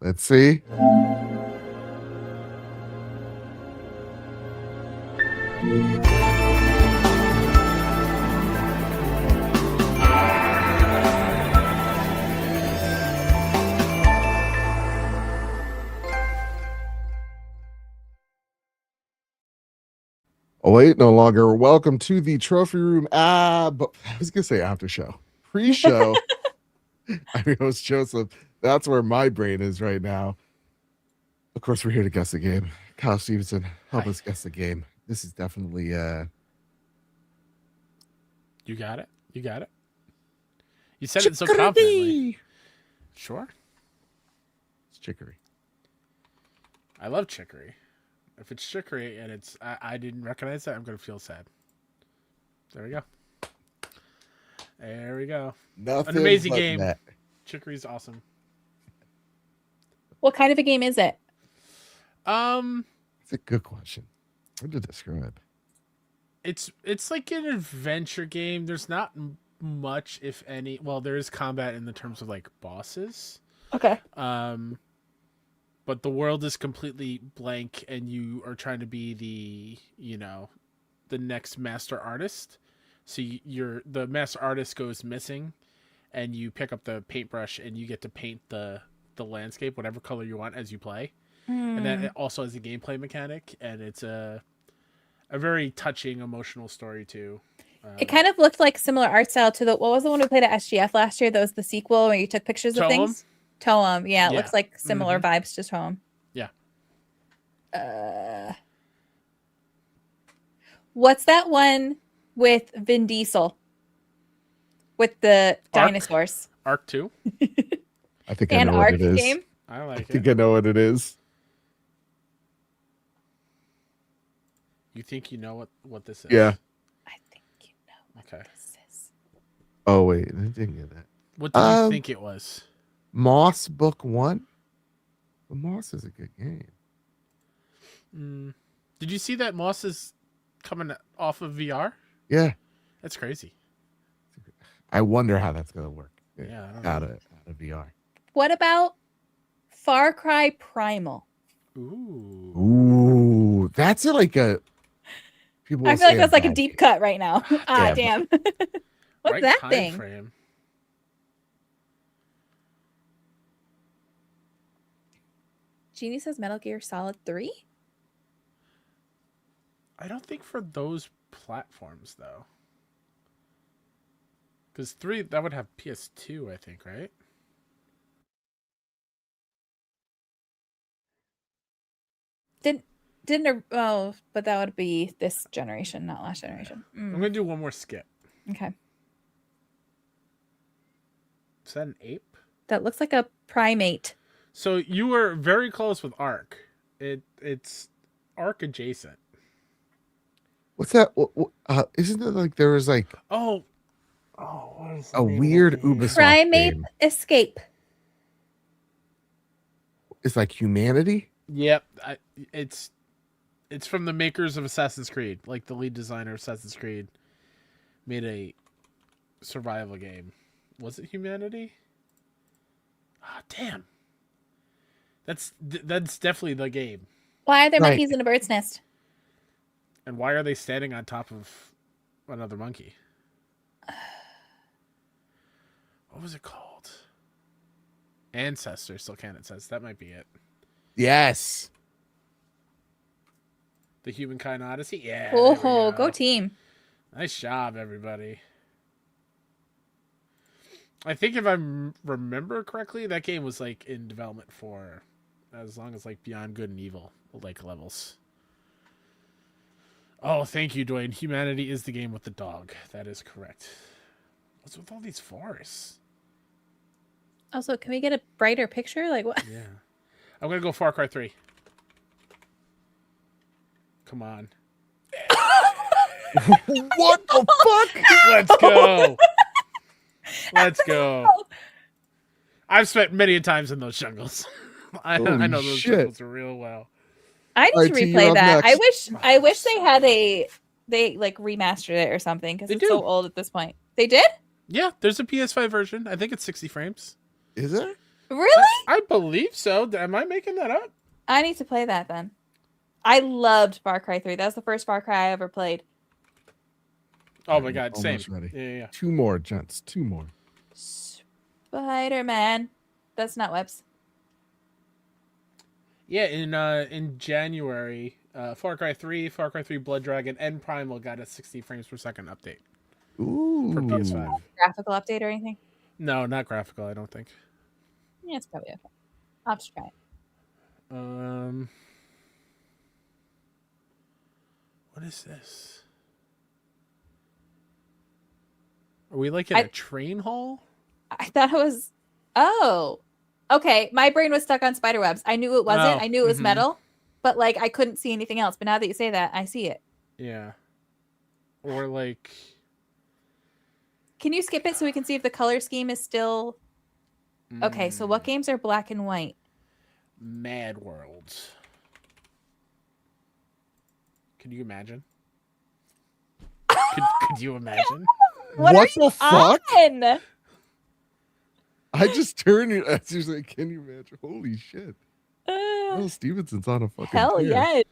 Let's see. Oh, wait, no longer. Welcome to the trophy room. But I was gonna say after show, pre-show. I'm your host Joseph. That's where my brain is right now. Of course, we're here to guess the game. Kyle Stevenson, help us guess the game. This is definitely You got it. You got it. You said it so confidently. Sure. It's chicory. I love chicory. If it's chicory and it's I didn't recognize that, I'm gonna feel sad. There we go. There we go. Nothing. An amazing game. That. Chicory's awesome. What kind of a game is it? It's a good question. Hard to describe. It's like an adventure game. There's not much, if any. Well, there is combat in the terms of like bosses. Okay. But the world is completely blank, and you are trying to be the next master artist. So the master artist goes missing, and you pick up the paintbrush and you get to paint the landscape whatever color you want as you play. And then it also has a gameplay mechanic, and it's a very touching, emotional story too. It kind of looked like similar art style to what was the one we played at SGF last year? That was the sequel where you took pictures of things. Toem, yeah, it looks like similar vibes to Toem. Yeah. What's that one with Vin Diesel with the dinosaurs? Arc 2. I think I know what it is. Game? I think I know what it is. You think you know what this is? Yeah. I think you know what this is. Oh wait, I didn't get that. What did you think it was? Moss Book 1? Well, Moss is a good game. Did you see that Moss is coming off of VR? Yeah. That's crazy. I wonder how that's going to work. Yeah, I don't out of VR. What about Far Cry Primal? Ooh, that's like a. People I feel like that's like a deep cut right now. Damn. What's right that time thing? Frame. Jeannie says Metal Gear Solid 3? I don't think for those platforms though. Because 3 that would have PS2, I think, right? But that would be this generation, not last generation. I'm gonna do one more skip. Okay. Is that an ape? That looks like a primate. So you were very close with Ark. It's Ark adjacent. What's that? Isn't it like there was like what is a weird Ubisoft Primate game? Escape. It's like Humanity. Yep, it's from the makers of Assassin's Creed. Like the lead designer of Assassin's Creed made a survival game. Was it Humanity? Damn. That's definitely the game. Why are there monkeys in a bird's nest? And why are they standing on top of another monkey? What was it called? Ancestor still can, it says. That might be it. Yes. The Humankind Odyssey? Yeah. Oh, go team. Nice job, everybody. I think if I remember correctly, that game was like in development for as long as like Beyond Good and Evil like levels. Oh, thank you, Dwayne. Humanity is the game with the dog. That is correct. What's with all these forests? Also, can we get a brighter picture? Like what? Yeah. I'm going to go Far Cry 3. Come on. What the fuck? Let's go. Let's go. I've spent many times in those jungles. I know those jungles are real well. I need to replay that. I wish they like remastered it or something because it's so old at this point. They did? Yeah, there's a PS5 version. I think it's 60 frames. Is there? Really? I believe so. Am I making that up? I need to play that then. I loved Far Cry 3. That was the first Far Cry I ever played. Oh my god, Almost same. ready. Yeah. 2 more, gents. 2 more. Spider-Man. That's not webs. Yeah, in January, Far Cry 3, Far Cry 3 Blood Dragon, and Primal got a 60 frames per second update. Ooh. For PS5. Graphical update or anything? No, not graphical, I don't think. Yeah, it's probably okay. I'll have to try it. What is this? Are we like in a train hall? I thought it was... Oh. Okay, my brain was stuck on spiderwebs. I knew it wasn't. I knew it was metal, but like I couldn't see anything else. But now that you say that, I see it. Yeah. Or like... Can you skip it so we can see if the color scheme is still... Okay, so what games are black and white? Mad Worlds. Can you imagine? Could you imagine? What the fuck? On? I just turned it. I was like, can you imagine? Holy shit. Oh, Stevenson's on a fucking Hell tear. yes.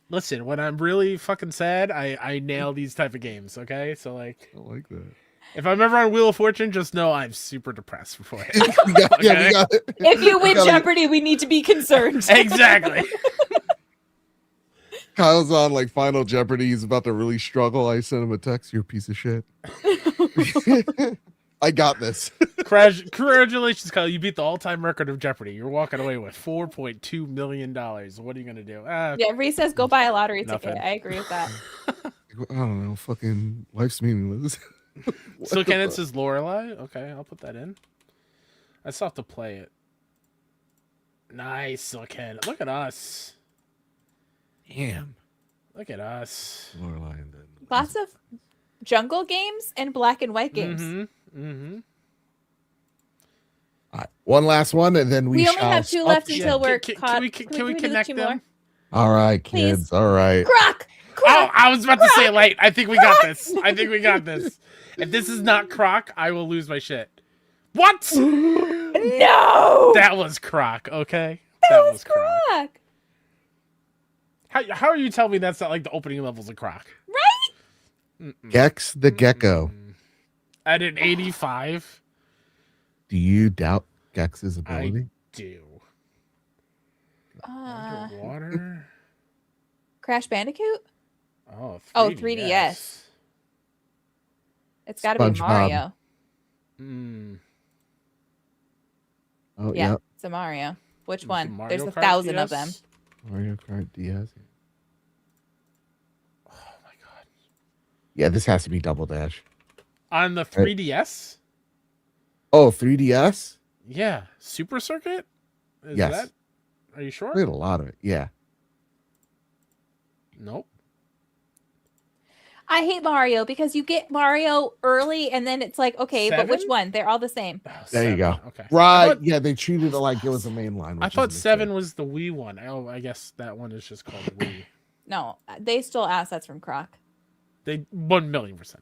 Listen, when I'm really fucking sad, I nail these type of games, okay? So like... I like that. If I'm ever on Wheel of Fortune, just know I'm super depressed beforehand. Yeah, we got it. If you win Jeopardy, we need to be concerned. Exactly. Kyle's on like Final Jeopardy. He's about to really struggle. I sent him a text. You're a piece of shit. I got this. Congratulations, Kyle. You beat the all-time record of Jeopardy. You're walking away with $4.2 million. What are you going to do? Yeah, Reese says go buy a lottery ticket. I agree with that. I don't know. Fucking life's meaningless. So Kenneth says Lorelei. Okay, I'll put that in. I still have to play it. Nice, Silken. Look at us. Damn. Look at us. Lorelei and then Lots of jungle games and black and white games. All right, one last one, and then we only have 2 left until we're caught. Can we connect them? All right, kids. Please. All right. Croc! Oh, I was about to say light. I think we got this. If this is not Croc, I will lose my shit. What? No! That was Croc, okay? That was Croc. How are you telling me that's not like the opening levels of Croc? Right? Gex the Gecko. At an 85? Do you doubt Gex's ability? I do. Underwater? Crash Bandicoot? Oh, 3DS. Oh, 3DS. It's got to be Mario. Oh, Yeah, yeah. it's a Mario. Which Is one? Mario There's Kart 1,000 DS? of them. Mario Kart DS. Oh my god. Yeah, this has to be Double Dash. On the 3DS? Oh, 3DS? Yeah. Super Circuit? Is Yes. that? Are you sure? Played a lot of it. Yeah. Nope. I hate Mario because you get Mario early and then it's like, okay, but which 7? one? They're all the same. Oh, There you 7. go. Okay. Right. thought- Yeah, they treated it like it was a main line. I thought 7 was the Wii one. Oh, I guess that one is just called Wii. No, they stole assets from Croc. They 1,000,000%.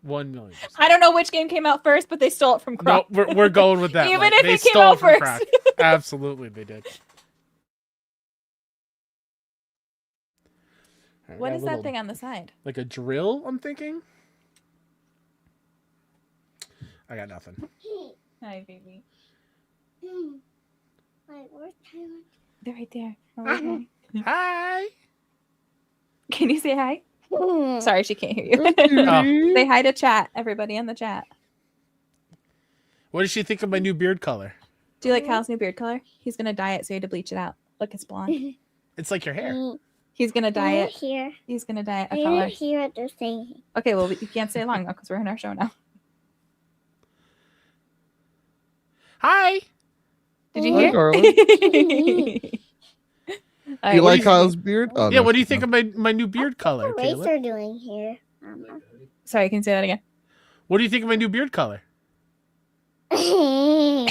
1,000,000%. I don't know which game came out first, but they stole it from Croc. No, we're going with that. Even one. if They it came stole out from first. Croc. Absolutely, they did. Alright, What got a is that little- thing on the side? Like a drill, I'm thinking? I got nothing. Hi, baby. Wait, where's Tyler? They're right there. Oh, wait, Hi! Can you say hi? Sorry, she can't hear you. Oh, Say hi to chat, everybody in the chat. what does she think of my new beard color? Do you like Kyle's new beard color? He's gonna dye it, so you had to bleach it out. Look, it's blonde. It's like your hair. He's gonna dye it. Here. He's gonna dye it a I color. didn't hear what they're saying. Okay, well, you can't stay long now because we're in our show now. Hi! Did you Hi, hear? Carly. All You right, like do you- Kyle's beard? Oh, Yeah, no, what do you no. think of my new beard color, What Caleb? are doing here? Mama? sorry, can you say that again? What do you think of my new beard color? You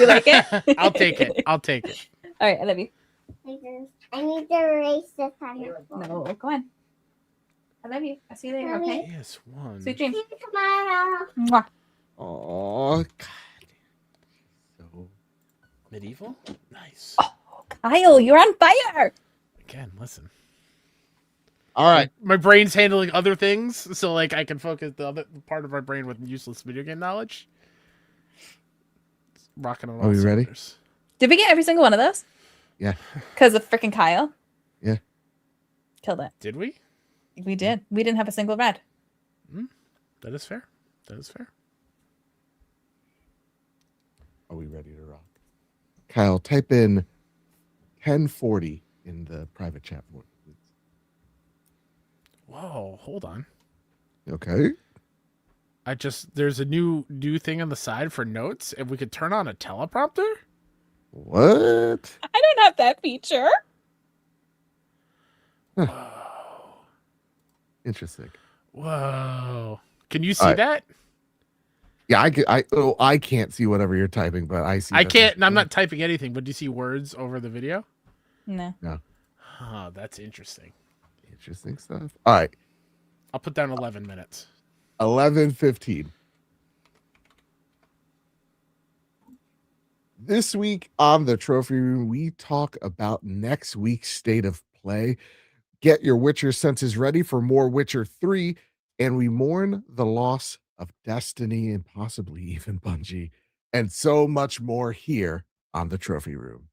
like it? I'll take it. I'll take it. All right, I love you. I need to erase this on your phone. No, go on. I love you. I'll see you later, okay? PS1. Sweet dreams. See you tomorrow. Mwah. Oh, Medieval? Nice. Oh, Kyle, you're on fire. Again, listen. All right. My brain's handling other things, so like I can focus the other part of my brain with useless video game knowledge. It's rocking on all Are we ready? cylinders. Did we get every single one of those? Yeah. Because of freaking Kyle? Yeah. Killed it. Did we? We did. We didn't have a single red. That is fair. That is fair. Are we ready to rock? Kyle, type in 1040 in the private chat board, please. Whoa, hold on. Okay. There's a new thing on the side for notes, and we could turn on a teleprompter. What? I don't have that feature. Whoa. Interesting. Whoa. Can you see All right. that? Yeah, I can't see whatever you're typing, but I see. I that can't. I'm not typing anything, but do you see words over the video? No. Oh, that's interesting. Interesting stuff. All right. I'll put down 11 minutes. 11:15. This week on the Trophy Room, we talk about next week's state of play. Get your Witcher senses ready for more Witcher 3, and we mourn the loss of Destiny and possibly even Bungie, and so much more here on the Trophy Room.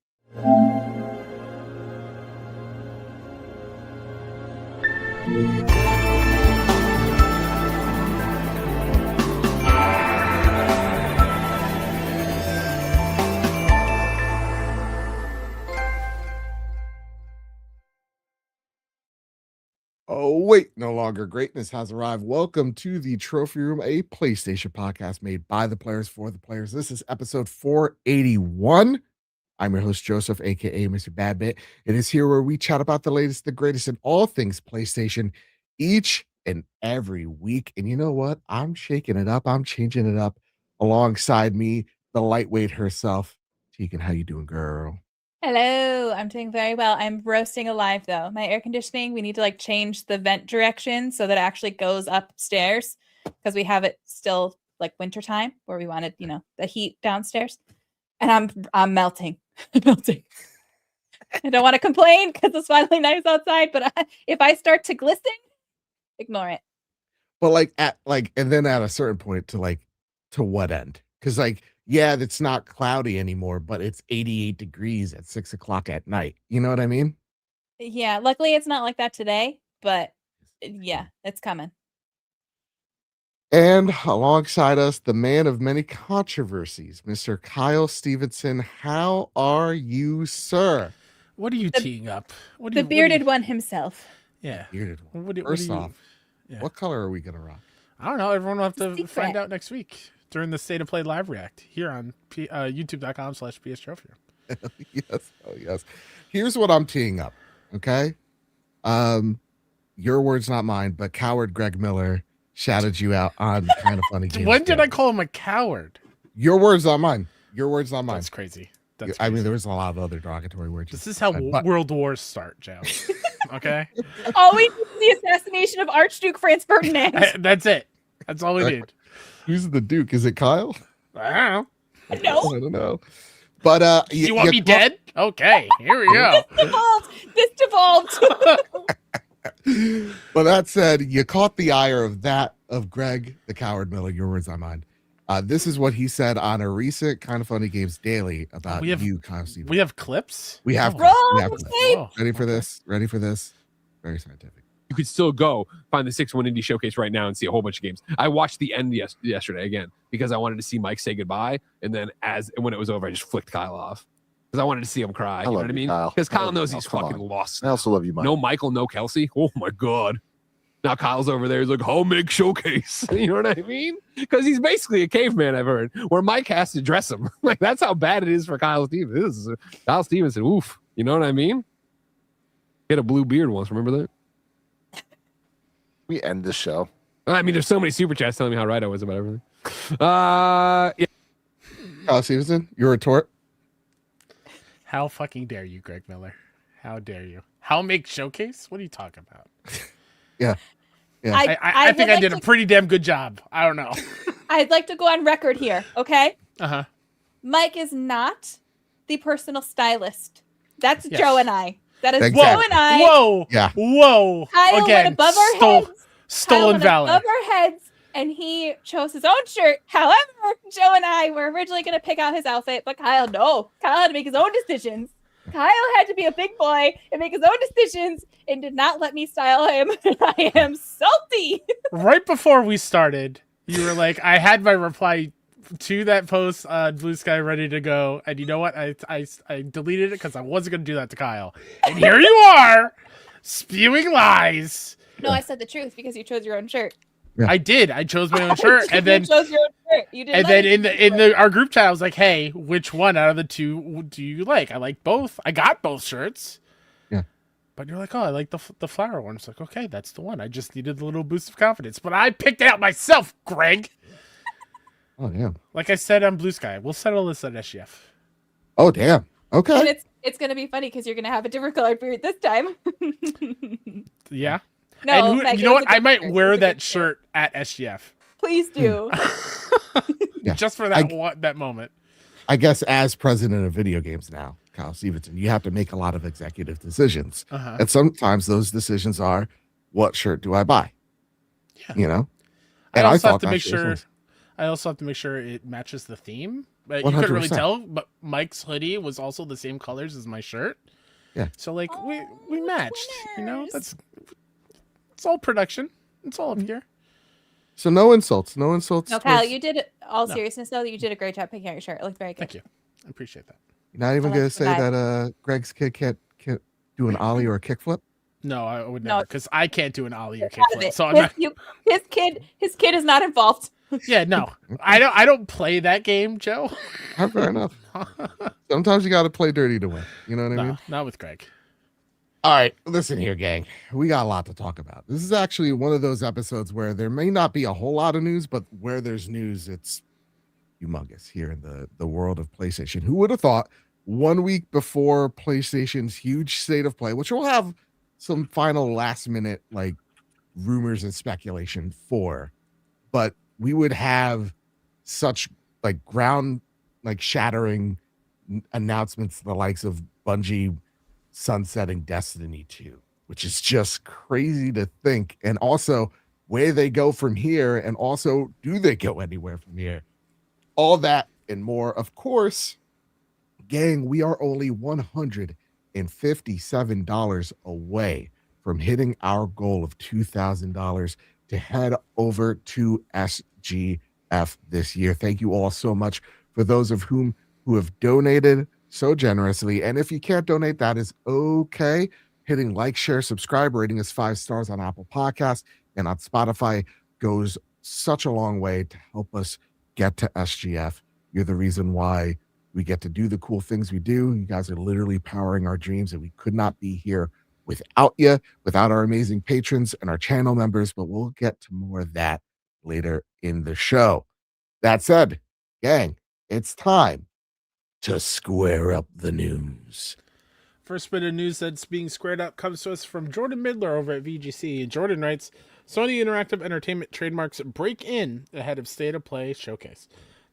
Oh, wait, no longer greatness has arrived. Welcome to the Trophy Room, a PlayStation podcast made by the players for the players. This is episode 481. I'm your host, Joseph, aka Mr. Badbit. It is here where we chat about the latest, the greatest in all things PlayStation each and every week. And you know what? I'm shaking it up. I'm changing it up. Alongside me, the lightweight herself. Tegan, how you doing, girl? Hello. I'm doing very well. I'm roasting alive though. My air conditioning, we need to like change the vent direction so that it actually goes upstairs because we have it still like wintertime where we wanted, the heat downstairs. And I'm melting. Melting. I don't want to complain because it's finally nice outside, but if I start to glisten, ignore it. But and then at a certain point to what end? Because yeah, it's not cloudy anymore, but it's 88 degrees at 6:00 at night. You know what I mean? Yeah. Luckily it's not like that today, but yeah, it's coming. And alongside us, the man of many controversies, Mr. Kyle Stevenson. How are you, sir? What are you teeing up? The bearded one himself. Yeah. Bearded one. What First off, what color are we going to rock? I don't know. Everyone will have to Secret. find out next week during the State of Play live react here on youtube.com/PS Trophy. Yes. Oh, yes. Here's what I'm teeing up. Okay. Your words, not mine, but coward Greg Miller shouted you out on Kind of Funny Games. When did I call him a coward? Your words, not mine. Your words, not mine. That's crazy. That's I mean, crazy. there was a lot of other derogatory words. This is how world wars start, Joe. Okay? All we need is the assassination of Archduke Franz Ferdinand. That's it. That's all we need. Who's the Duke? Is it Kyle? I don't know. No. I don't know. But You want me dead? Okay, here we go. This devolved. But that said, you caught the ire of Greg the Coward Miller. Your words, not mine. This is what he said on a recent Kind of Funny Games Daily about you, Kyle Stevenson. We have clips? We have Roll clips. Oh. Ready for this? Ready for this? Very scientific. You could still go find the 6-1 Indie Showcase right now and see a whole bunch of games. I watched the end yesterday again because I wanted to see Mike say goodbye, and then when it was over, I just flicked Kyle off because I wanted to see him cry. You know what I mean? Because Kyle knows he's fucking lost. I also love you, Mike. No Michael, no Kelsey. Oh my god! Now Kyle's over there. He's like, "Home make showcase." You know what I mean? Because he's basically a caveman. I've heard where Mike has to dress him. Like that's how bad it is for Kyle Stevenson. Kyle Stevenson. Oof. You know what I mean? He had a blue beard once. Remember that? We end this show. I mean, there's so many super chats telling me how right I was about everything. Yeah. Kyle Stevenson, your retort. How fucking dare you, Greg Miller? How dare you? How make showcase? What are you talking about? Yeah. I think I did a pretty damn good job. I don't know. I'd like to go on record here, okay? Uh-huh. Mike is not the personal stylist. That's Yes. Joe and I. That is Exactly. Joe and I. Whoa! Yeah. Whoa! Kyle Again, went above our heads. Kyle stolen went valor. above our heads, and he chose his own shirt. However, Joe and I were originally going to pick out his outfit, but Kyle had to make his own decisions. Kyle had to be a big boy and make his own decisions and did not let me style him. I am salty. Right before we started, you were like, I had my reply to that post on Blue Sky ready to go, and you know what? I deleted it because I wasn't going to do that to Kyle. And here you are, spewing lies. No, I said the truth because you chose your own shirt. Yeah. I did. I chose my own shirt, and then you chose your own shirt. You didn't. and then in the our group chat, I was like, "Hey, which one out of the two do you like?" I like both. I got both shirts. Yeah. But you're like, "Oh, I like the flower one." It's like, okay, that's the one. I just needed a little boost of confidence, but I picked it out myself, Greg. Oh damn. Like I said on Blue Sky, we'll settle this at SGF. Oh damn. Okay. And it's gonna be funny because you're gonna have a different colored beard this time. Yeah. No, and Megan, you know it's what? a I might different wear shirt. that shirt at SGF. Please do. Yeah. Just for that that moment. I guess as president of video games now, Kyle Stevenson, you have to make a lot of executive decisions. Uh-huh. And sometimes those decisions are, what shirt do I buy? Yeah. You know? I And also have thought to that make shit sure. was- I also have to make sure it matches the theme. But you couldn't really 100%. tell. But Mike's hoodie was also the same colors as my shirt. Yeah. So like we matched. You know, winners. it's all production. It's all up here. So no insults. No insults. No, Kyle, towards- you did all No. seriousness though. You did a great job picking out your shirt. It looked very good. Thank you. I appreciate that. You're not even I like going the to say vibe. that Greg's kid can't do an ollie or a kickflip? No, I would No. never because I can't do an ollie or Out of kickflip. it. So I'm not. His kid is not involved. Yeah, no, I don't play that game, Joe. Fair enough. Sometimes you got to play dirty to win. You know what I No, mean? not with Greg. All right, listen here, gang. We got a lot to talk about. This is actually one of those episodes where there may not be a whole lot of news, but where there's news, it's humongous here in the world of PlayStation. Who would have thought 1 week before PlayStation's huge state of play, which we'll have some final last minute like rumors and speculation for, but we would have such like ground like shattering announcements, the likes of Bungie sunsetting Destiny 2, which is just crazy to think, and also where they go from here, and also do they go anywhere from here? All that and more. Of course, gang, we are only $157 away from hitting our goal of $2,000 to head over to SGF this year. Thank you all so much for those of whom who have donated so generously. And if you can't donate, that is okay. Hitting like, share, subscribe, rating us 5 stars on Apple Podcasts and on Spotify goes such a long way to help us get to SGF. You're the reason why we get to do the cool things we do. You guys are literally powering our dreams, and we could not be here without you, without our amazing patrons and our channel members, but we'll get to more of that later in the show. That said, gang, it's time to square up the news. First bit of news that's being squared up comes to us from Jordan Midler over at VGC. And Jordan writes, Sony Interactive Entertainment trademarks break in ahead of State of Play showcase.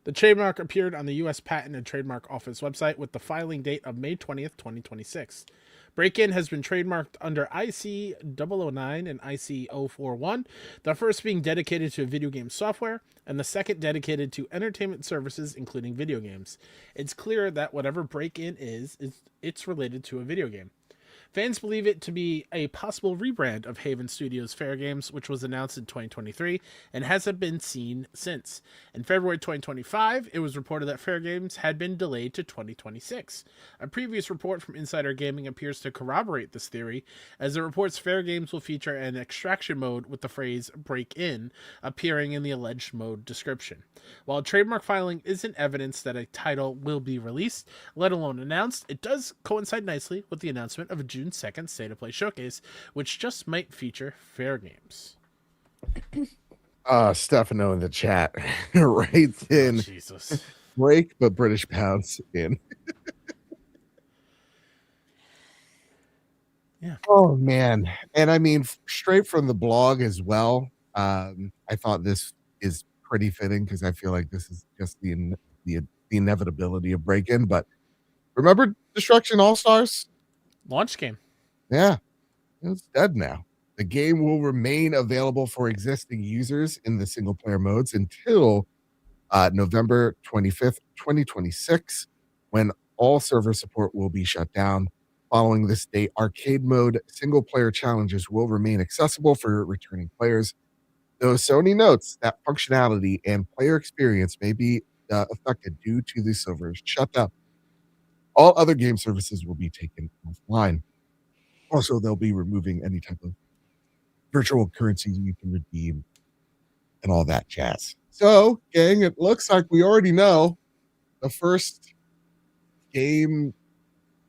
The trademark appeared on the U.S. Patent and Trademark Office website with the filing date of May 20th, 2026. Break-In has been trademarked under IC 009 and IC 041, the first being dedicated to video game software, and the second dedicated to entertainment services, including video games. It's clear that whatever Break-In is it's related to a video game. Fans believe it to be a possible rebrand of Haven Studios' Fair Games, which was announced in 2023 and hasn't been seen since. In February 2025, it was reported that Fair Games had been delayed to 2026. A previous report from Insider Gaming appears to corroborate this theory, as it reports Fair Games will feature an extraction mode with the phrase "break in" appearing in the alleged mode description. While trademark filing isn't evidence that a title will be released, let alone announced, it does coincide nicely with the announcement of a June 2nd State of Play showcase, which just might feature Fair Games. Stefano in the chat writes in, Oh, Jesus. break but British pounds in. Yeah. Oh man. And I mean, straight from the blog as well. I thought this is pretty fitting because I feel like this is just the inevitability of break-in. But Remember Destruction All-Stars? Launch game. Yeah, it's dead now. The game will remain available for existing users in the single-player modes until November 25th, 2026, when all server support will be shut down. Following this date, arcade mode single-player challenges will remain accessible for returning players, though Sony notes that functionality and player experience may be affected due to the server's shutdown. All other game services will be taken offline. Also, they'll be removing any type of virtual currency you can redeem and all that jazz. So, gang, it looks like we already know the first game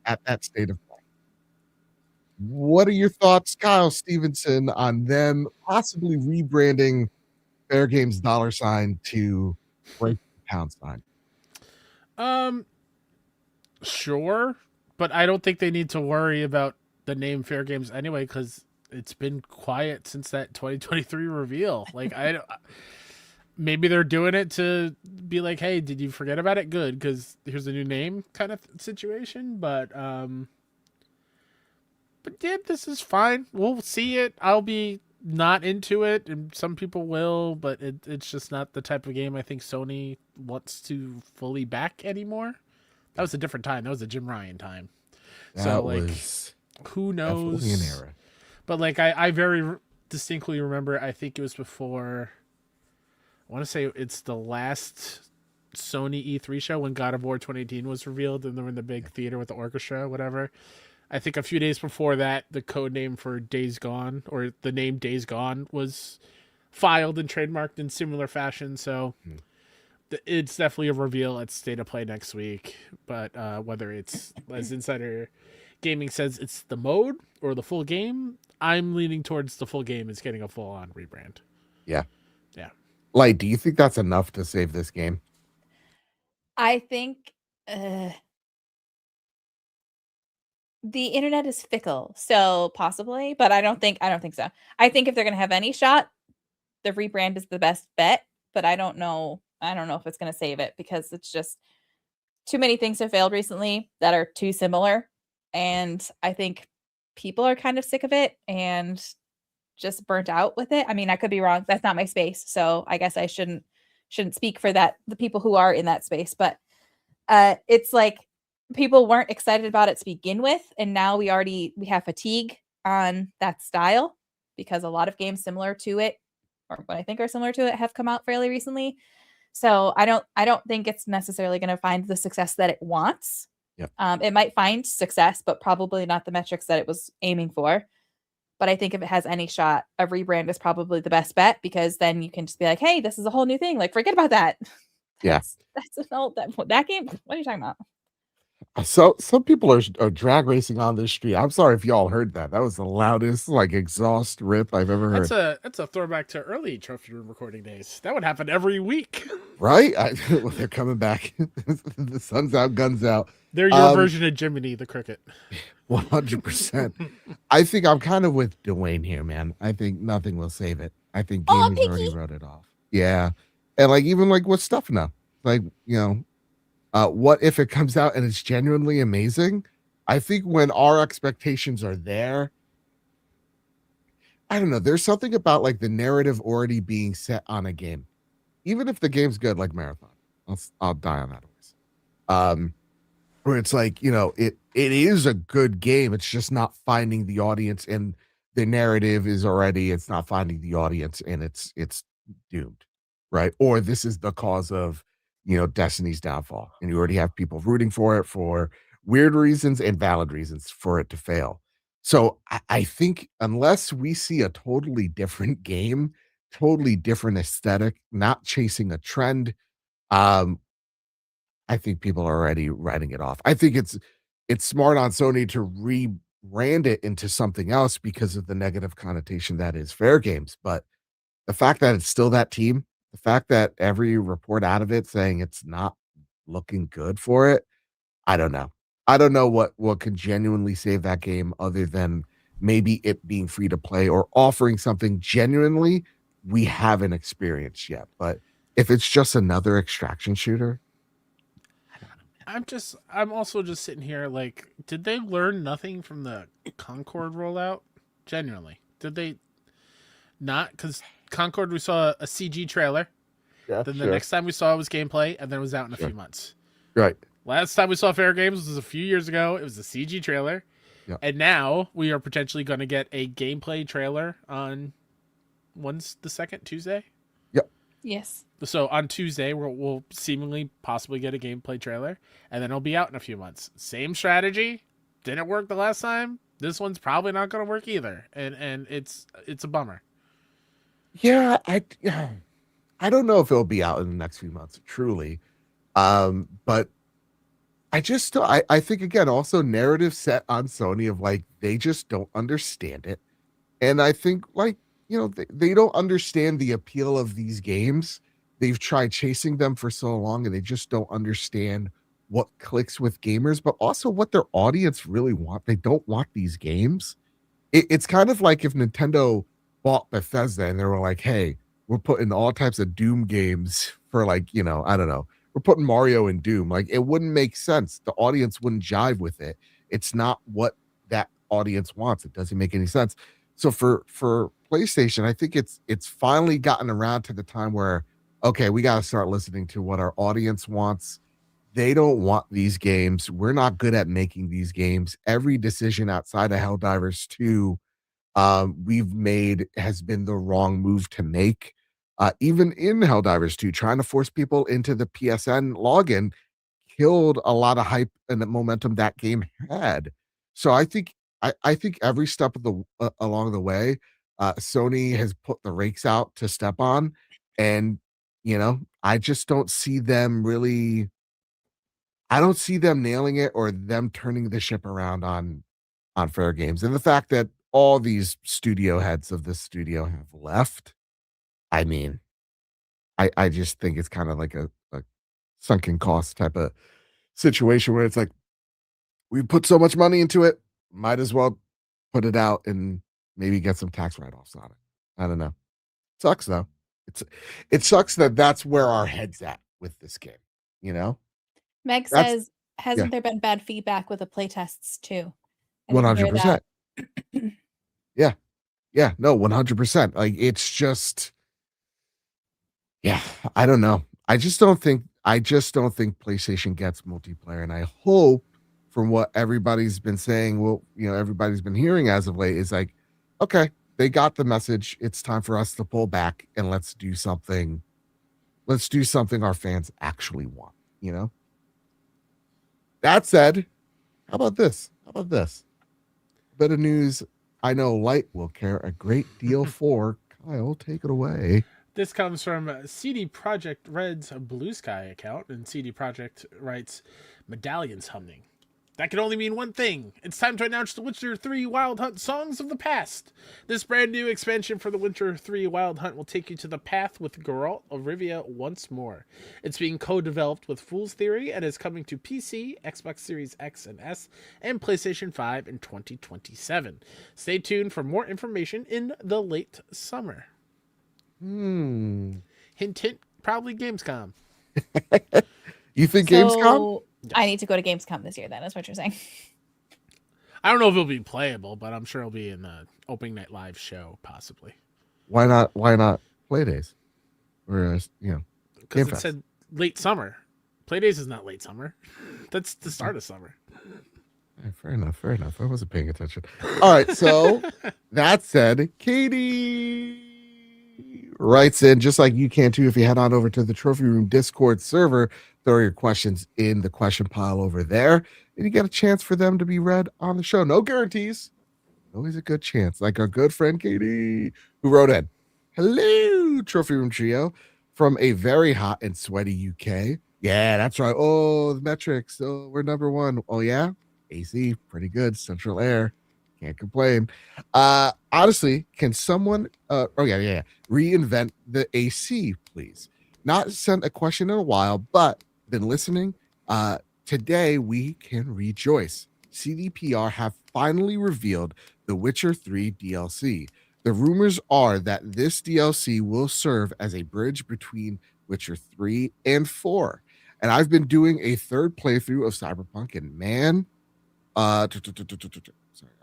at that state of play. What are your thoughts, Kyle Stevenson, on them possibly rebranding Fair Games $ to Break Pound sign? Sure, but I don't think they need to worry about the name Fair Games anyway, because it's been quiet since that 2023 reveal. Like, maybe they're doing it to be like, hey, did you forget about it? Good, because here's a new name kind of situation. But yeah, this is fine. We'll see it. I'll be not into it, and some people will, but it's just not the type of game I think Sony wants to fully back anymore. That was a different time. That was a Jim Ryan time. That like, was who knows? definitely an era. But like, I very distinctly remember, I think it was before, I want to say it's the last Sony E3 show when God of War 2018 was revealed, and they were in the big theater with the orchestra, whatever. I think a few days before that, the code name for Days Gone, or the name Days Gone, was filed and trademarked in similar fashion. So it's definitely a reveal at State of Play next week. But whether it's, as Insider Gaming says, it's the mode or the full game, I'm leaning towards the full game is getting a full-on rebrand. Yeah. Yeah. Like, do you think that's enough to save this game? I think the internet is fickle, so possibly, but I don't think so. I think if they're gonna have any shot, the rebrand is the best bet, but I don't know if it's gonna save it, because it's just too many things have failed recently that are too similar, and I think people are kind of sick of it and just burnt out with it. I mean, I could be wrong. That's not my space, so I guess I shouldn't speak for that, the people who are in that space, but it's like people weren't excited about it to begin with, and now we have fatigue on that style, because a lot of games similar to it, or what I think are similar to it, have come out fairly recently. So I don't think it's necessarily going to find the success that it wants. Yep. It might find success, but probably not the metrics that it was aiming for. But I think if it has any shot, a rebrand is probably the best bet, because then you can just be like, hey, this is a whole new thing. Like, forget about that. Yeah. That's an old, that game. What are you talking about? So some people are drag racing on this street. I'm sorry if y'all heard that. That was the loudest like exhaust rip I've ever heard. That's a throwback to early Trophy Room recording days. That would happen every week. Right? Well, they're coming back. The sun's out, guns out. They're your version of Jiminy the Cricket. 100%. I think I'm kind of with Dwayne here, man. I think nothing will save it. I think gaming's already wrote it off. Yeah. And like, even like with stuff now, like, you know, what if it comes out and it's genuinely amazing? I think when our expectations are there, I don't know. There's something about like the narrative already being set on a game, even if the game's good, like Marathon. I'll die on that horse. Where it's like, you know, it is a good game. It's just not finding the audience, and the narrative is already, it's not finding the audience, and it's doomed, right? Or this is the cause of, you know, Destiny's downfall, and you already have people rooting for it for weird reasons and valid reasons for it to fail. So I think unless we see a totally different game, totally different aesthetic, not chasing a trend, I think people are already writing it off. I think it's smart on Sony to rebrand it into something else because of the negative connotation that is Fair Games. But the fact that it's still that team, the fact that every report out of it saying it's not looking good for it, I don't know. I don't know what could genuinely save that game other than maybe it being free to play or offering something genuinely we haven't experienced yet. But if it's just another extraction shooter, I'm also just sitting here like, did they learn nothing from the Concord rollout? Genuinely, did they not? Because Concord, we saw a CG trailer. Yeah, Then the next time we saw it was gameplay, and then it was out in a few months. Right. Last time we saw Fair Games was a few years ago. It was a CG trailer. Yeah. And now we are potentially going to get a gameplay trailer on when's the second Tuesday? Yes. So on Tuesday, we'll seemingly possibly get a gameplay trailer, and then it'll be out in a few months. Same strategy. Didn't work the last time. This one's probably not going to work either, and it's a bummer. Yeah, I don't know if it'll be out in the next few months, truly. But I think again, also narrative set on Sony of like they just don't understand it, and I think like they don't understand the appeal of these games. They've tried chasing them for so long, and they just don't understand what clicks with gamers, but also what their audience really want. They don't want these games. It's kind of like if Nintendo bought Bethesda and they were like, hey, we're putting all types of Doom games for like, I don't know. We're putting Mario in Doom. Like it wouldn't make sense. The audience wouldn't jive with it. It's not what that audience wants. It doesn't make any sense. So for PlayStation, I think it's finally gotten around to the time where, okay, we got to start listening to what our audience wants. They don't want these games. We're not good at making these games. Every decision outside of Helldivers 2 we've made has been the wrong move to make. Even in Helldivers 2, trying to force people into the PSN login killed a lot of hype and the momentum that game had. So I think every step of the along the way, Sony has put the rakes out to step on, and I just don't see them really. I don't see them nailing it or them turning the ship around on Fair Games. And the fact that all these studio heads of this studio have left, I mean, I just think it's kind of like a sunken cost type of situation where it's like, we put so much money into it, might as well put it out and maybe get some tax write-offs on it. I don't know. Sucks though. It sucks that that's where our head's at with this game, Meg That's- says, hasn't there been bad feedback with the playtests too? I didn't hear 100%. that. Yeah, no, 100%. Like it's just, yeah, I don't know. I just don't think PlayStation gets multiplayer, and I hope from what everybody's been saying, everybody's been hearing as of late is like, okay, they got the message. It's time for us to pull back and let's do something our fans actually want, That said, how about this? Bit of news I know Light will care a great deal for. Kyle, take it away. This comes from CD Projekt Red's Blue Sky account, and CD Projekt writes, "Medallions humming. That can only mean one thing. It's time to announce The Witcher 3 Wild Hunt Songs of the Past. This brand new expansion for The Witcher 3 Wild Hunt will take you to the path with Geralt of Rivia once more. It's being co-developed with Fool's Theory and is coming to PC, Xbox Series X and S, and PlayStation 5 in 2027. Stay tuned for more information in the late summer." Hint, hint, probably Gamescom. You think Gamescom? I need to go to Gamescom this year, then, is what you're saying. I don't know if it'll be playable, but I'm sure it'll be in the opening night live show, possibly. Why not Playdays? Or Because it said late summer. Playdays is not late summer. That's the start of summer. Fair enough. I wasn't paying attention. All right, so that said, Katie writes in, just like you can too, if you head on over to the Trophy Room Discord server, throw your questions in the question pile over there, and you get a chance for them to be read on the show. No guarantees. Always a good chance. Like our good friend Katie, who wrote in, "Hello, Trophy Room Trio, from a very hot and sweaty UK. Yeah, that's right. Oh, the metrics. Oh, we're number one. Oh, yeah. AC, pretty good. Central air. Can't complain. Honestly, can someone reinvent the AC, please? Not sent a question in a while, but been listening. Today we can rejoice. CDPR have finally revealed The Witcher 3 DLC. The rumors are that this DLC will serve as a bridge between Witcher 3 and 4. And I've been doing a third playthrough of Cyberpunk, and man, sorry, I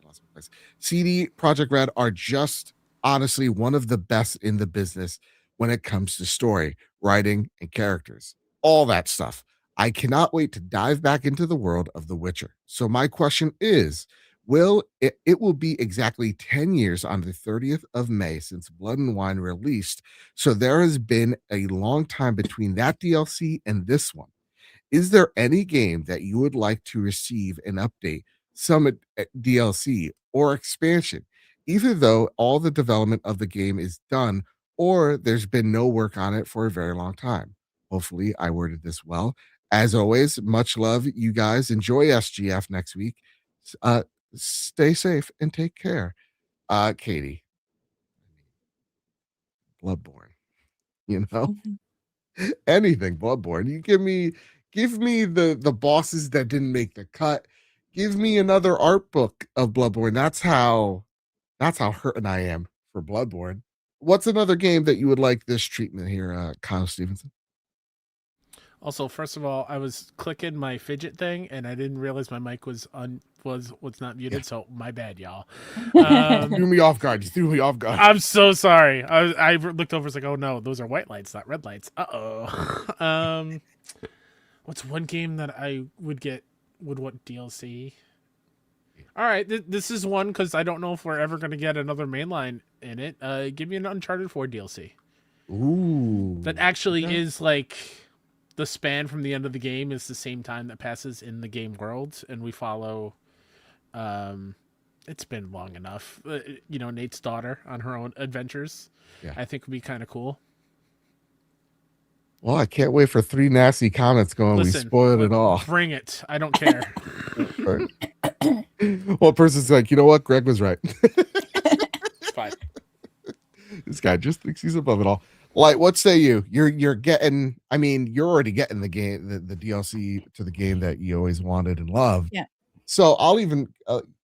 lost my place. CD Project Red are just honestly one of the best in the business when it comes to story, writing, and characters. All that stuff. I cannot wait to dive back into the world of The Witcher. So my question is, it will be exactly 10 years on the 30th of May since Blood and Wine released. So there has been a long time between that DLC and this one. Is there any game that you would like to receive an update, some DLC or expansion, even though all the development of the game is done or there's been no work on it for a very long time? Hopefully, I worded this well. As always, much love, you guys. Enjoy SGF next week. Uh, Stay safe and take care. Katie, Bloodborne, you know? Anything Bloodborne. You give me the bosses that didn't make the cut. Give me another art book of Bloodborne. That's how hurting I am for Bloodborne. What's another game that you would like this treatment here, Kyle Stevenson? Also, first of all, I was clicking my fidget thing and I didn't realize my mic was not muted, so my bad, y'all. Threw me off guard. You threw me off guard. I'm so sorry. I looked over, it's like, oh no, those are white lights, not red lights. What's one game that I would want DLC? All right, this is one because I don't know if we're ever going to get another mainline in it. Give me an Uncharted 4 DLC. Ooh. That actually is like the span from the end of the game is the same time that passes in the game world, and we follow. It's been long enough. Nate's daughter on her own adventures. Yeah. I think would be kind of cool. Well, I can't wait for 3 nasty comments going. Listen, we spoiled it all. Bring it. I don't care. One person's like, you know what? Greg was right. It's fine. This guy just thinks he's above it all. Like, what say you? You're getting. I mean, you're already getting the game, the DLC to the game that you always wanted and loved. Yeah. So I'll even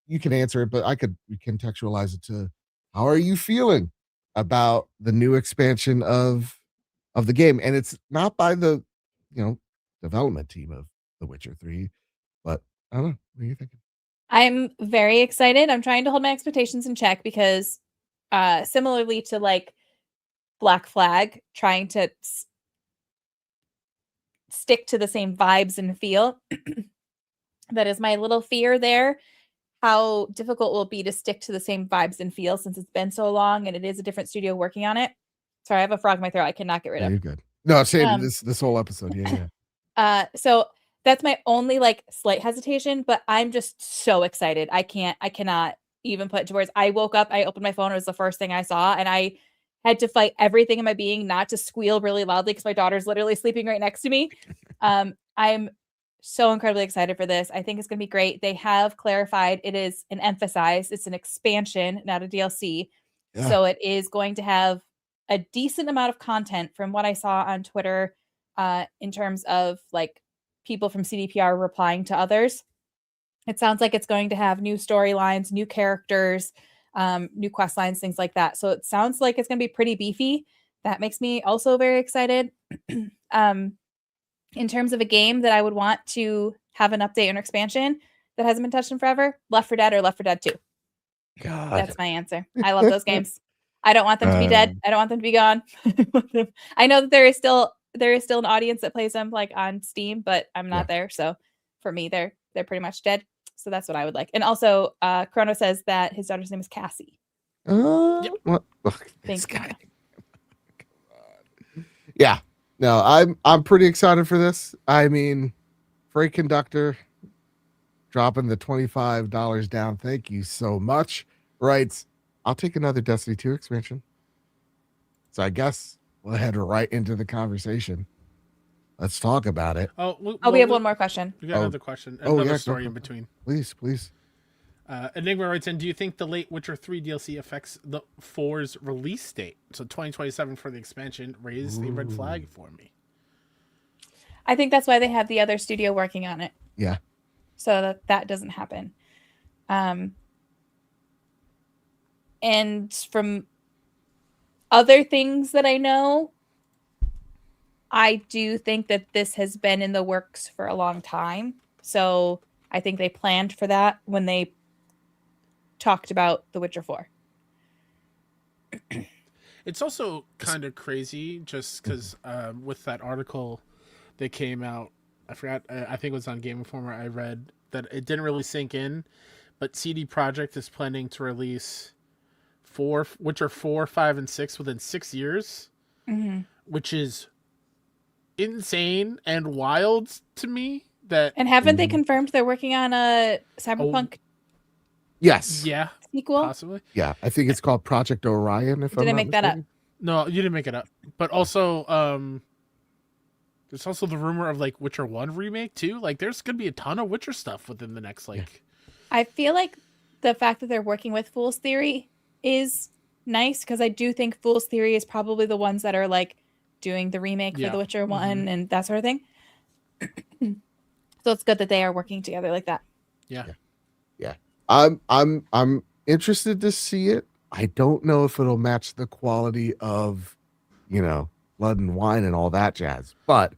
you can answer it, but we contextualize it to how are you feeling about the new expansion of the game? And it's not by the development team of The Witcher 3, but I don't know. What are you thinking? I'm very excited. I'm trying to hold my expectations in check because similarly to like Black Flag, trying to stick to the same vibes and feel. That is my little fear there. How difficult will it be to stick to the same vibes and feel since it's been so long and it is a different studio working on it. Sorry, I have a frog in my throat. I cannot get rid of. You're good. No, same this whole episode. Yeah. So that's my only like slight hesitation, but I'm just so excited. I cannot even put it to words. I woke up, I opened my phone, it was the first thing I saw, and I had to fight everything in my being not to squeal really loudly because my daughter's literally sleeping right next to me. I'm so incredibly excited for this. I think it's going to be great. They have clarified it is an emphasized, it's an expansion, not a DLC. Yeah. So it is going to have a decent amount of content from what I saw on Twitter in terms of like people from CDPR replying to others. It sounds like it's going to have new storylines, new characters, new quest lines, things like that. So it sounds like it's going to be pretty beefy. That makes me also very excited. In terms of a game that I would want to have an update or expansion that hasn't been touched in forever, Left 4 Dead or Left 4 Dead 2. God. That's my answer. I love those games. I don't want them to be dead. I don't want them to be gone. I know that there is still an audience that plays them like on Steam, but I'm not there. So for me, they're pretty much dead. So that's what I would like. And also, Chrono says that his daughter's name is Cassie. Yep. What? Thanks, guy. Yeah. No, I'm pretty excited for this. I mean, Freight Conductor dropping the $25 down. Thank you so much. Writes, I'll take another Destiny 2 expansion. So I guess we'll head right into the conversation. Let's talk about it. We have one more question. We got another question. Another story in between. Please. Enigma writes in, do you think the late Witcher 3 DLC affects the 4's release date? So 2027 for the expansion raised a red flag for me. I think that's why they have the other studio working on it. Yeah. So that doesn't happen. And from other things that I know, I do think that this has been in the works for a long time. So I think they planned for that when they talked about The Witcher 4. It's also kind of crazy just because with that article that came out, I forgot, I think it was on Game Informer, I read that it didn't really sink in, but CD Projekt is planning to release Witcher 4, 5, and 6 within 6 years, which is insane and wild to me. And haven't they confirmed they're working on a Cyberpunk Yes. Yeah, sequel? possibly. Yeah. I think it's called Project Orion. If Did I'm I not make that up? mistaken. No, you didn't make it up. But also, there's also the rumor of like Witcher 1 remake too. Like there's gonna be a ton of Witcher stuff within the next I feel like the fact that they're working with Fool's Theory is nice because I do think Fool's Theory is probably the ones that are like doing the remake for The Witcher 1 and that sort of thing. So it's good that they are working together like that. Yeah. I'm interested to see it. I don't know if it'll match the quality of, Blood and Wine and all that jazz, but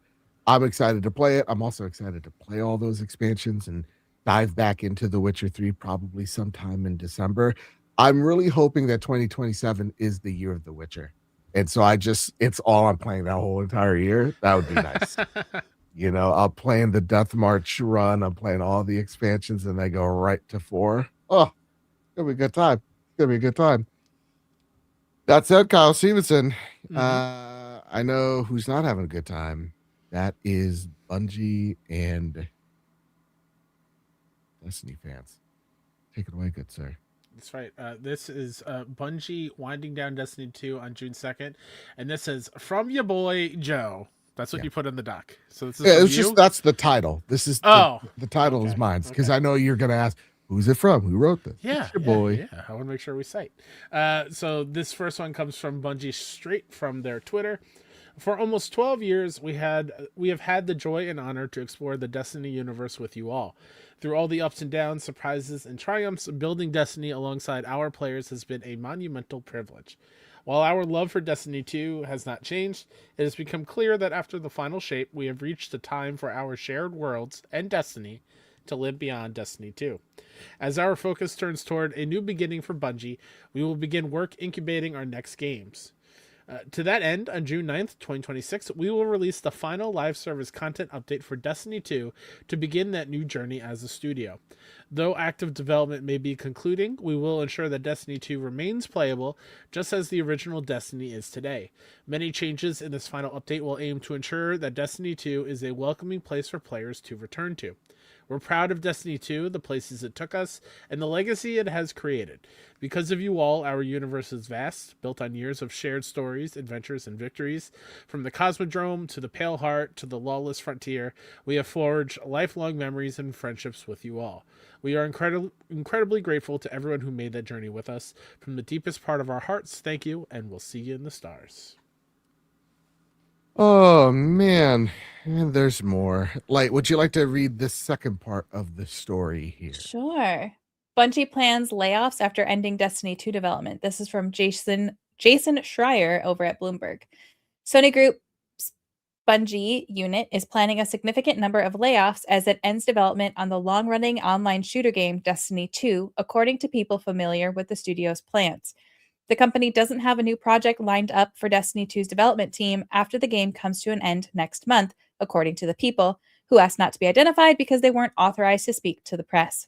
I'm excited to play it. I'm also excited to play all those expansions and dive back into The Witcher 3 probably sometime in December. I'm really hoping that 2027 is the year of The Witcher. And so it's all I'm playing that whole entire year. That would be nice. I'm playing the Death March run. I'm playing all the expansions and they go right to 4. Oh, it's going to be a good time. It's going to be a good time. That said, Kyle Stevenson, I know who's not having a good time. That is Bungie and Destiny fans. Take it away, good sir. That's right. This is Bungie winding down Destiny 2 on June 2nd. And this is from your boy, Joe. That's what you put in the doc. So this is that's the title. This is the title is mine because I know you're going to ask, who's it from? Who wrote this? Yeah, it's your boy. Yeah, I want to make sure we cite. So this first one comes from Bungie straight from their Twitter. For almost 12 years, we have had the joy and honor to explore the Destiny universe with you all. Through all the ups and downs, surprises, and triumphs, building Destiny alongside our players has been a monumental privilege. While our love for Destiny 2 has not changed, it has become clear that after the final shape, we have reached the time for our shared worlds and Destiny to live beyond Destiny 2. As our focus turns toward a new beginning for Bungie, we will begin work incubating our next games. To that end, on June 9th, 2026, we will release the final live service content update for Destiny 2 to begin that new journey as a studio. Though active development may be concluding, we will ensure that Destiny 2 remains playable just as the original Destiny is today. Many changes in this final update will aim to ensure that Destiny 2 is a welcoming place for players to return to. We're proud of Destiny 2, the places it took us, and the legacy it has created. Because of you all, our universe is vast, built on years of shared stories, adventures, and victories. From the Cosmodrome to the Pale Heart to the Lawless Frontier, we have forged lifelong memories and friendships with you all. We are incredibly grateful to everyone who made that journey with us. From the deepest part of our hearts, thank you, and we'll see you in the stars. Oh man, and there's more. Would you like to read the second part of the story here? Sure. Bungie plans layoffs after ending Destiny 2 development. This is from Jason Schreier over at Bloomberg. Sony Group's Bungie unit is planning a significant number of layoffs as it ends development on the long-running online shooter game Destiny 2, according to people familiar with the studio's plans. The company doesn't have a new project lined up for Destiny 2's development team after the game comes to an end next month, according to the people, who asked not to be identified because they weren't authorized to speak to the press.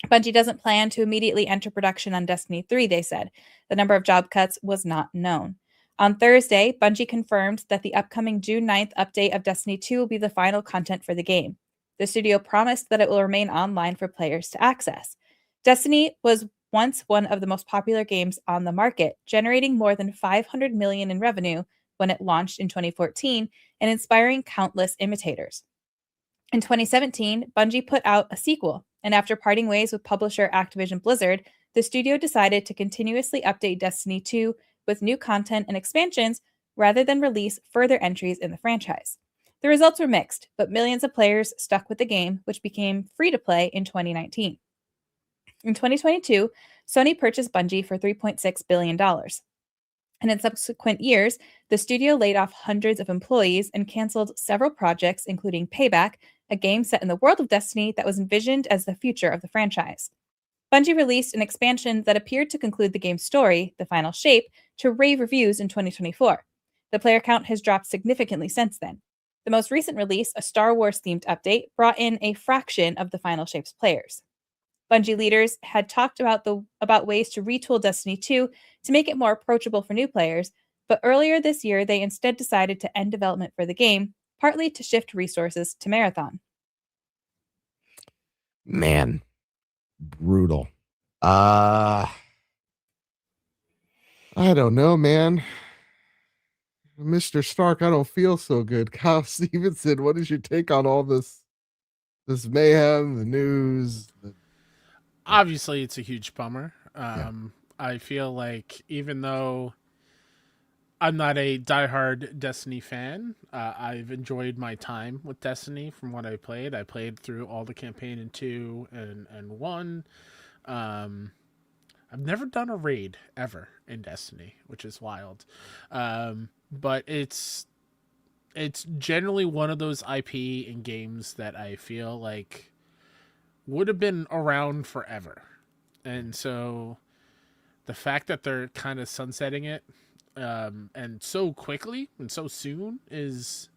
Bungie doesn't plan to immediately enter production on Destiny 3, they said. The number of job cuts was not known. On Thursday, Bungie confirmed that the upcoming June 9th update of Destiny 2 will be the final content for the game. The studio promised that it will remain online for players to access. Destiny was once one of the most popular games on the market, generating more than $500 million in revenue when it launched in 2014 and inspiring countless imitators. In 2017, Bungie put out a sequel, and after parting ways with publisher Activision Blizzard, the studio decided to continuously update Destiny 2 with new content and expansions rather than release further entries in the franchise. The results were mixed, but millions of players stuck with the game, which became free to play in 2019. In 2022, Sony purchased Bungie for $3.6 billion. And in subsequent years, the studio laid off hundreds of employees and canceled several projects, including Payback, a game set in the world of Destiny that was envisioned as the future of the franchise. Bungie released an expansion that appeared to conclude the game's story, The Final Shape, to rave reviews in 2024. The player count has dropped significantly since then. The most recent release, a Star Wars-themed update, brought in a fraction of The Final Shape's players. Bungie leaders had talked about ways to retool Destiny 2 to make it more approachable for new players, but earlier this year they instead decided to end development for the game, partly to shift resources to Marathon. Man, brutal. I don't know, man. Mr. Stark, I don't feel so good. Kyle Stevenson, what is your take on all this mayhem, the news? Obviously, it's a huge bummer. Yeah. I feel like even though I'm not a diehard Destiny fan, I've enjoyed my time with Destiny from what I played. I played through all the campaign in 2 and 1. I've never done a raid ever in Destiny, which is wild. But it's generally one of those IP in games that I feel like would have been around forever. And so the fact that they're kind of sunsetting it and so quickly and so soon is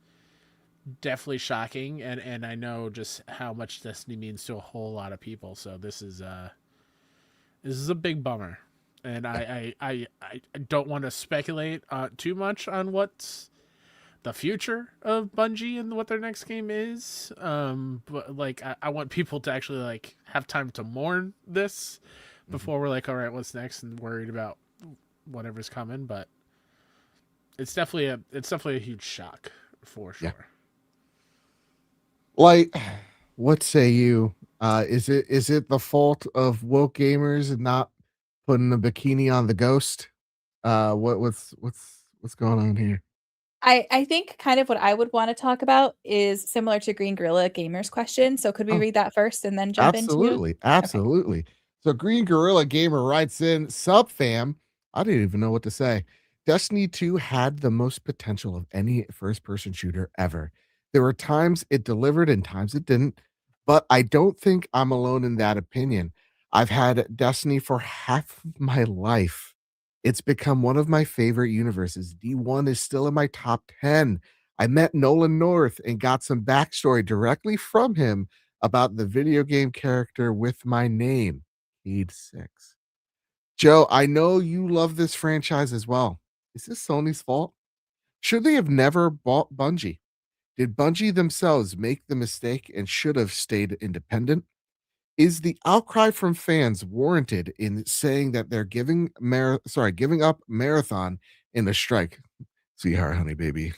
definitely shocking. And I know just how much Destiny means to a whole lot of people. So this is a big bummer. And I don't want to speculate too much on what's the future of Bungie and what their next game is. But like, I want people to actually like have time to mourn this before we're like, all right, what's next, and worried about whatever's coming. But it's definitely a huge shock for sure. Yeah. Like, what say you? Is it the fault of woke gamers and not putting a bikini on the ghost? What's going on here? I think kind of what I would want to talk about is similar to Green Gorilla Gamer's question. So could we Oh, read that first and then jump into? Absolutely. So Green Gorilla Gamer writes in, "Sup fam, I didn't even know what to say. Destiny 2 had the most potential of any first-person shooter ever. There were times it delivered and times it didn't, but I don't think I'm alone in that opinion. I've had Destiny for half of my life. It's become one of my favorite universes. D1 is still in my top 10. I met Nolan North and got some backstory directly from him about the video game character with my name, Cade 6. Joe, I know you love this franchise as well. Is this Sony's fault? Should they have never bought Bungie? Did Bungie themselves make the mistake and should have stayed independent? Is the outcry from fans warranted in saying that they're giving up Marathon in a strike? Sweetheart, honey, baby.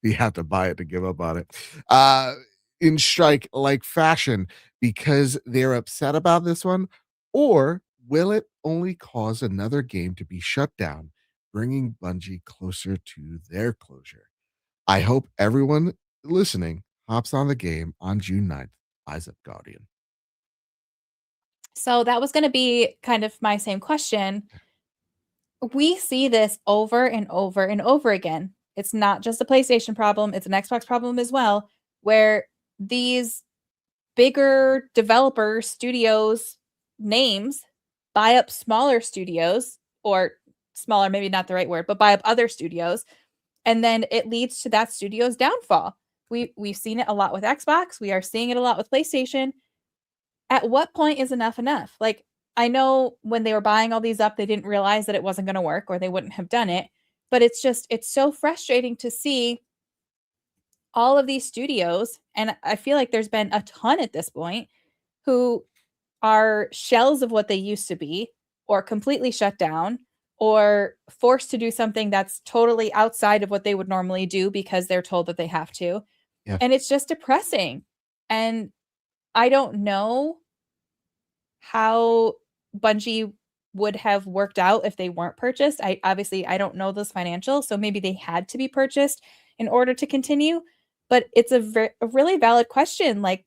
You have to buy it to give up on it. In strike like fashion because they're upset about this one? Or will it only cause another game to be shut down, bringing Bungie closer to their closure? I hope everyone listening hops on the game on June 9th. Eyes up, Guardian." So that was going to be kind of my same question. We see this over and over and over again. It's not just a PlayStation problem, it's an Xbox problem as well, where these bigger developer studios names buy up smaller studios, or smaller, maybe not the right word, but buy up other studios. And then it leads to that studio's downfall. We've seen it a lot with Xbox. We are seeing it a lot with PlayStation. At what point is enough enough? Like, I know when they were buying all these up, they didn't realize that it wasn't going to work or they wouldn't have done it. But it's so frustrating to see all of these studios. And I feel like there's been a ton at this point who are shells of what they used to be, or completely shut down, or forced to do something that's totally outside of what they would normally do because they're told that they have to. Yeah. And it's just depressing. And I don't know how Bungie would have worked out if they weren't purchased. I don't know those financials, so maybe they had to be purchased in order to continue. But it's a really valid question. Like,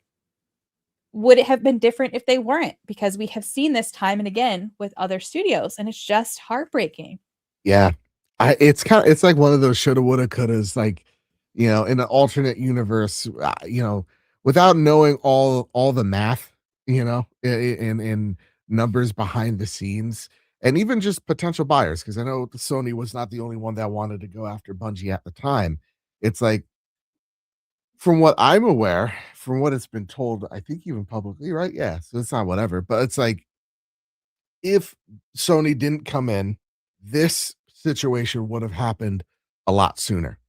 would it have been different if they weren't? Because we have seen this time and again with other studios, and it's just heartbreaking. Yeah. It's like one of those shoulda, woulda, couldas. Like, in an alternate universe, without knowing all the math, and numbers behind the scenes, and even just potential buyers, because I know Sony was not the only one that wanted to go after Bungie at the time. It's like, from what I'm aware, from what it's been told, I think even publicly, right? Yeah, so it's not whatever, but it's like, if Sony didn't come in, this situation would have happened a lot sooner.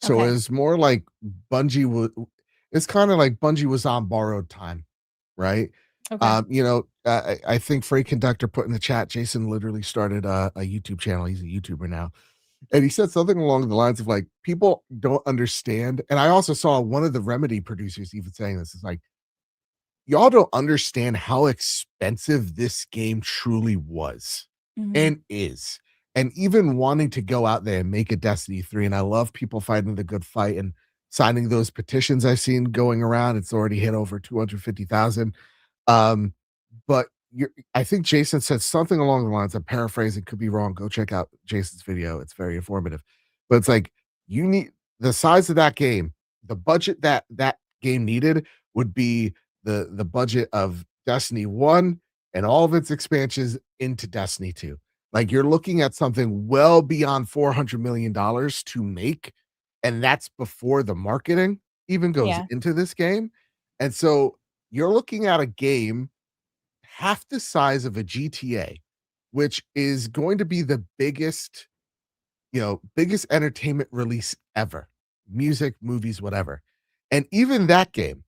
So Okay. it's more like Bungie was. It's kind of like Bungie was on borrowed time, right? Okay. I think Freight Conductor put in the chat. Jason literally started a YouTube channel. He's a YouTuber now, and he said something along the lines of like, people don't understand. And I also saw one of the Remedy producers even saying this. Is like, y'all don't understand how expensive this game truly was Mhm. and is. And even wanting to go out there and make a Destiny 3. And I love people fighting the good fight and signing those petitions I've seen going around. It's already hit over 250,000. Um, but I think Jason said something along the lines, I'm paraphrasing, could be wrong. Go check out Jason's video. It's very informative. But it's like, you need the size of that game, the budget that game needed would be the budget of Destiny 1 and all of its expansions into Destiny 2. Like, you're looking at something well beyond $400 million to make, and that's before the marketing even goes Yeah. into this game. And so you're looking at a game half the size of a GTA, which is going to be the biggest entertainment release ever. Music, movies, whatever. And even that game,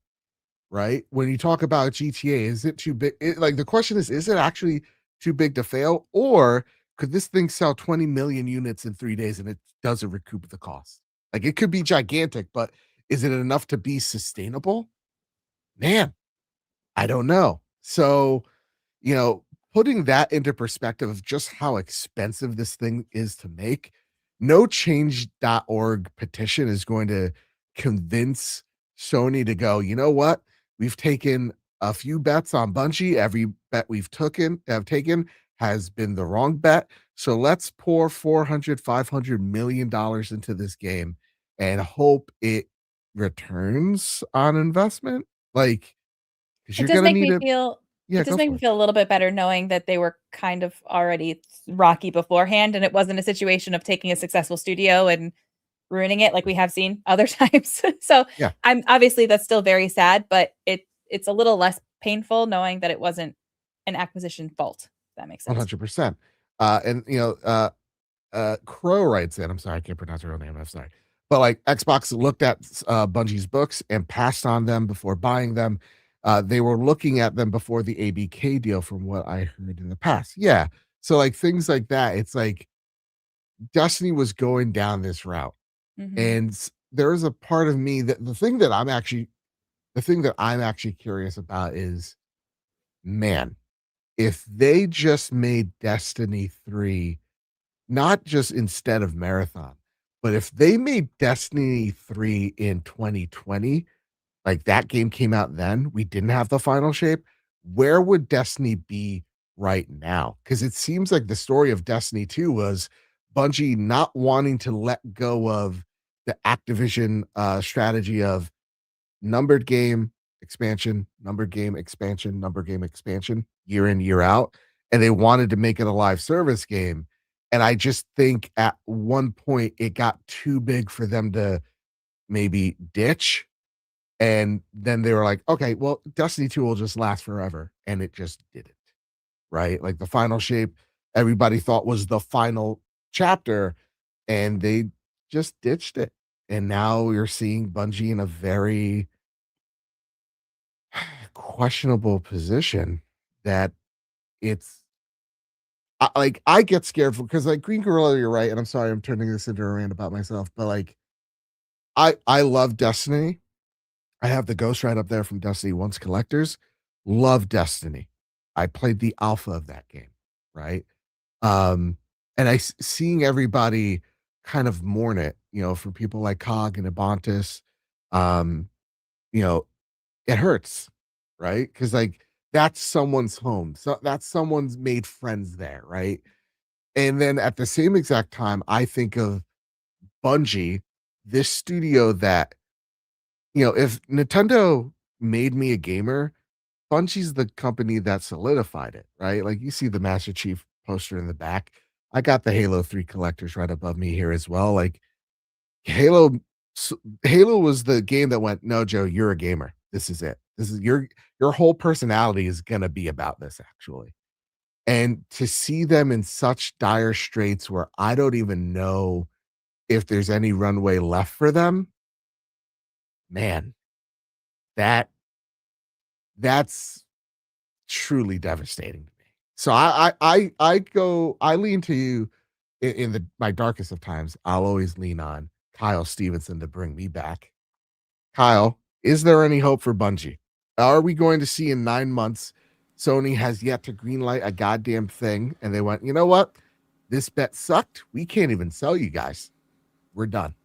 right? When you talk about GTA, is it too big? Like, the question is it actually too big to fail? Or could this thing sell 20 million units in 3 days and it doesn't recoup the cost? Like, it could be gigantic, but is it enough to be sustainable? Man, I don't know. So, you know, putting that into perspective of just how expensive this thing is to make, no change.org petition is going to convince Sony to go, you know what? We've taken a few bets on Bungie. Every bet we've taken has been the wrong bet. So let's pour 400, $500 million into this game and hope it returns on investment. Like, because It you're does gonna make need me it. feel Yeah, it does go make for me it. feel a little bit better knowing that they were kind of already rocky beforehand, and it wasn't a situation of taking a successful studio and ruining it like we have seen other times. So, Yeah. I'm obviously that's still very sad, but it's a little less painful knowing that it wasn't an acquisition fault, if that makes sense. 100%. And Crow writes in, I'm sorry, I can't pronounce her real name. I'm sorry. But like, Xbox looked at Bungie's books and passed on them before buying them. They were looking at them before the ABK deal, from what I heard in the past. Yeah. So like, things like that, it's like Destiny was going down this route. Mhm. And there is a part of me that the thing that I'm actually curious about is, man, if they just made Destiny 3, not just instead of Marathon, but if they made Destiny 3 in 2020, like that game came out then, we didn't have the final shape, where would Destiny be right now? Because it seems like the story of Destiny 2 was Bungie not wanting to let go of the Activision strategy of numbered game expansion, numbered game expansion, numbered game expansion, year in, year out. And they wanted to make it a live service game. And I just think at one point it got too big for them to maybe ditch. And then they were like, okay, well, Destiny 2 will just last forever. And it just didn't, right? Like, the final shape, everybody thought was the final chapter, and they just ditched it. And now you're seeing Bungie in a very questionable position that it's I get scared because, like, Green Gorilla, you're right, and I'm sorry I'm turning this into a rant about myself, but like, I love Destiny. I have the Ghost right up there from Destiny Once collectors. Love Destiny. I played the alpha of that game, right? Um, and seeing everybody kind of mourn it, from people like Cog and Abontis, um, you know, it hurts, right? Because like, that's someone's home. So that's someone's made friends there, right? And then at the same exact time, I think of Bungie, this studio that, if Nintendo made me a gamer, Bungie's the company that solidified it, right? Like you see the Master Chief poster in the back. I got the Halo 3 collectors right above me here as well. Like Halo Halo was the game that went, no, Joe, you're a gamer. This is it. This is your whole personality is gonna be about this, actually. And to see them in such dire straits where I don't even know if there's any runway left for them, man, that's truly devastating to me. So I lean to you in my darkest of times. I'll always lean on Kyle Stevenson to bring me back. Kyle, is there any hope for Bungie? Are we going to see in 9 months Sony has yet to greenlight a goddamn thing and they went, you know what? This bet sucked. We can't even sell you guys. We're done.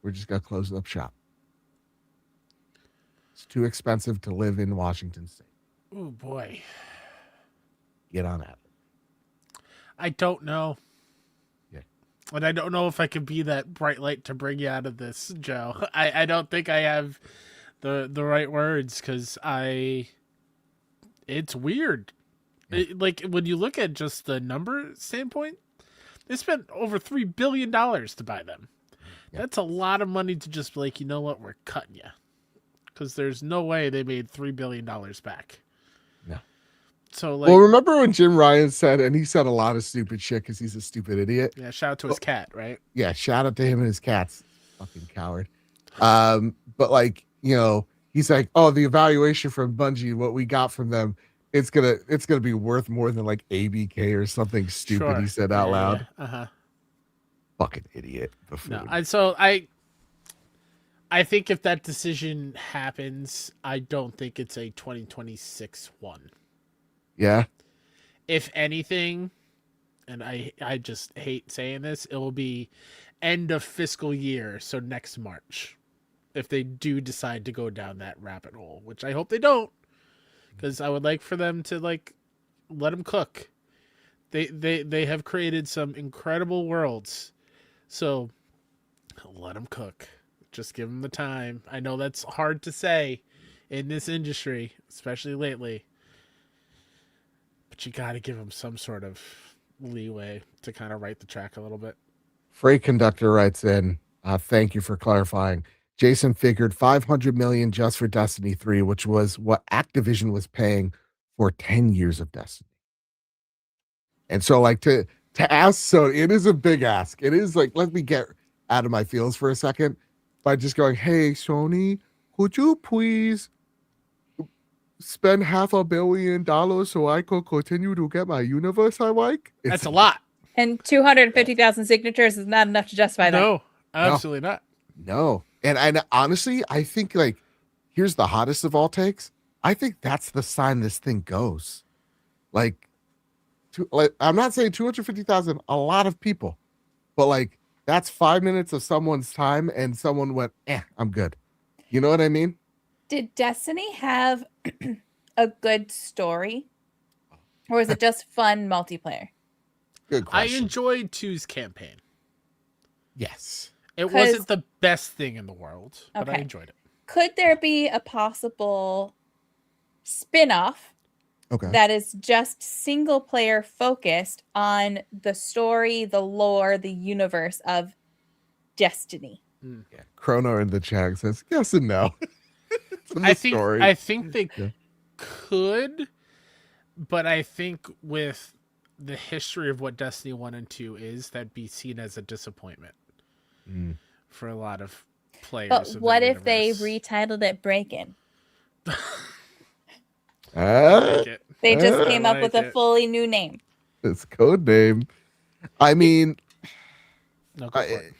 We're just gonna close up shop. It's too expensive to live in Washington State. Oh boy. Get on that. I don't know. Yeah. And I don't know if I could be that bright light to bring you out of this, Joe. I don't think I have the right words because it's weird. Yeah. Like when you look at just the number standpoint, they spent over $3 billion to buy them. Yeah. That's a lot of money to just be like, you know what, we're cutting you. Because there's no way they made $3 billion back. No. So like, Well, remember when Jim Ryan said, and he said a lot of stupid shit because he's a stupid idiot. yeah, shout out to his cat, right? Yeah, shout out to him and his cats. Fucking coward. But like, he's like, oh, the evaluation from Bungie, what we got from them, it's gonna be worth more than like ABK or something stupid. Sure. He said out loud. Yeah. Uh-huh. Fucking idiot. No, I think if that decision happens, I don't think it's a 2026 one. Yeah. If anything, and I just hate saying this, it will be end of fiscal year, so next March. If they do decide to go down that rabbit hole, which I hope they don't, because I would like for them to like let them cook. They have created some incredible worlds, so let them cook. Just give them the time. I know that's hard to say in this industry, especially lately, but you got to give them some sort of leeway to kind of right the track a little bit. Freight Conductor writes in, thank you for clarifying. Jason figured $500 million just for Destiny 3, which was what Activision was paying for 10 years of Destiny. And so like to ask, so it is a big ask. It is like, let me get out of my feels for a second by just going, hey, Sony, could you please spend $500 million so I could continue to get my universe I like? That's a lot. And 250,000 signatures is not enough to justify that. No, absolutely not. No. And honestly, I think like, here's the hottest of all takes. I think that's the sign this thing goes. Like I'm not saying 250,000, a lot of people, but like that's 5 minutes of someone's time and someone went, I'm good. You know what I mean? Did Destiny have a good story? Or was it just fun multiplayer? Good I question. enjoyed 2's campaign. Yes. It wasn't the best thing in the world, but I Okay. enjoyed it. Could there be a possible spin-off Okay. that is just single player focused on the story, the lore, the universe of Destiny? Yeah. Chrono in the chat says yes and no. It's in the I story. think they Yeah. could, but I think with the history of what Destiny 1 and 2 is, that'd be seen as a disappointment for a lot of players. But of what that if they universe. retitled it Break-In? I like it. They just I came up with like a it. fully new name. It's code name. I mean, No, go for it.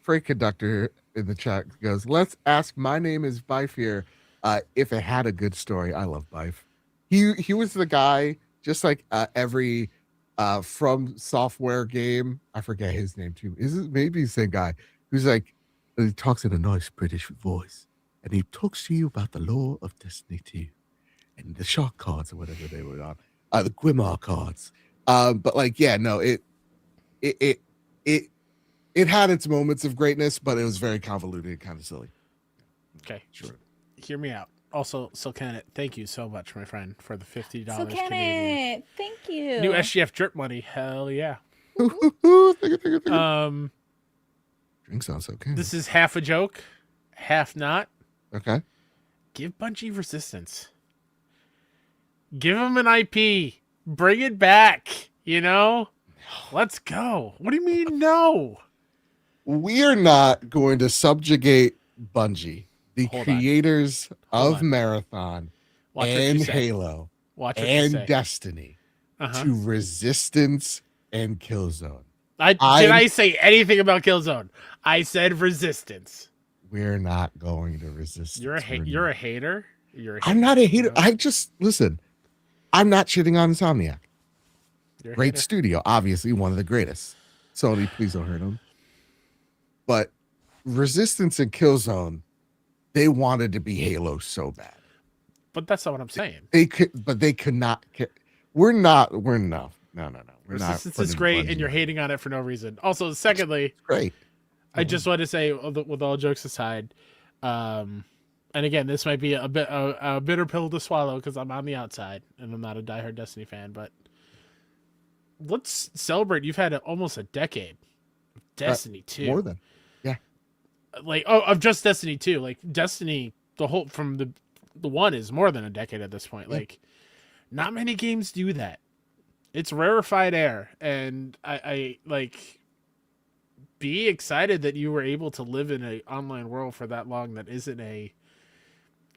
Freight Conductor in the chat goes, let's ask my name is Bife here. If it had a good story. I love Bife. He was the guy, just like every From Software game. I forget his name too. Is it maybe the same guy who's like, he talks in a nice British voice and he talks to you about the lore of Destiny 2 and the shark cards or whatever they were on, the Gwimar cards. But like, yeah, no, it it it had its moments of greatness, but it was very convoluted and kind of silly. Okay, Sure. hear me out. Also, Silcanet, thank you so much, my friend, for the $50 So can Canadian. it. Thank you. New SGF drip money. Hell yeah. Think it. This Drinks on okay. is half a joke, half not. Okay. Give Bungie Resistance. Give them an IP. Bring it back. You know? Let's go. What do you mean no? We are not going to subjugate Bungie, the Hold on. creators Hold of on. Marathon Watch what you and say. Halo Watch what you and say. Destiny Uh-huh. to Resistance and Killzone. Did I say anything about Killzone? I said Resistance. We're not going to Resistance. You're a hater. You're a hater. I'm not a hater. No. I just listen. I'm not shitting on Insomniac. You're a Great hater. studio, obviously one of the greatest. Sony, please don't hurt them. But Resistance and Killzone, they wanted to be Halo so bad. But that's not what I'm saying. They could, but they could not. We're not. We're no. We're Resistance not is great, and you're hating on it for no reason. Also, secondly, great. I just want to say, with all jokes aside, and again, this might be a bitter pill to swallow because I'm on the outside and I'm not a diehard Destiny fan. But let's celebrate. You've had almost a decade of Destiny 2. More than. Of just Destiny 2. Like Destiny, the whole from the one is more than a decade at this point. Yeah. Like, not many games do that. It's rarefied air, and I like. Be excited that you were able to live in an online world for that long that isn't a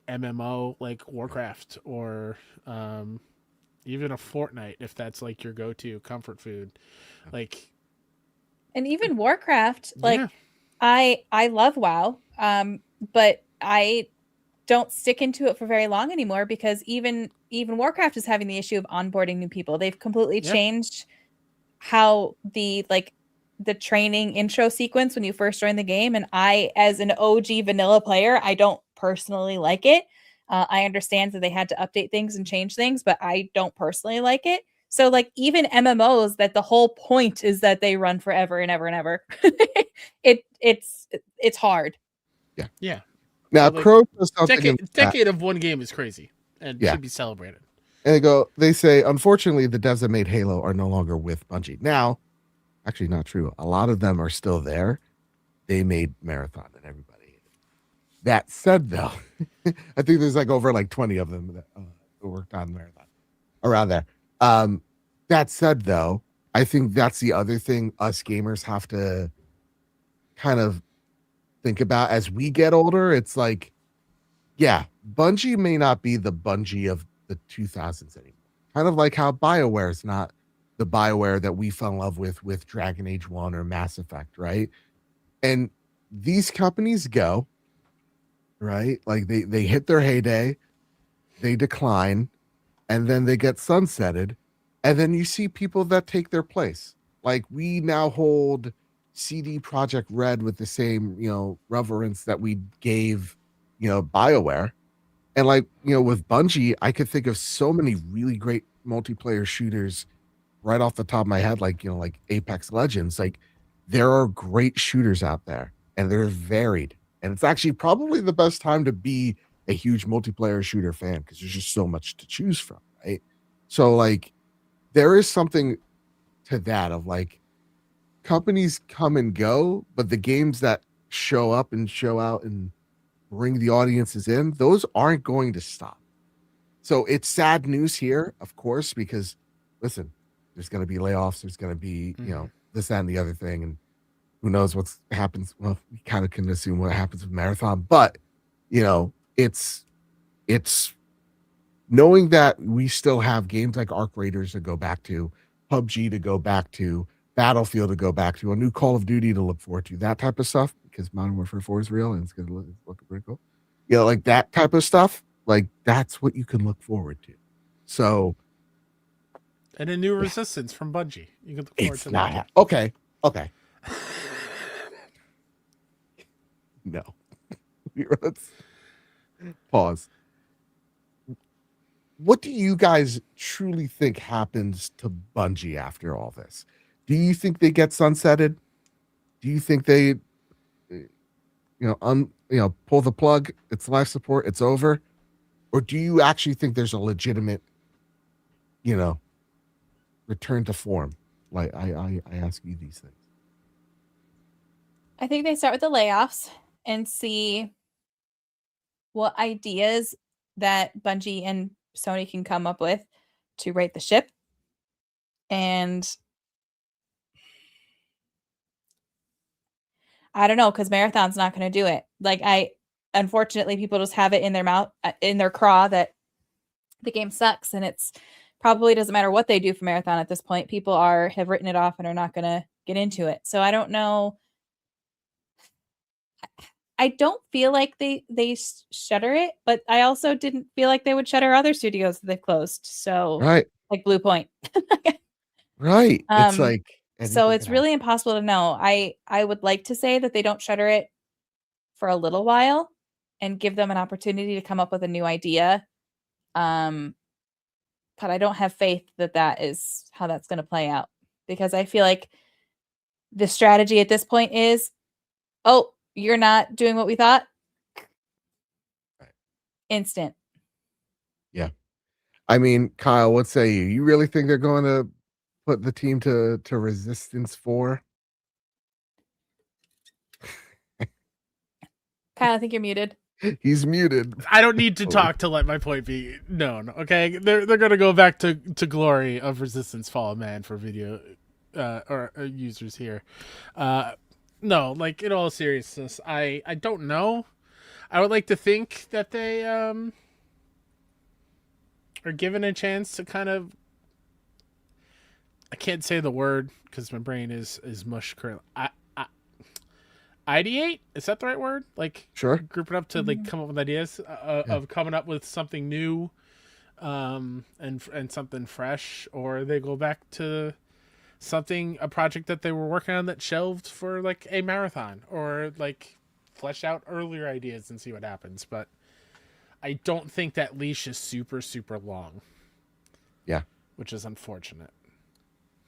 MMO like Warcraft or even a Fortnite, if that's like your go-to comfort food. Like, And even Warcraft, like yeah. I love WoW, but I don't stick into it for very long anymore because even Warcraft is having the issue of onboarding new people. They've completely Yeah. changed how the training intro sequence when you first join the game, and I, as an OG vanilla player, I don't personally like it. I understand that they had to update things and change things, but I don't personally like it. So like even MMOs that the whole point is that they run forever and ever and ever. It's hard. Yeah. Now, Like, Crow does something in the chat, Decade of one game is crazy and Yeah. should be celebrated. and they say, unfortunately, the devs that made Halo are no longer with Bungie. Now, actually, not true. A lot of them are still there. They made Marathon, and everybody hated it. That said, though, I think there's like over like 20 of them that worked on Marathon around there. That said, though, I think that's the other thing us gamers have to kind of think about as we get older. It's like, yeah, Bungie may not be the Bungie of the 2000s anymore. Kind of like how BioWare is not the BioWare that we fell in love with Dragon Age 1 or Mass Effect, right? And these companies go, right? Like they hit their heyday, they decline, and then they get sunsetted, and then you see people that take their place. Like we now hold CD Projekt Red with the same, reverence that we gave, BioWare. And like, with Bungie, I could think of so many really great multiplayer shooters right off the top of my head, like Apex Legends. Like there are great shooters out there and they're varied. And it's actually probably the best time to be a huge multiplayer shooter fan because there's just so much to choose from, right? So like there is something to that of like companies come and go, but the games that show up and show out and bring the audiences in, those aren't going to stop. So it's sad news here, of course, because listen, there's going to be layoffs. There's going to be, this, that, and the other thing. And who knows what happens. Well, we kind of can assume what happens with Marathon, but it's knowing that we still have games like Arc Raiders to go back to, PUBG to go back to, Battlefield to go back to, a new Call of Duty to look forward to, that type of stuff, because Modern Warfare 4 is real and it's looking pretty cool. Like that type of stuff, like that's what you can look forward to. So, And a new Resistance from Bungie. You can look forward it's to not that. okay. No. Let's pause. What do you guys truly think happens to Bungie after all this? Do you think they get sunsetted? Do you think they, pull the plug? It's life support. It's over. Or do you actually think there's a legitimate, return to form? Like I ask you these things. I think they start with the layoffs and see what ideas that Bungie and Sony can come up with to right the ship. And I don't know, because Marathon's not going to do it. Unfortunately, people just have it in their mouth, in their craw, that the game sucks, and it's probably doesn't matter what they do for Marathon at this point. People have written it off and are not going to get into it. So I don't know. I don't feel like they shutter it, but I also didn't feel like they would shutter other studios that they've closed. So Right. like Blue Point. Right. It's like so it's really impossible to know. I would like to say that they don't shutter it for a little while and give them an opportunity to come up with a new idea. But I don't have faith that is how that's going to play out, because I feel like the strategy at this point is, oh, you're not doing what we thought. Instant. Yeah. I mean, Kyle, what say you? You really think they're going to put the team to Resistance 4? Kyle, I think you're muted. He's muted. I don't need to talk to let my point be known. Okay, they're gonna go back to glory of Resistance Fall of Man for video or users here. No, like in all seriousness, I don't know. I would like to think that they are given a chance to kind of. I can't say the word because my brain is mush currently. Ideate? Is that the right word? Like, sure. Group it up to like come up with ideas of coming up with something new, and something fresh, or they go back to a project that they were working on that shelved for like a marathon, or like flesh out earlier ideas and see what happens. But I don't think that leash is super, super long. Yeah. Which is unfortunate.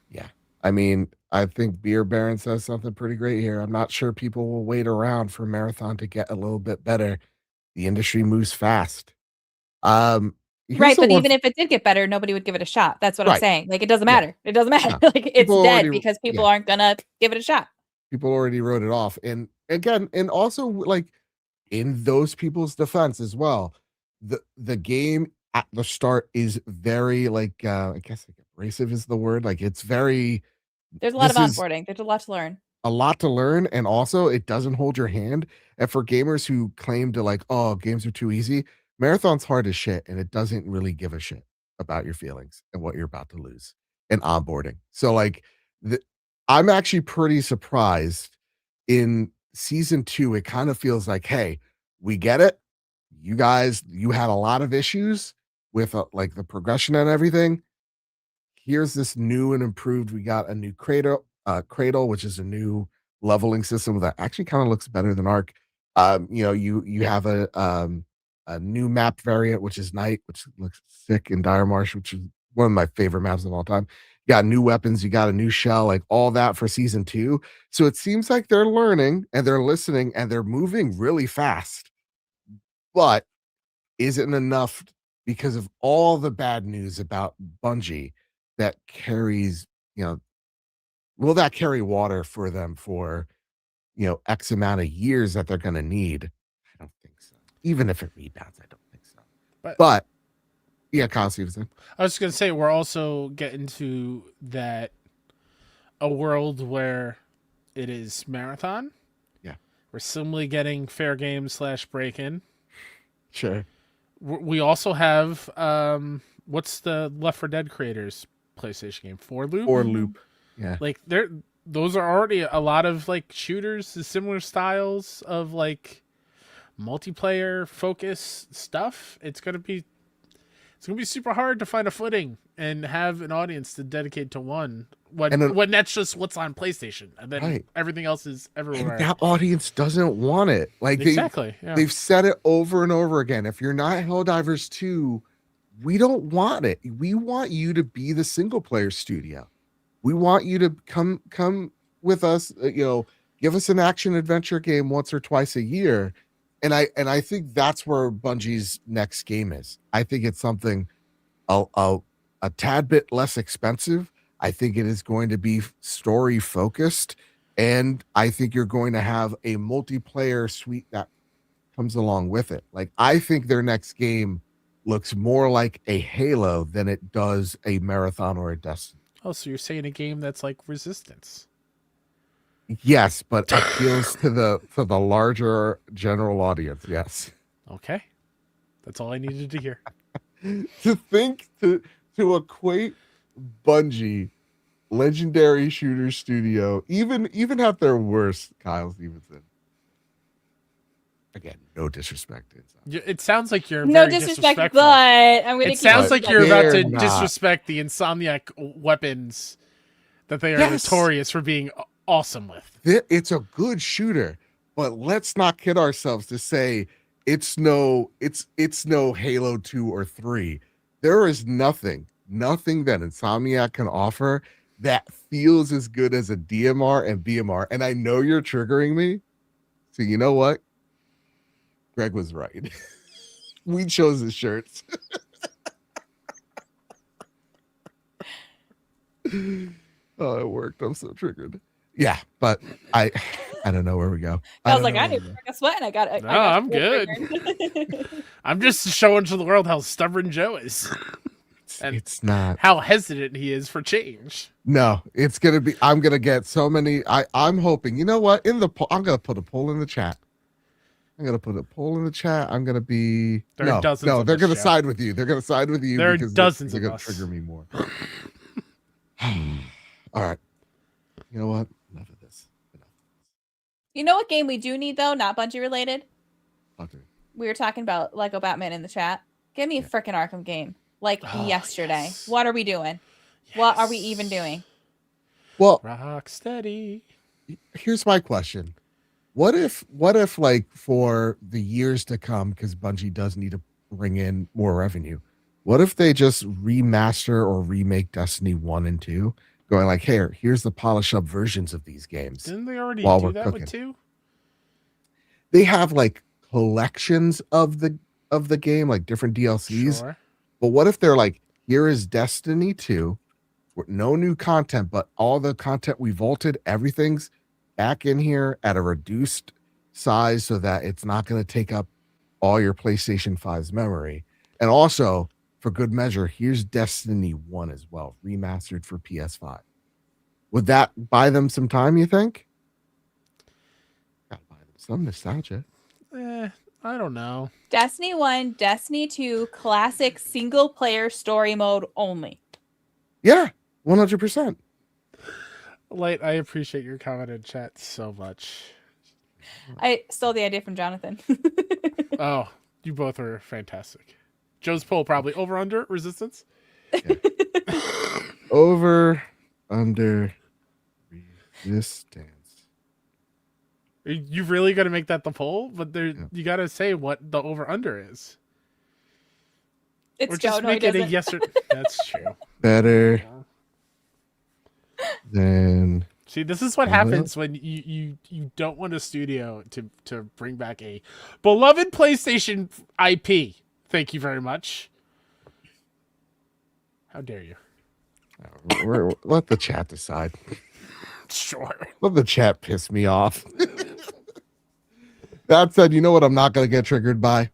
Yeah. I mean, I think Beer Baron says something pretty great here. I'm not sure people will wait around for Marathon to get a little bit better. The industry moves fast. Right, but even if it did get better, nobody would give it a shot. That's what I'm saying. Like, it doesn't matter. Yeah. It doesn't matter. No. Like, it's dead because people aren't gonna give it a shot. People already wrote it off. And again, and also like in those people's defense as well, the game at the start is very like I guess like abrasive is the word. Like it's very. There's a lot of onboarding. There's a lot to learn. A lot to learn, and also it doesn't hold your hand. And for gamers who claim to like, oh, games are too easy, Marathon's hard as shit, and it doesn't really give a shit about your feelings and what you're about to lose and onboarding. So like, I'm actually pretty surprised in season 2. It kind of feels like, hey, we get it. You guys, you had a lot of issues with like the progression and everything. Here's this new and improved. We got a new cradle, which is a new leveling system that actually kind of looks better than Arc. You have a new map variant, which is Night, which looks sick, in Dire Marsh, which is one of my favorite maps of all time. You got new weapons, you got a new shell, like all that for season 2. So it seems like they're learning and they're listening and they're moving really fast. But isn't enough because of all the bad news about Bungie that carries, will that carry water for them for, X amount of years that they're going to need? I don't think so. Even if it rebounds, I don't think so. But yeah, Kyle Stevenson. I was going to say, we're also getting to a world where it is Marathon. Yeah. We're similarly getting Fair Game / Break-In. Sure. We also have, what's the Left 4 Dead creators PlayStation game? 4 Loop? 4 Loop. Yeah. Like, those are already a lot of like shooters, similar styles of like multiplayer focus stuff. It's gonna be super hard to find a footing and have an audience to dedicate to one when that's just what's on PlayStation, and then everything else is everywhere. And that audience doesn't want it. Like exactly, they've said it over and over again. If you're not Helldivers 2, we don't want it. We want you to be the single player studio. We want you to come with us, give us an action adventure game once or twice a year. And I think that's where Bungie's next game is. I think it's something a tad bit less expensive. I think it is going to be story focused, and I think you're going to have a multiplayer suite that comes along with it. Like, I think their next game looks more like a Halo than it does a Marathon or a Destiny. Oh, so you're saying a game that's like Resistance? Yes, but appeals to the larger general audience. Yes. Okay, that's all I needed to hear. to equate Bungie, legendary shooter studio, even at their worst, Kyle Stevenson. Again, no disrespect. It sounds like you're No very disrespect, disrespectful. but I'm gonna. It sounds like you're about to They're not. disrespect the Insomniac weapons that they are Yes. notorious for being awesome with. It's a good shooter, but let's not kid ourselves to say it's no Halo 2 or 3. There is nothing that Insomniac can offer that feels as good as a DMR and BMR. And I know you're triggering me. So you know what? Greg was right. We chose his shirts. Oh, it worked. I'm so triggered. Yeah, but I don't know where we go. I was like, don't I know didn't where break a sweat, and I got it. No, I'm good. I'm just showing to the world how stubborn Joe is and it's not. how hesitant he is for change. No, it's gonna be. I'm gonna get so many. I'm hoping. You know what? I'm gonna put a poll in the chat. I'm gonna be. There are dozens of they're us, gonna Joe. side with you. They're gonna side with you. There are because dozens they're of gonna us. trigger me more. All right. You know what? Enough of this. You know what game we do need though, not Bungie related? Okay. We were talking about Lego Batman in the chat. Give me a Yeah. freaking Arkham game, like Oh, yesterday. yes. What are we doing? What are we even doing? Well, Rock steady. here's my question. What if like for the years to come, because Bungie does need to bring in more revenue, what if they just remaster or remake Destiny 1 and 2, going like, hey, here's the polish up versions of these games? Didn't they already While do we're that cooking. with 2? They have like collections of the game, like different DLCs. Sure. But what if they're like, here is Destiny 2, with no new content, but all the content we vaulted, everything's back in here at a reduced size so that it's not going to take up all your PlayStation 5's memory. And also, for good measure, here's Destiny 1 as well, remastered for PS5. Would that buy them some time, you think? Gotta buy them some nostalgia. I don't know. Destiny 1, Destiny 2, classic single player story mode only. Yeah, 100%. Light, I appreciate your comment in chat so much. I stole the idea from Jonathan. Oh, you both are fantastic. Joe's poll probably over under Resistance. Over, under, resistance. You really got to make that the poll, but there Yeah. you got to say what the over under is. It's Or Joe. just No, he make it a doesn't. yes or. That's true. Better than See, this is what happens when you don't want a studio to bring back a beloved PlayStation IP. Thank you very much. How dare you? let the chat decide. Sure. Let the chat piss me off. That said, you know what I'm not going to get triggered by?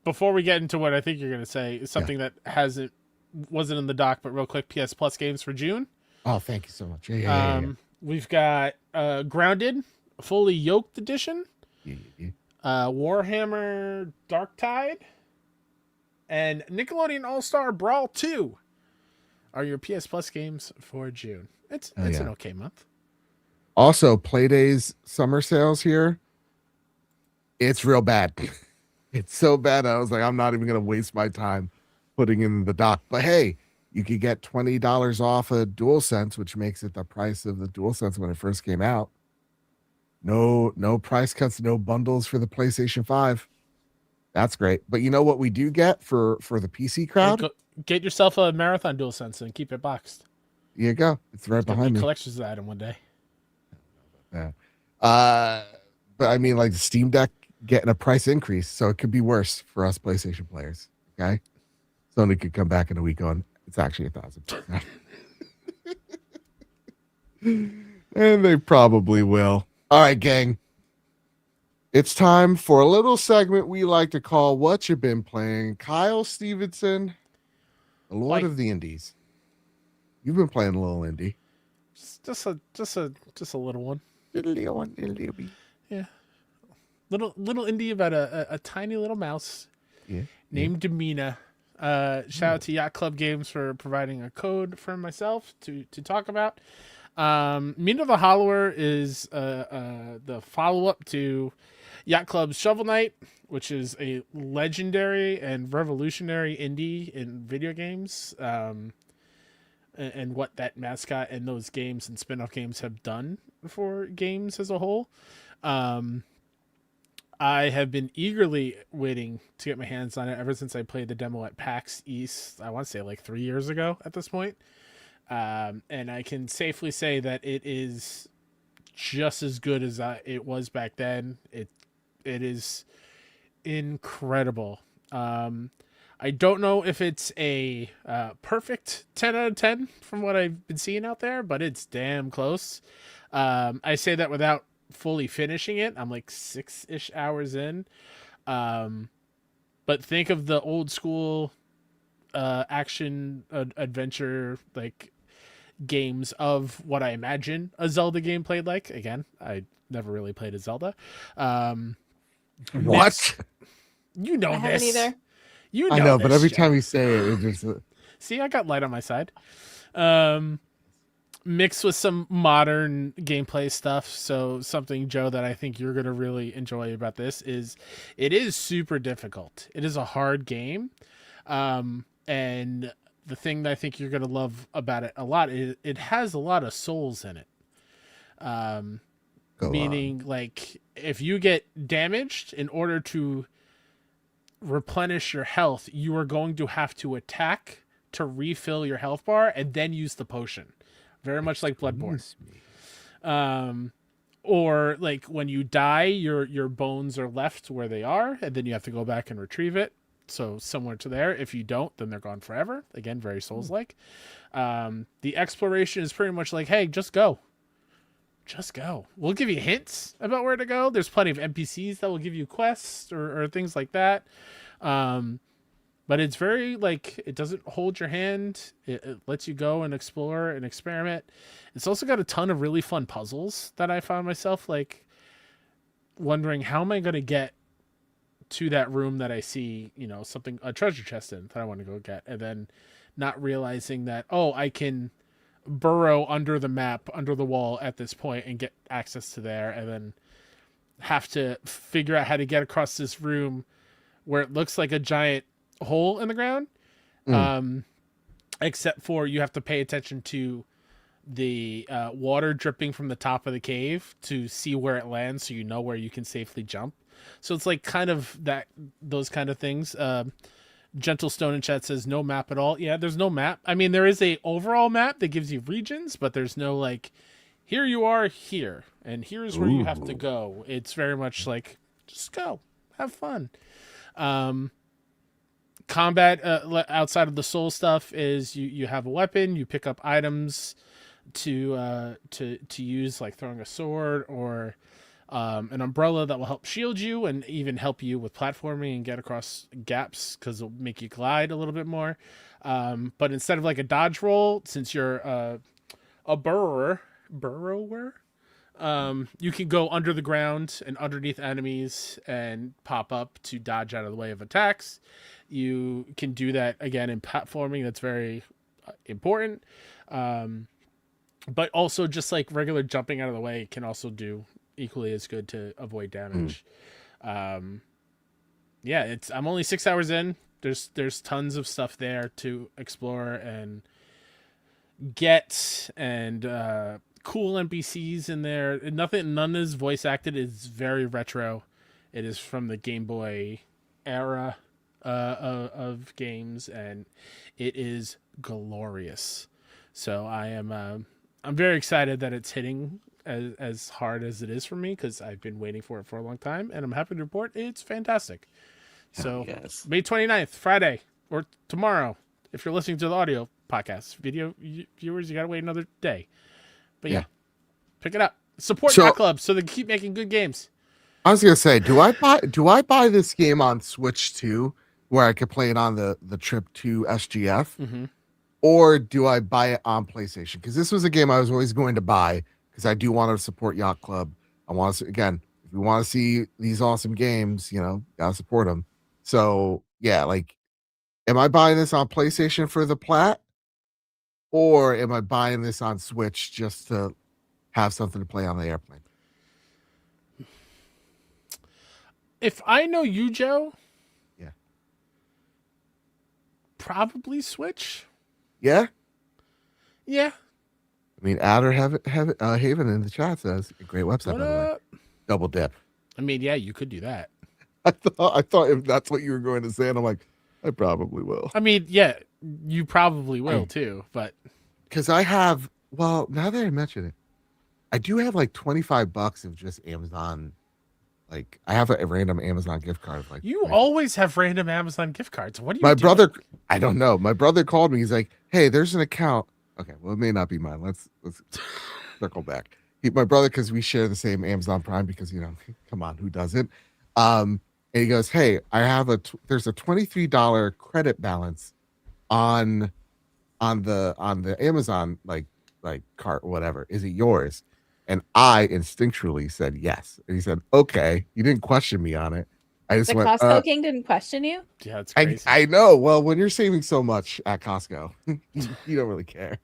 Before we get into what I think you're going to say, is something that wasn't in the doc, but real quick, PS Plus games for June. Oh, thank you so much. Yeah. We've got Grounded, fully yoked edition, Warhammer Dark Tide, and Nickelodeon All-Star Brawl 2 are your PS Plus games for June. It's an okay month. Also, Playday's summer sales here. It's real bad. It's so bad. I was like, I'm not even going to waste my time putting in the doc. But hey, you could get $20 off a DualSense, which makes it the price of the DualSense when it first came out. No price cuts, no bundles for the PlayStation 5. That's great. But you know what we do get for the PC Hey, crowd? get yourself a Marathon DualSense and keep it boxed. Here you go. It's right It's gonna be behind a me. collector's item one day. Yeah. Uh, but I mean, like the Steam Deck getting a price increase, so it could be worse for us PlayStation players. Okay, Sony could come back in a week on it's actually 1,000%, and they probably will. All right, gang. It's time for a little segment we like to call "What You Been Playing." Kyle Stevenson, the Lord Like- of the Indies. You've been playing a little indie. Just a little one. Diddly on diddly bee. Little indie about a tiny little mouse Yeah. named Demina. Shout out to Yacht Club Games for providing a code for myself to talk about. Mina the Hollower is the follow-up to Yacht Club's Shovel Knight, which is a legendary and revolutionary indie in video games, and what that mascot and those games and spin-off games have done for games as a whole. I have been eagerly waiting to get my hands on it ever since I played the demo at PAX East, I want to say like 3 years ago at this point. And I can safely say that it is just as good as it was back then. It is incredible. I don't know if it's a perfect 10 out of 10 from what I've been seeing out there, but it's damn close. I say that without fully finishing it. I'm like 6-ish hours in. But think of the old school action adventure like games of what I imagine a Zelda game played like. Again, I never really played a Zelda. What? You know I haven't this. either. You know I know, but this, every Joe. time you say it, it just See, I got light on my side. Mixed with some modern gameplay stuff. So something, Joe, that I think you're going to really enjoy about this is it is super difficult. It is a hard game. And the thing that I think you're going to love about it a lot is it has a lot of souls in it. go Meaning, like, if you get damaged, in order to replenish your health, you are going to have to attack to refill your health bar and then use the potion. Very much like Bloodborne. Or like when you die, your bones are left where they are, and then you have to go back and retrieve it. So similar to there. If you don't, then they're gone forever. Again, very Souls-like. The exploration is pretty much like, hey, just go. Just go. We'll give you hints about where to go. There's plenty of NPCs that will give you quests or things like that. But it's very, like, it doesn't hold your hand. It lets you go and explore and experiment. It's also got a ton of really fun puzzles that I found myself, like, wondering, how am I going to get to that room that I see, you know, something, a treasure chest in that I want to go get. And then not realizing that, oh, I can burrow under the map, under the wall at this point and get access to there. And then have to figure out how to get across this room where it looks like a giant hole in the ground, except for you have to pay attention to the water dripping from the top of the cave to see where it lands, so you know where you can safely jump. So it's like kind of that, those kind of things. Gentle Stone in chat says no map at all. Yeah, there's no map. I mean, there is a overall map that gives you regions, but there's no like, here you are here and here's where you have to go. It's very much like, just go, have fun. Combat outside of the soul stuff is you have a weapon, you pick up items to use, like throwing a sword or an umbrella that will help shield you and even help you with platforming and get across gaps because it'll make you glide a little bit more. But instead of like a dodge roll, since you're a burrower, you can go under the ground and underneath enemies and pop up to dodge out of the way of attacks. You can do that again in platforming. That's very important. But also just like regular jumping out of the way can also do equally as good to avoid damage. I'm only 6 hours in. There's tons of stuff there to explore and get, and cool NPCs in there. None is voice acted. It's very retro. It is from the Game Boy era of games, and it is glorious. So I'm very excited that it's hitting as hard as it is for me, because I've been waiting for it for a long time, and I'm happy to report it's fantastic. So yes. May 29th, Friday, or tomorrow, if you're listening to the audio podcast. Video viewers, you gotta wait another day. But yeah, pick it up. Support Yacht Club so they can keep making good games. I was gonna say, do I buy this game on Switch too, where I could play it on the trip to SGF, Mm-hmm. or do I buy it on PlayStation? Because this was a game I was always going to buy, because I do want to support Yacht Club. I want to, again, if you want to see these awesome games, gotta support them. So yeah, like, am I buying this on PlayStation for the plat, or am I buying this on Switch just to have something to play on the airplane? If I know you, Joe, Yeah. probably Switch. Yeah. Yeah. I mean, Outer Haven in the chat says a great website. What By the way. up? Double dip. I mean, yeah, you could do that. I thought if that's what you were going to say, and I'm like, I probably will. I mean, yeah, you probably will too, but because I have, well, now that I mention it, I do have like $25 of just Amazon. Like, I have a random Amazon gift card. Like, you always have random Amazon gift cards. What do you? My do? brother, I don't know. My brother called me. He's like, "Hey, there's an account." Okay, well, it may not be mine. Let's circle back. My brother, because we share the same Amazon Prime, because come on, who doesn't? And he goes, "Hey, I have there's a $23 credit balance on the Amazon like cart or whatever. Is it yours?" And I instinctually said yes. And he said, "Okay." He didn't question me on it. I just The went, Costco King didn't question you? Yeah, that's crazy. I know. Well, when you're saving so much at Costco, you don't really care.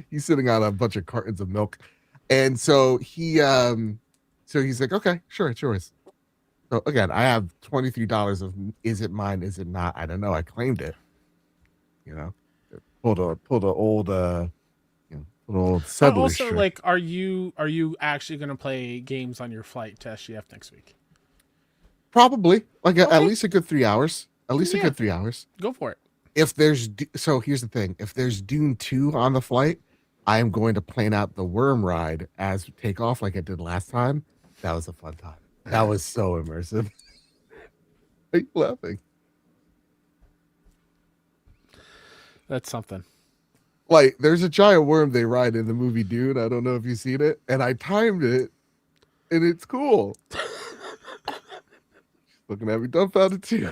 He's sitting on a bunch of cartons of milk. And so he's like, "Okay, sure, it's yours." So again, I have $23 of, is it mine? Is it not? I don't know. I claimed it. Pulled a old little But sublease also, trick. like, are you actually going to play games on your flight to SGF next week? Probably like Okay. at least a good 3 hours. At least a Yeah. good 3 hours. Go for it. If there's so here's the thing: if there's Dune 2 on the flight, I am going to plan out the worm ride as takeoff, like I did last time. That was a fun time. That was so immersive. Are you laughing? That's something. Like, there's a giant worm they ride in the movie Dune. I don't know if you've seen it, and I timed it, and it's cool. Looking at me dumbfounded too.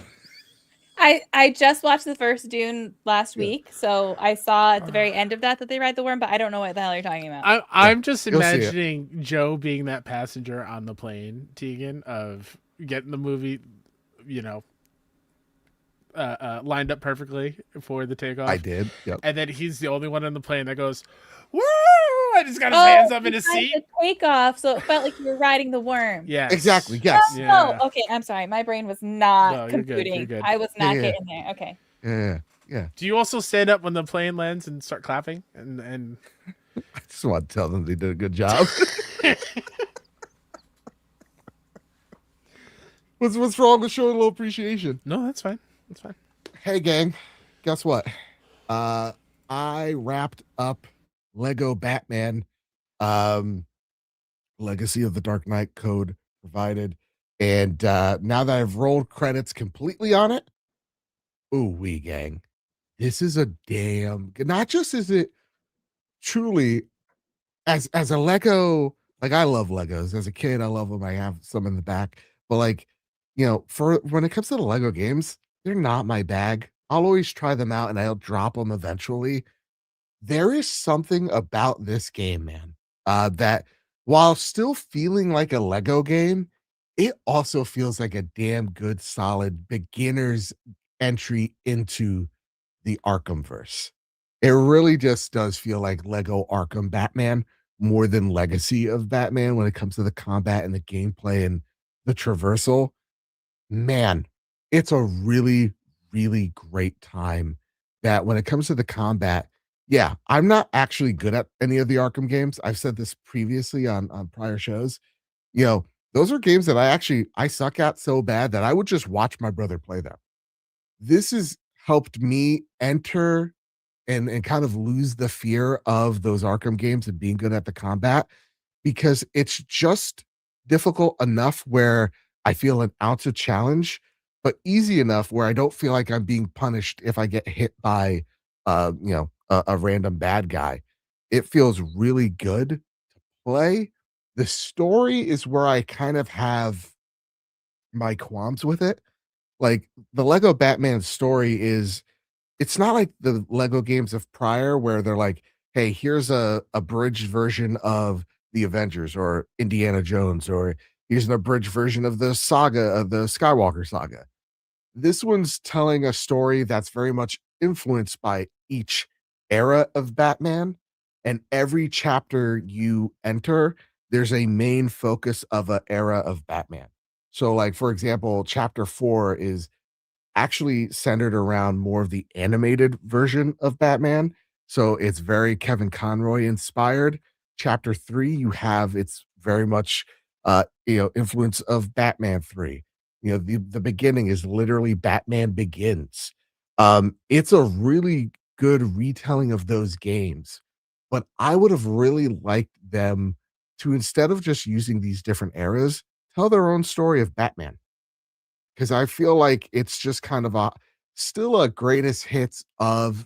I just watched the first Dune last week, so I saw at the very end of that they ride the worm, but I don't know what the hell you're talking about. I'm just you'll see it. imagining Joe being that passenger on the plane, Tegan, of getting the movie, lined up perfectly for the takeoff. I did. Yep. And then he's the only one on the plane that goes, "Woo!" I just got his hands up in his seat. The takeoff, so it felt like you were riding the worm. Yeah, Exactly. Yes. Oh, Yeah. okay. I'm sorry. My brain was not No, you're good, computing. you're good. I was not Yeah. getting there. Okay. Yeah. Do you also stand up when the plane lands and start clapping? And I just want to tell them they did a good job. What's wrong with showing a little appreciation? no, that's fine. That's fine. Hey, gang, guess what? I wrapped up Lego Batman, Legacy of the Dark Knight code provided, and now that I've rolled credits completely on it, ooh-wee, gang, this is a damn. Not just is it truly as a Lego, like, I love Legos. As a kid, I love them. I have some in the back, but like, for when it comes to the Lego games, they're not my bag. I'll always try them out and I'll drop them eventually. There is something about this game, man, that while still feeling like a Lego game, it also feels like a damn good, solid beginner's entry into the Arkhamverse. It really just does feel like Lego Arkham Batman more than Legacy of Batman when it comes to the combat and the gameplay and the traversal. Man, it's a really, really great time that when it comes to the combat, yeah, I'm not actually good at any of the Arkham games. I've said this previously on prior shows. The those are games that I suck at so bad that I would just watch my brother play them. This has helped me enter and kind of lose the fear of those Arkham games and being good at the combat, because it's just difficult enough where I feel an ounce of challenge, but easy enough where I don't feel like I'm being punished if I get hit by a random bad guy. It feels really good to play. The story is where I kind of have my qualms with it. Like the Lego Batman story is, it's not like the Lego games of prior where they're like, hey, here's a abridged version of the Avengers or Indiana Jones, or here's an abridged version of the saga of the Skywalker saga. This one's telling a story that's very much influenced by each era of Batman. And every chapter you enter, there's a main focus of an era of Batman. So, like, for example, chapter 4 is actually centered around more of the animated version of Batman. So it's very Kevin Conroy inspired. Chapter 3, you have it's very much influence of Batman 3. The beginning is literally Batman Begins. It's a really good retelling of those games. But I would have really liked them to, instead of just using these different eras, tell their own story of Batman, because I feel like it's just kind of still a greatest hits of,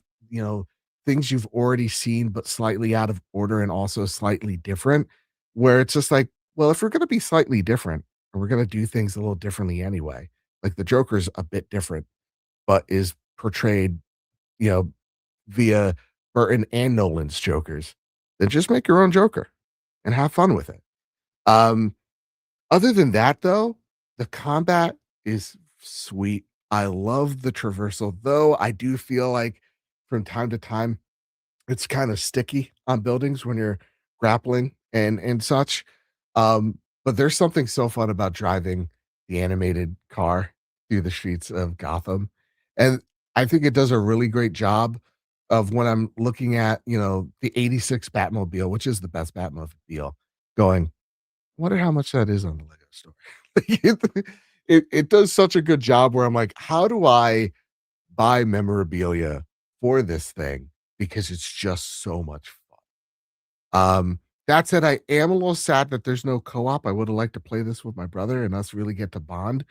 things you've already seen, but slightly out of order and also slightly different, where it's just like, well, if we're going to be slightly different and we're going to do things a little differently anyway, like the Joker's a bit different, but is portrayed, you know, via Burton and Nolan's Jokers, then just make your own Joker and have fun with it. Um, Other than that, though, the combat is sweet. I love the traversal, though I do feel like from time to time it's kind of sticky on buildings when you're grappling and such. But there's something so fun about driving the animated car through the streets of Gotham. And I think it does a really great job of when I'm looking at, the 86 Batmobile, which is the best Batmobile, going, wonder how much that is on the Lego store. It does such a good job where I'm like, how do I buy memorabilia for this thing? Because it's just so much fun. That said, I am a little sad that there's no co-op. I would have liked to play this with my brother and us really get to bond.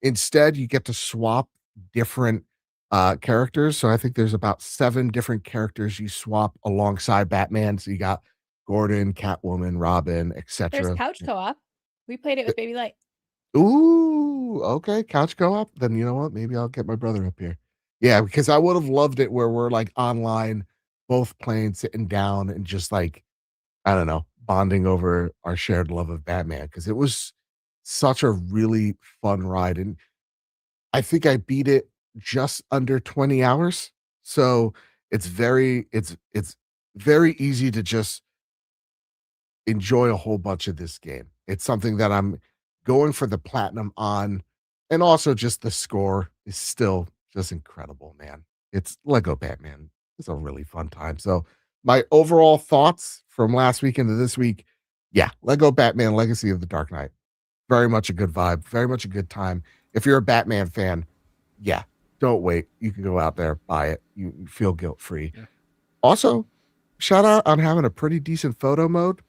Instead, you get to swap different characters. So I think there's about 7 different characters you swap alongside Batman. So you got Gordon, Catwoman, Robin, There's etc. couch co-op. We played it with Baby Light. Ooh, okay, couch co-op. Then you know what? Maybe I'll get my brother up here. Yeah, because I would have loved it where we're like online, both playing, sitting down, and just like, I don't know, bonding over our shared love of Batman. Because it was such a really fun ride. And I think I beat it just under 20 hours. So it's very easy to just enjoy a whole bunch of this game. It's something that I'm going for the platinum on, and also just the score is still just incredible, man. It's Lego Batman. It's a really fun time. So my overall thoughts from last week into this week, yeah, Lego Batman Legacy of the Dark Knight. Very much a good vibe, very much a good time. If you're a Batman fan, yeah, don't wait. You can go out there, buy it. You feel guilt free. Yeah. Also, shout out on having a pretty decent photo mode,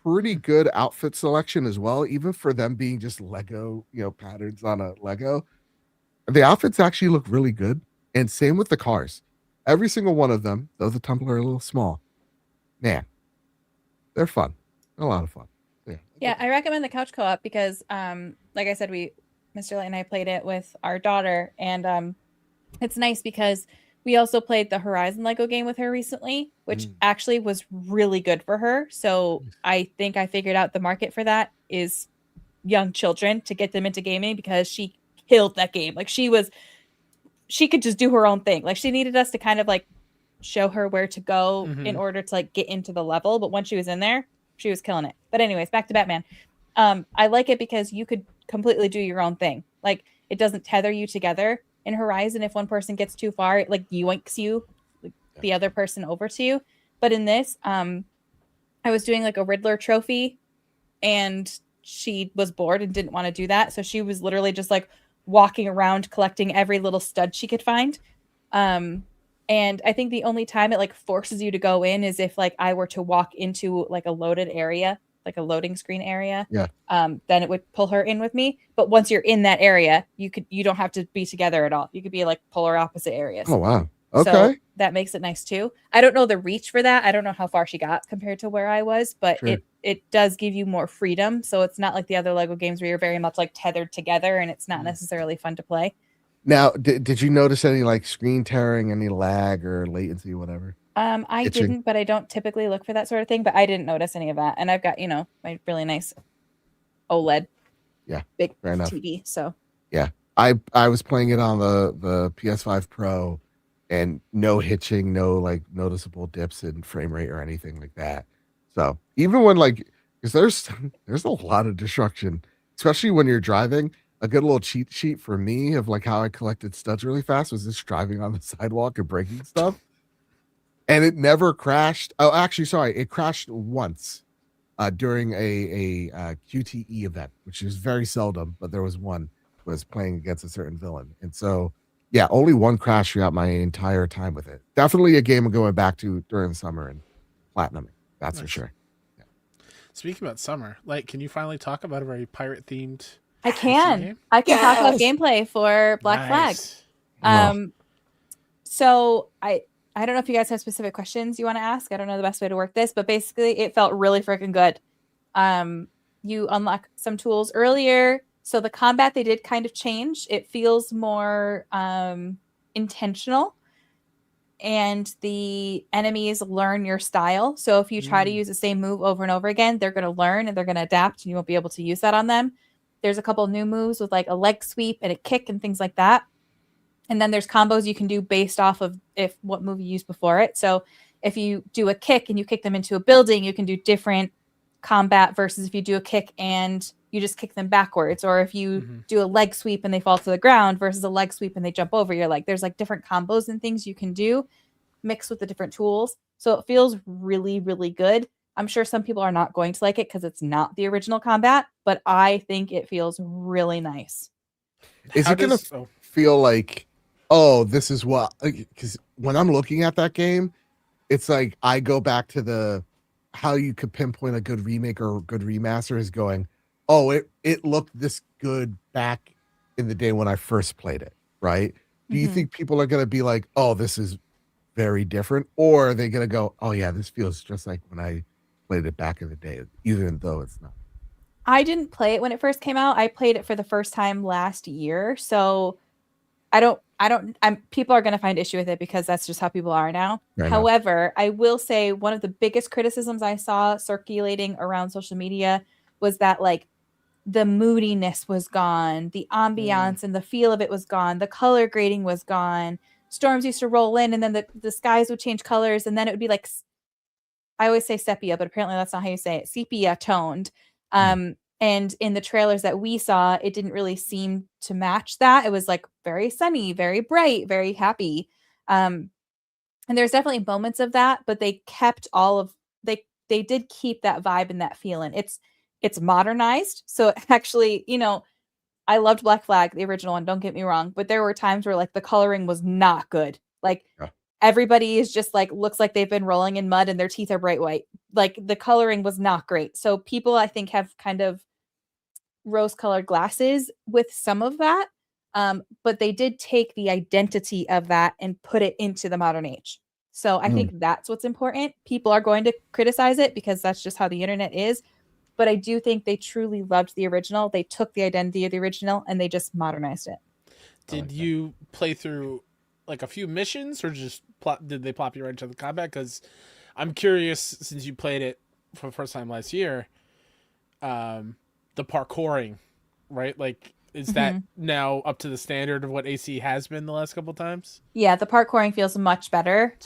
pretty good outfit selection as well, even for them being just Lego, patterns on a Lego. The outfits actually look really good. And same with the cars. Every single one of them, though the Tumbler are a little small, man, they're fun. They're a lot of fun. Yeah, I recommend the couch co-op because, like I said, Mr. Light and I played it with our daughter, and it's nice because we also played the Horizon Lego game with her recently, which actually was really good for her. So I think I figured out the market for that is young children, to get them into gaming, because she killed that game. Like she could just do her own thing. Like she needed us to kind of like show her where to go in order to like get into the level. But once she was in there, she was killing it. But anyways, back to Batman. I like it because you could completely do your own thing. Like it doesn't tether you together. In Horizon, if one person gets too far, it like yoinks you, like, the other person over to you. But in this, I was doing like a Riddler trophy, and she was bored and didn't want to do that. So she was literally just like walking around collecting every little stud she could find. And I think the only time it like forces you to go in is if like I were to walk into like a loaded area, like a loading screen area. Yeah. Then it would pull her in with me. But once you're in that area, you don't have to be together at all. You could be like polar opposite areas. Oh wow. Okay. So that makes it nice too. I don't know the reach for that. I don't know how far she got compared to where I was, but Sure. it does give you more freedom. So it's not like the other Lego games where you're very much like tethered together and it's not necessarily fun to play. Now, did you notice any like screen tearing, any lag or latency, whatever? I Itching. didn't, but I don't typically look for that sort of thing. But I didn't notice any of that. And I've got, my really nice OLED big fair enough. TV. So I was playing it on the PS5 Pro, and no hitching, no like noticeable dips in frame rate or anything like that. So even when like, because there's a lot of destruction, especially when you're driving. A good little cheat sheet for me of like how I collected studs really fast was just driving on the sidewalk and breaking stuff, and it never crashed. Oh, actually, sorry, it crashed once during a QTE event, which is very seldom, but there was one. Was playing against a certain villain, and so yeah, only one crash throughout my entire time with it. Definitely a game I'm going back to during the summer and platinuming. That's for sure. Yeah. Speaking about summer, like, can you finally talk about a very pirate themed? I can. game? I can talk about gameplay for Black Flag. So I don't know if you guys have specific questions you want to ask. I don't know the best way to work this, but basically it felt really freaking good. You unlock some tools earlier. So the combat they did kind of change. It feels more intentional, and the enemies learn your style. So if you try to use the same move over and over again, they're going to learn and they're going to adapt, and you won't be able to use that on them. There's a couple new moves with like a leg sweep and a kick and things like that. And then there's combos you can do based off of what move you used before it. So if you do a kick and you kick them into a building, you can do different combat versus if you do a kick and you just kick them backwards. Or if you do a leg sweep and they fall to the ground versus a leg sweep and they jump over your leg. There's like different combos and things you can do mixed with the different tools. So it feels really, really good. I'm sure some people are not going to like it because it's not the original combat, but I think it feels really nice. Is it going to feel like, oh, this is what, because when I'm looking at that game, it's like I go back to how you could pinpoint a good remake or a good remaster is going, oh, it looked this good back in the day when I first played it, right? Do you think people are going to be like, oh, this is very different? Or are they going to go, oh, yeah, this feels just like when I played it back in the day, even though it's not? I didn't play it when it first came out. I played it for the first time last year. So people are going to find issue with it because that's just how people are now. Right. However, I will say one of the biggest criticisms I saw circulating around social media was that like the moodiness was gone, the ambiance and the feel of it was gone, the color grading was gone. Storms used to roll in and then the skies would change colors and then it would be like, I always say sepia, but apparently that's not how you say it, sepia toned. And in the trailers that we saw, it didn't really seem to match that. It was like very sunny, very bright, very happy. And there's definitely moments of that, but they kept they did keep that vibe and that feeling. It's modernized. So actually, I loved Black Flag, the original one, don't get me wrong, but there were times where like the coloring was not good. Like everybody is just like, looks like they've been rolling in mud and their teeth are bright white. Like the coloring was not great. So people, I think, have kind of rose-colored glasses with some of that. But they did take the identity of that and put it into the modern age. So I think that's what's important. People are going to criticize it because that's just how the internet is. But I do think they truly loved the original. They took the identity of the original and they just modernized it. Did you play through like a few missions or just did they plop you right into the combat? Because I'm curious, since you played it for the first time last year, the parkouring, right? Like, is that now up to the standard of what AC has been the last couple of times? Yeah, the parkouring feels much better.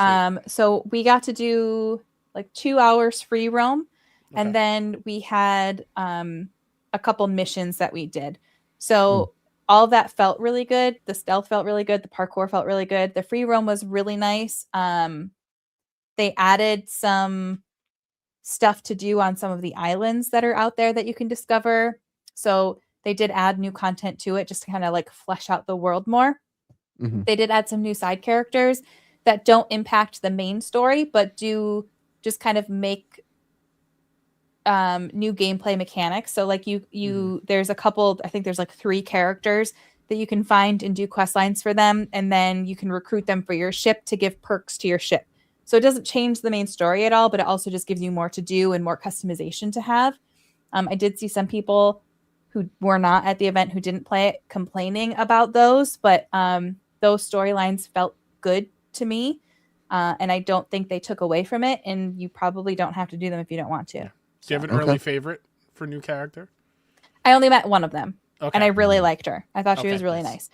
So we got to do like 2 hours free roam. Okay. And then we had a couple missions that we did. So all that felt really good. The stealth felt really good. The parkour felt really good. The free roam was really nice. They added some stuff to do on some of the islands that are out there that you can discover. So they did add new content to it just to kind of like flesh out the world more. Mhm. They did add some new side characters that don't impact the main story, but do just kind of make new gameplay mechanics. So like there's a couple, I think there's like 3 characters that you can find and do quest lines for them, and then you can recruit them for your ship to give perks to your ship. So it doesn't change the main story at all, but it also just gives you more to do and more customization to have. I did see some people who were not at the event who didn't play it complaining about those, but those storylines felt good to me. And I don't think they took away from it, and you probably don't have to do them if you don't want to. Yeah. Do you have an Okay. early favorite for new character? I only met one of them, Okay. and I really liked her. I thought she Okay, was really nice.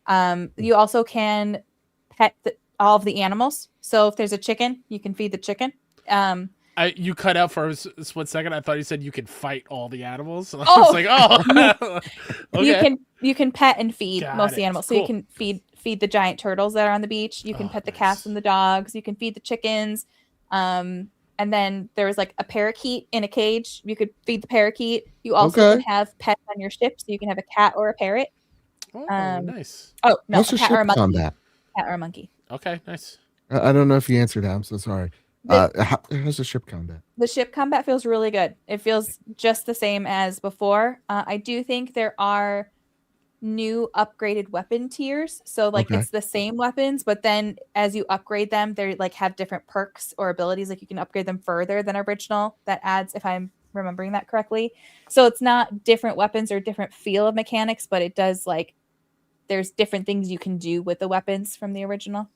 nice. You also can pet all of the animals. So if there's a chicken, you can feed the chicken. You cut out for a split second. I thought you said you could fight all the animals. And I Oh! was like, oh, okay. You can pet and feed Got most of the it. animals. So Cool. you can feed the giant turtles that are on the beach. You can Oh, pet the nice. cats and the dogs. You can feed the chickens. And then there was like a parakeet in a cage. You could feed the parakeet. You also Okay. can have pets on your ship, so you can have a cat or a parrot. Oh, nice. Oh no, How's a the cat or a ship monkey. combat? Cat or a monkey. Okay, nice. I don't know if you answered that. I'm so sorry. How's the ship combat? The ship combat feels really good. It feels just the same as before. I do think there are new upgraded weapon tiers. So like Okay. it's the same weapons, but then as you upgrade them, they like have different perks or abilities. Like you can upgrade them further than original. That adds, if I'm remembering that correctly. So it's not different weapons or different feel of mechanics, but it does like there's different things you can do with the weapons from the original.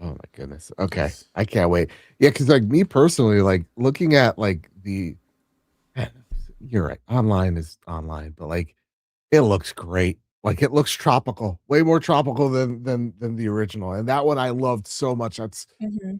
Oh my goodness. Okay. Nice. I can't wait. Yeah, because like me personally, like looking at like you're right. Online is online, but like it looks great. Like it looks tropical, way more tropical than the original. And that one I loved so much. That's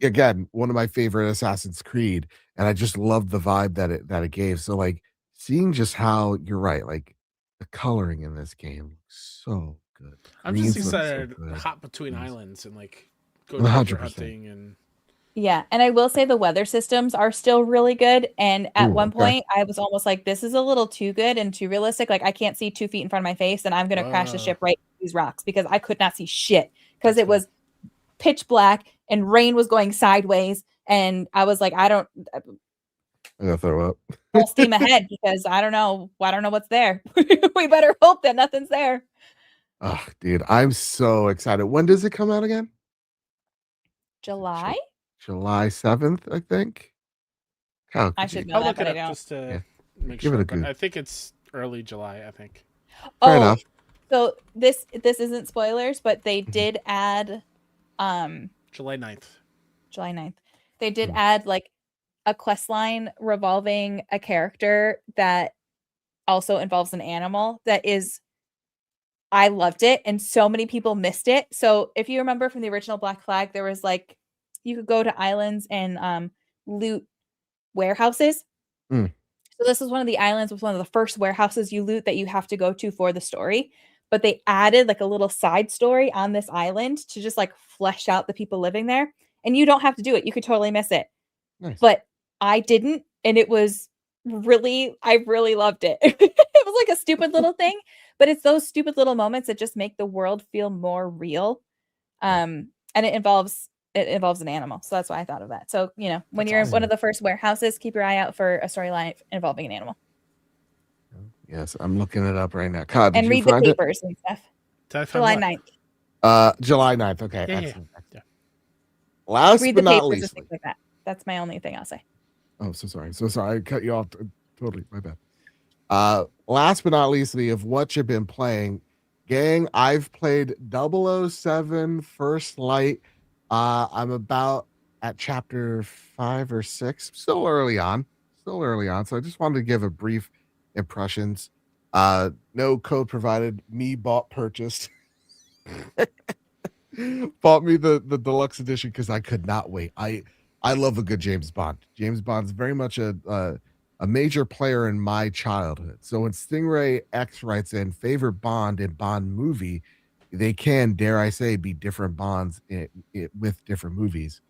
again one of my favorite Assassin's Creed, and I just loved the vibe that it gave. So like seeing just how you're right, like the coloring in this game looks so good. I'm just Greens look so excited good. to hop between Yes. islands and like go 100%. treasure hunting and Yeah, and I will say the weather systems are still really good. And at Ooh, one okay. point, I was almost like, "This is a little too good and too realistic. Like, I can't see 2 feet in front of my face, and I'm gonna crash the Whoa. ship right into these rocks," because I could not see shit because That's it was pitch black and rain was going sideways, and I was like, I'm gonna throw up. "Full steam ahead," because I don't know what's there. We better hope that nothing's there. Oh, dude, I'm so excited. When does it come out again? July? July 7th, I think. How I could should you- know I'll that, look but it I up don't. just to Yeah. make Give it sure. a But good- I think it's early July. I think. Fair Oh, enough. so this isn't spoilers, but they Mhm. did add July 9th. July 9th. They did Hmm. add like a quest line revolving a character that also involves an animal that is I loved it and so many people missed it. So if you remember from the original Black Flag, there was like you could go to islands and loot warehouses. Mm. So this is one of the islands with one of the first warehouses you loot that you have to go to for the story. But they added like a little side story on this island to just like flesh out the people living there. And you don't have to do it. You could totally miss it. Nice. But I didn't, and it was I really loved it. It was like a stupid little thing, but it's those stupid little moments that just make the world feel more real. And it involves an animal. So that's why I thought of that. So, when That's you're in one awesome. of the first warehouses, keep your eye out for a storyline involving an animal. Yes, I'm looking it up right now. God, did And you read the find it? papers and stuff. Did I find July what? 9th. July 9th. Okay, Yeah, yeah, excellent. yeah. Last Read but the not papers and least. things like that. That's my only thing I'll say. Oh, so sorry. So sorry. I cut you off. Totally. My bad. Last but not leastly, of what you've been playing, gang, I've played 007 First Light. I'm about at chapter 5 or 6. Still early on. So I just wanted to give a brief impressions. No code provided. Me purchased. Bought me the deluxe edition because I could not wait. I love a good James Bond. James Bond's very much a major player in my childhood. So when Stingray X writes in favorite Bond in Bond movie, they can, dare I say, be different Bonds with different movies.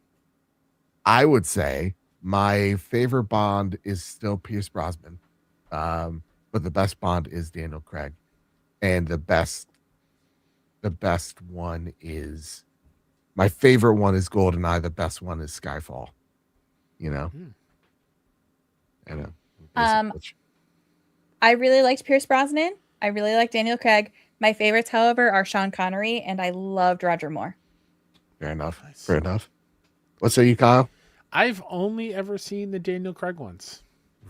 I would say My favorite Bond is still Pierce Brosnan, but the best Bond is Daniel Craig, and the best one is my favorite one is GoldenEye. The best one is Skyfall. You know, I know. Um, I really liked Pierce Brosnan. I really like Daniel Craig. My favorites, however, are Sean Connery, and I loved Roger Moore. Fair enough. Nice. Fair enough. What say you, Kyle? I've only ever seen the Daniel Craig ones.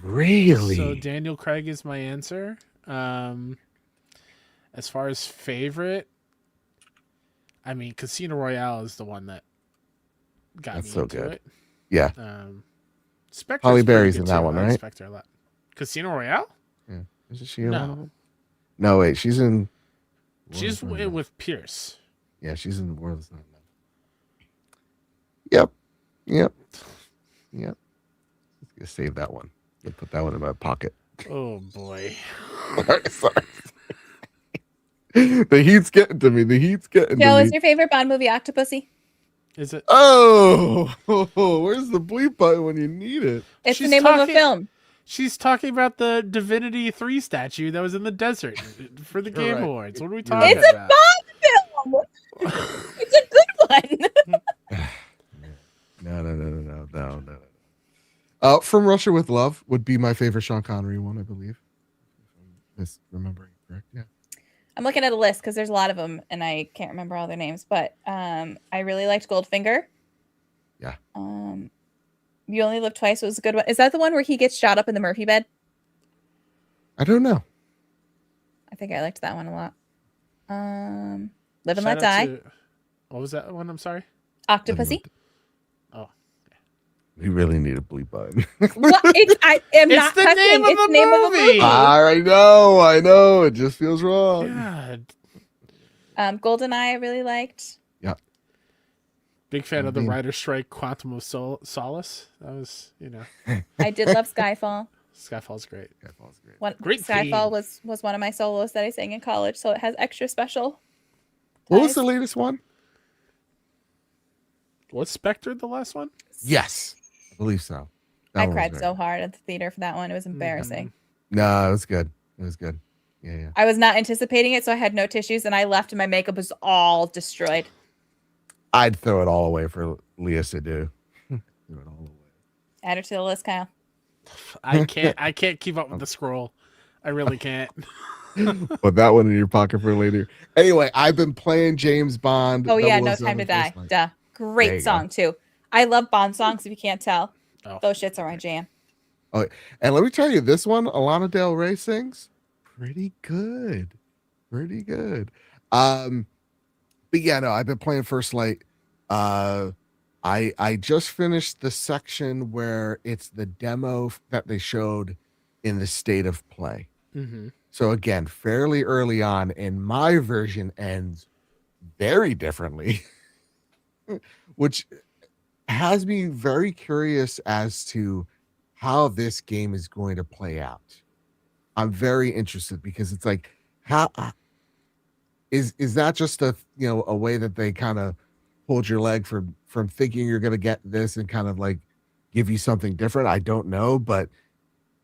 Really? So Daniel Craig is my answer. As far as favorite, I mean, Casino Royale is the one that got That's me so into good. it. Yeah. Spectre's Halle pretty Berry's good in that too. one, I like right? Spectre a lot. Casino Royale? Yeah. Isn't she in No. one of them? No, wait. She's in. She's with Pierce. Yeah, she's in the World Is Not Enough. Yep. Let's save that one. Let's put that one in my pocket. Oh boy. Sorry. The heat's getting to me. Joe, is your favorite Bond movie Octopussy? Is it? Oh, where's the bleep button when you need it? It's She's the name of a film. She's talking about the Divinity 3 statue that was in the desert for the Game right. Awards. What are we You're talking It's a about? Bond film. It's a good one. No. From Russia with Love would be my favorite Sean Connery one, I believe. If I'm remembering correct. Yeah. I'm looking at a list because there's a lot of them, and I can't remember all their names. But I really liked Goldfinger. Yeah. You Only Live Twice was a good one. Is that the one where he gets shot up in the Murphy bed? I don't know. I think I liked that one a lot. Live and Let Shout out Die. What was that one? I'm sorry. Octopussy. Oh, We really need a bleep button. Well, I am It's not the cussing. name of It's the the name of a movie. movie. I know. It just feels wrong. God. GoldenEye I really liked. Big fan of the I mean- writer's strike, Quantum of Solace. That was, I did love Skyfall. Skyfall's great. Skyfall's great. Great Skyfall theme. was one of my solos that I sang in college, so it has extra special. What was ties. the latest one? Was Spectre the last one? Yes, I believe so. That I one was cried great. so hard at the theater for that one. It was embarrassing. No, it was good. Yeah. I was not anticipating it, so I had no tissues, and I left, and my makeup was all destroyed. I'd throw it all away for Leah Seydoux. Throw it all away. Add her to the list, Kyle. I can't keep up with the scroll. I really can't. Put that one in your pocket for later. Anyway, I've been playing James Bond. Oh yeah, No 007 Time to Die. First Light. Duh. There Great you song too. I love Bond songs. If you can't tell, Oh. those shits are my jam. And let me tell you, this one, Alana Del Rey sings pretty good. But yeah, no, I've been playing First Light. I just finished the section where it's the demo that they showed in the state of play. Mm-hmm. So again, fairly early on, and my version ends very differently, which has me very curious as to how this game is going to play out. I'm very interested because it's like, how is that just a way that they kind of hold your leg from thinking you're going to get this and kind of like give you something different? I don't know, but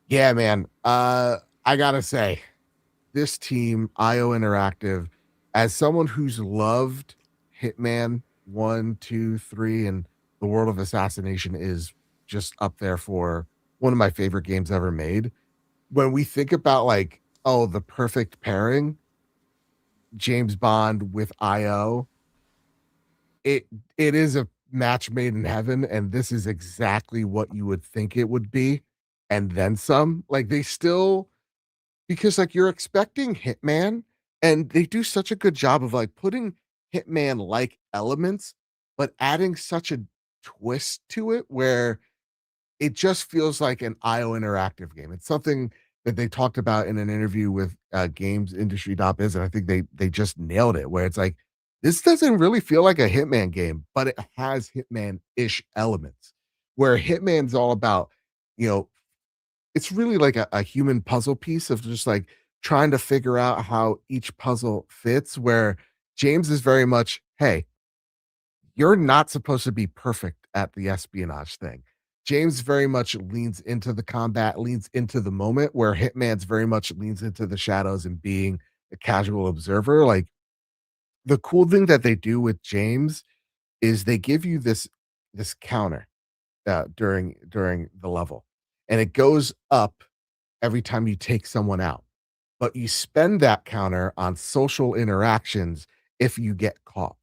yeah, man, I gotta say, this team, IO Interactive, as someone who's loved Hitman 1, 2, 3, and the World of Assassination is just up there for one of my favorite games ever made. When we think about like, oh, the perfect pairing, James Bond with IO, it is a match made in heaven, and this is exactly what you would think it would be, and then some. Like they still, because like you're expecting Hitman, and they do such a good job of like putting Hitman like elements, but adding such a twist to it where it just feels like an IO Interactive game. It's something that they talked about in an interview with gamesindustry.biz, and I think they just nailed it, where it's like, this doesn't really feel like a Hitman game, but it has Hitman-ish elements, where Hitman's all about, it's really like a human puzzle piece of just like trying to figure out how each puzzle fits, where James is very much, hey, you're not supposed to be perfect at the espionage thing. James very much leans into the combat, leans into the moment, where Hitman's very much leans into the shadows and being a casual observer. Like, the cool thing that they do with James is they give you this counter during the level, and it goes up every time you take someone out. But you spend that counter on social interactions if you get caught.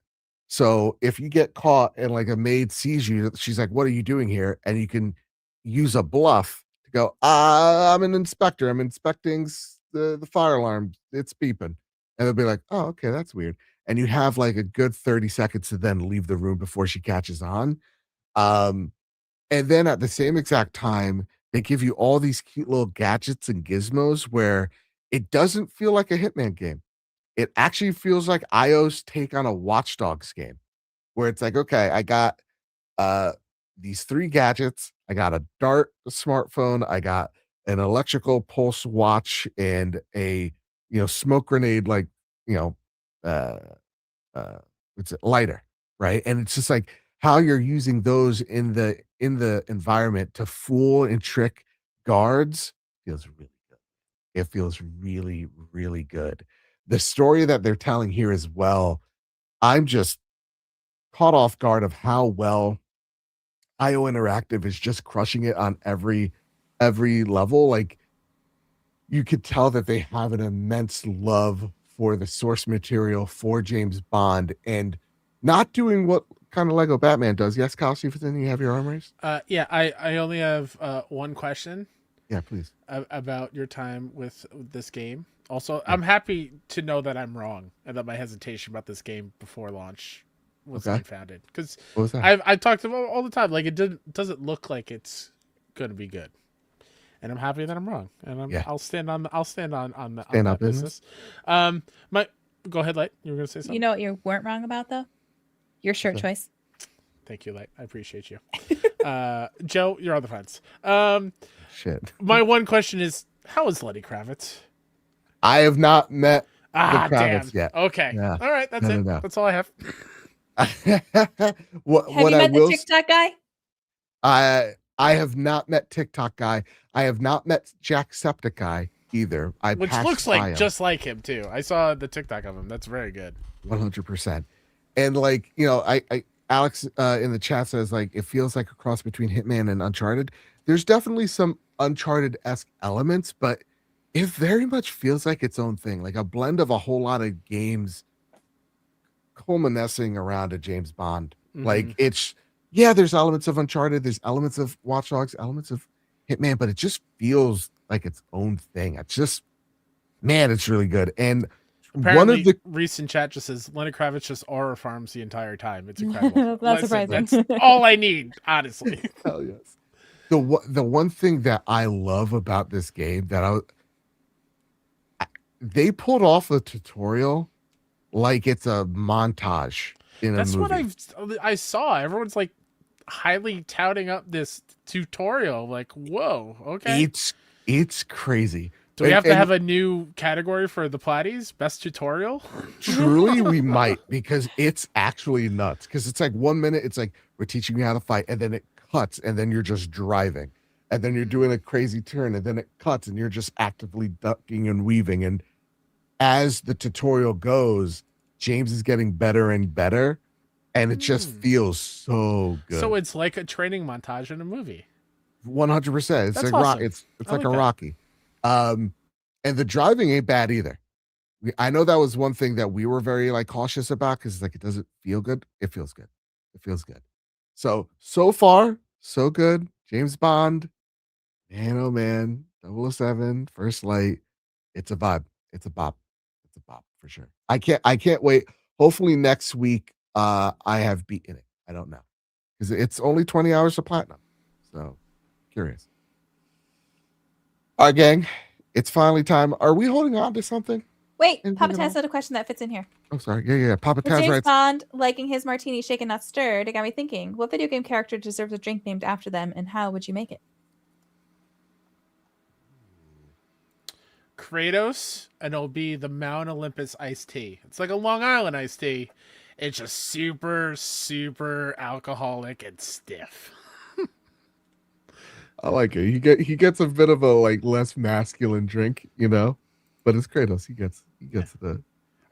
So if you get caught and like a maid sees you, she's like, "What are you doing here?" And you can use a bluff to go, I'm an inspector. I'm inspecting the fire alarm. It's beeping." And they'll be like, "Oh, okay, that's weird." And you have like a good 30 seconds to then leave the room before she catches on. Um, and then at the same exact time, they give you all these cute little gadgets and gizmos where it doesn't feel like a Hitman game. It actually feels like IO's take on a Watch Dogs game, where it's like, okay, I got uh these three gadgets. I got a Dart smartphone, I got an electrical pulse watch, and a smoke grenade, like, you know, uh uh what's it, lighter, right? And it's just like how you're using those in the environment to fool and trick guards feels really good. It feels really, really good. The story that they're telling here as well, I'm just caught off guard of how well IO Interactive is just crushing it on every level. Like, you could tell that they have an immense love for the source material for James Bond, and not doing what kind of Lego Batman does. Yes, Kyle Stevenson, you have your arm raised? Yeah, I only have one question Yeah, please. about your time with this game. Also, Yeah. I'm happy to know that I'm wrong and that my hesitation about this game before launch was Okay. unfounded. Because What was that? I talked about all the time, like, doesn't look like it's going to be good, and I'm happy that I'm wrong, and Yeah. I'll stand on on Stand that up in business. My Go ahead, Light. You were going to say something. You know what you weren't wrong about though? Your shirt Okay. choice. Thank you, Light. I appreciate you. Joe, you're on the fence. Shit. My one question is, how is Lenny Kravitz? I have not met Ah, the damn. Kravitz yet. Okay. Yeah. All right. That's No, it. no, no. That's all I have. what Have you I met the will TikTok guy? I have not met TikTok guy. I have not met Jacksepticeye either. I Which passed looks by like him. just like him too. I saw the TikTok of him. That's very good. 100%. And like, I Alex in the chat says like it feels like a cross between Hitman and Uncharted. There's definitely some Uncharted-esque elements, but it very much feels like its own thing, like a blend of a whole lot of games culminating around a James Bond. Like, it's, yeah, there's elements of Uncharted, there's elements of Watch Dogs, elements of Hitman, but it just feels like its own thing. It's just, man, it's really good. And Apparently, one of the recent chat just says Lenny Kravitz just aura farms the entire time. It's incredible. Not Listen, surprising. That's all I need, honestly. hell yes. The one thing that I love about this game they pulled off the tutorial like it's a montage in That's a movie. what I saw. Everyone's like highly touting up this tutorial. Like, whoa, okay. It's crazy. Do we And- have to and have a new category for the Platties? Best tutorial? truly we might, because it's actually nuts. Because it's like 1 minute, it's like we're teaching you how to fight, and then it cuts, and then you're just driving, and then you're doing a crazy turn, and then it cuts, and you're just actively ducking and weaving. And as the tutorial goes, James is getting better and better, and it just feels so good. So it's like a training montage in a movie. 100%. It's That's like awesome. it's I like like a that. Rocky. And the driving ain't bad either. I know that was one thing that we were very like cautious about, because like it doesn't feel good. It feels good. It feels good. So far, so good. James Bond, man, oh man, 007, First Light. It's a vibe. It's a bop. It's a bop for sure. I can't wait. Hopefully next week, I have beaten it. I don't know, because it's only 20 hours of platinum. So curious. All right, gang. It's finally time. Are we holding on to something? Wait, Anything Papa at Taz all? had a question that fits in here. Oh, sorry. Yeah. Papa With Taz James writes, Bond liking his martini shaken not stirred, it got me thinking, what video game character deserves a drink named after them, and how would you make it? Kratos, and it'll be the Mount Olympus iced tea. It's like a Long Island iced tea. It's just super, super alcoholic and stiff. I like it. He gets a bit of a like less masculine drink, but it's Kratos. He gets the.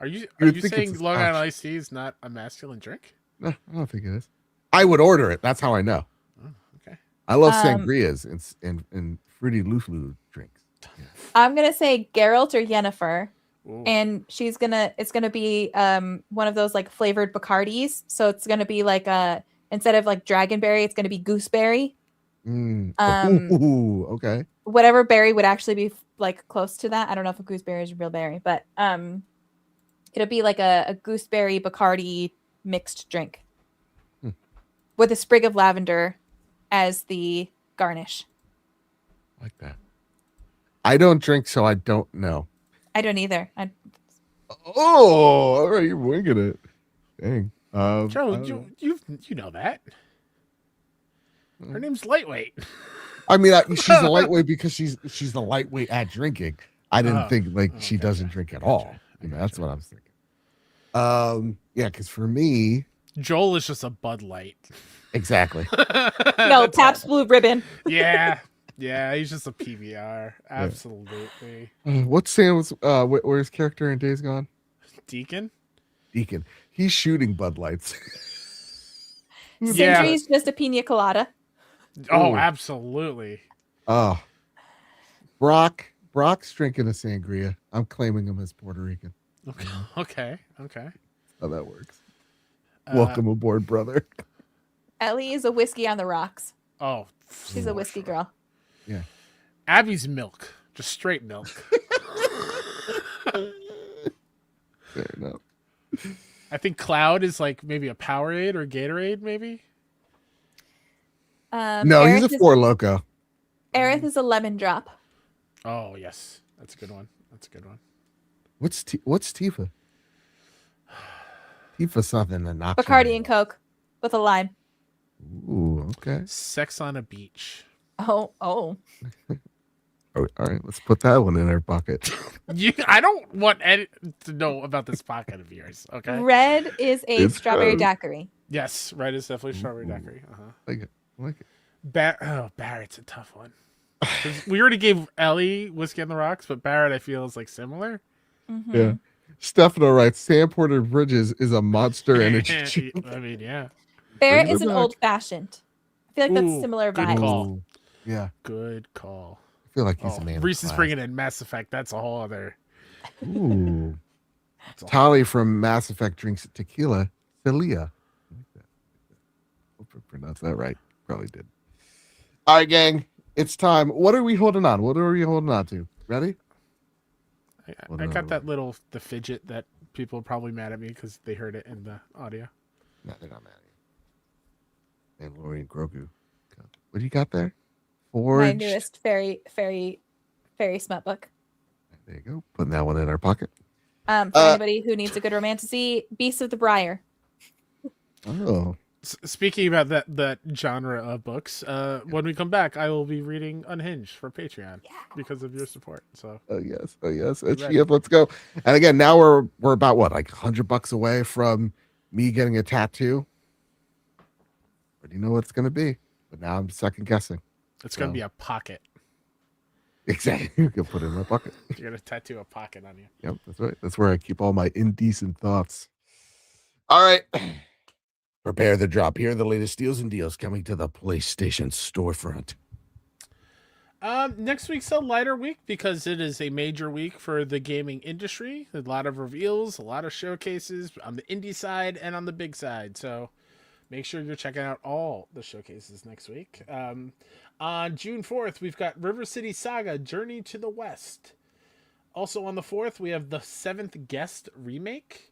Are you would think it's saying a Long Island scotch. iced tea is not a masculine drink? No, I don't think it is. I would order it. That's how I know. Oh, okay. I love Um, sangrias and fruity loofloo drinks. Yeah. I'm gonna say Geralt or Yennefer, Ooh. and it's gonna be one of those like flavored Bacardis. So it's gonna be like instead of like dragonberry, it's gonna be gooseberry. Mm. Um, Ooh, okay. Whatever berry would actually be like close to that. I don't know if a gooseberry is a real berry, but it'll be like a gooseberry Bacardi mixed drink Hmm. with a sprig of lavender as the garnish. Like that. I don't drink, so I don't know. I don't either. Oh, all right, you're winging it. Dang. Joe, I don't know. you know that. Her name's Lightweight. I mean, she's a lightweight because she's a lightweight at drinking. I didn't think like she gotcha. doesn't drink at Gotcha. all. That's what I was thinking. Yeah, because for me, Joel is just a Bud Light. exactly. No, Pabst Blue Ribbon. Yeah. Yeah, he's just a PBR. Absolutely. What's Sam's? Where's character in Days Gone? Deacon? Deacon. He's shooting Bud Lights. Yeah. Sindri's just a pina colada. Oh, Ooh. absolutely. Oh, Brock's drinking a sangria. I'm claiming him as Puerto Rican. Okay. How that works. Welcome aboard, brother. Ellie is a whiskey on the rocks. Oh, She's a whiskey girl. Yeah. Abby's milk. Just straight milk. Fair enough. I think Cloud is like maybe a Powerade or Gatorade, maybe. No, he's a Four Loko. Aerith is a lemon drop. Oh, yes. That's a good one. What's Tifa? Tifa's something that knocks. Bacardi and Coke with a lime. Ooh, okay. Sex on a beach. Oh. All right, let's put that one in our bucket. I don't want Ed to know about this pocket of yours. Okay. Red is a It's strawberry gross. daiquiri. Yes, red is definitely strawberry daiquiri. I like it. Barrett's a tough one. 'Cause we already gave Ellie whiskey on the rocks, but Barrett I feel is like similar. Mhm. Yeah. Stefano writes, Sam Porter Bridges is a monster energy drink. I mean, yeah. Barrett Bring it is an back. old fashioned. I feel like that's Ooh, similar good vibes. call. Ooh, yeah, Good call. I feel like he's a man. of Reese is class. bringing in Mass Effect. That's a whole other. Ooh. That's a whole- Tali from Mass Effect drinks tequila. Celia. I like that. Hope I pronounced that right. Probably did. All right, gang. It's time. What are we holding on? What are we holding on to? Ready? I got that the fidget that people are probably mad at me because they heard it in the audio. No, they're not mad at you. Mandalorian Grogu. What do you got there? Forge. My newest fairy smut book. There you go. Putting that one in our pocket. For anybody who needs a good romantasy, Beasts of the Briar. Oh. Speaking about that genre of books, when we come back, I will be reading Unhinged for Patreon because of your support. So, Oh yes. It's ready. yep, let's go. And again, now we're about what, like $100 away from me getting a tattoo. Already know what it's gonna be, but now I'm second guessing. it's going to be a pocket. Exactly. You can put it in my bucket. You're going to tattoo a pocket on you. Yep, that's right. That's where I keep all my indecent thoughts. All right. Prepare the drop. Here are the latest deals and deals coming to the PlayStation storefront. Next week's a lighter week because it is a major week for the gaming industry. A lot of reveals, a lot of showcases on the indie side and on the big side. So make sure you're checking out all the showcases next week. On June 4th, we've got River City Saga Journey to the West. Also on the 4th, we have the 7th Guest remake.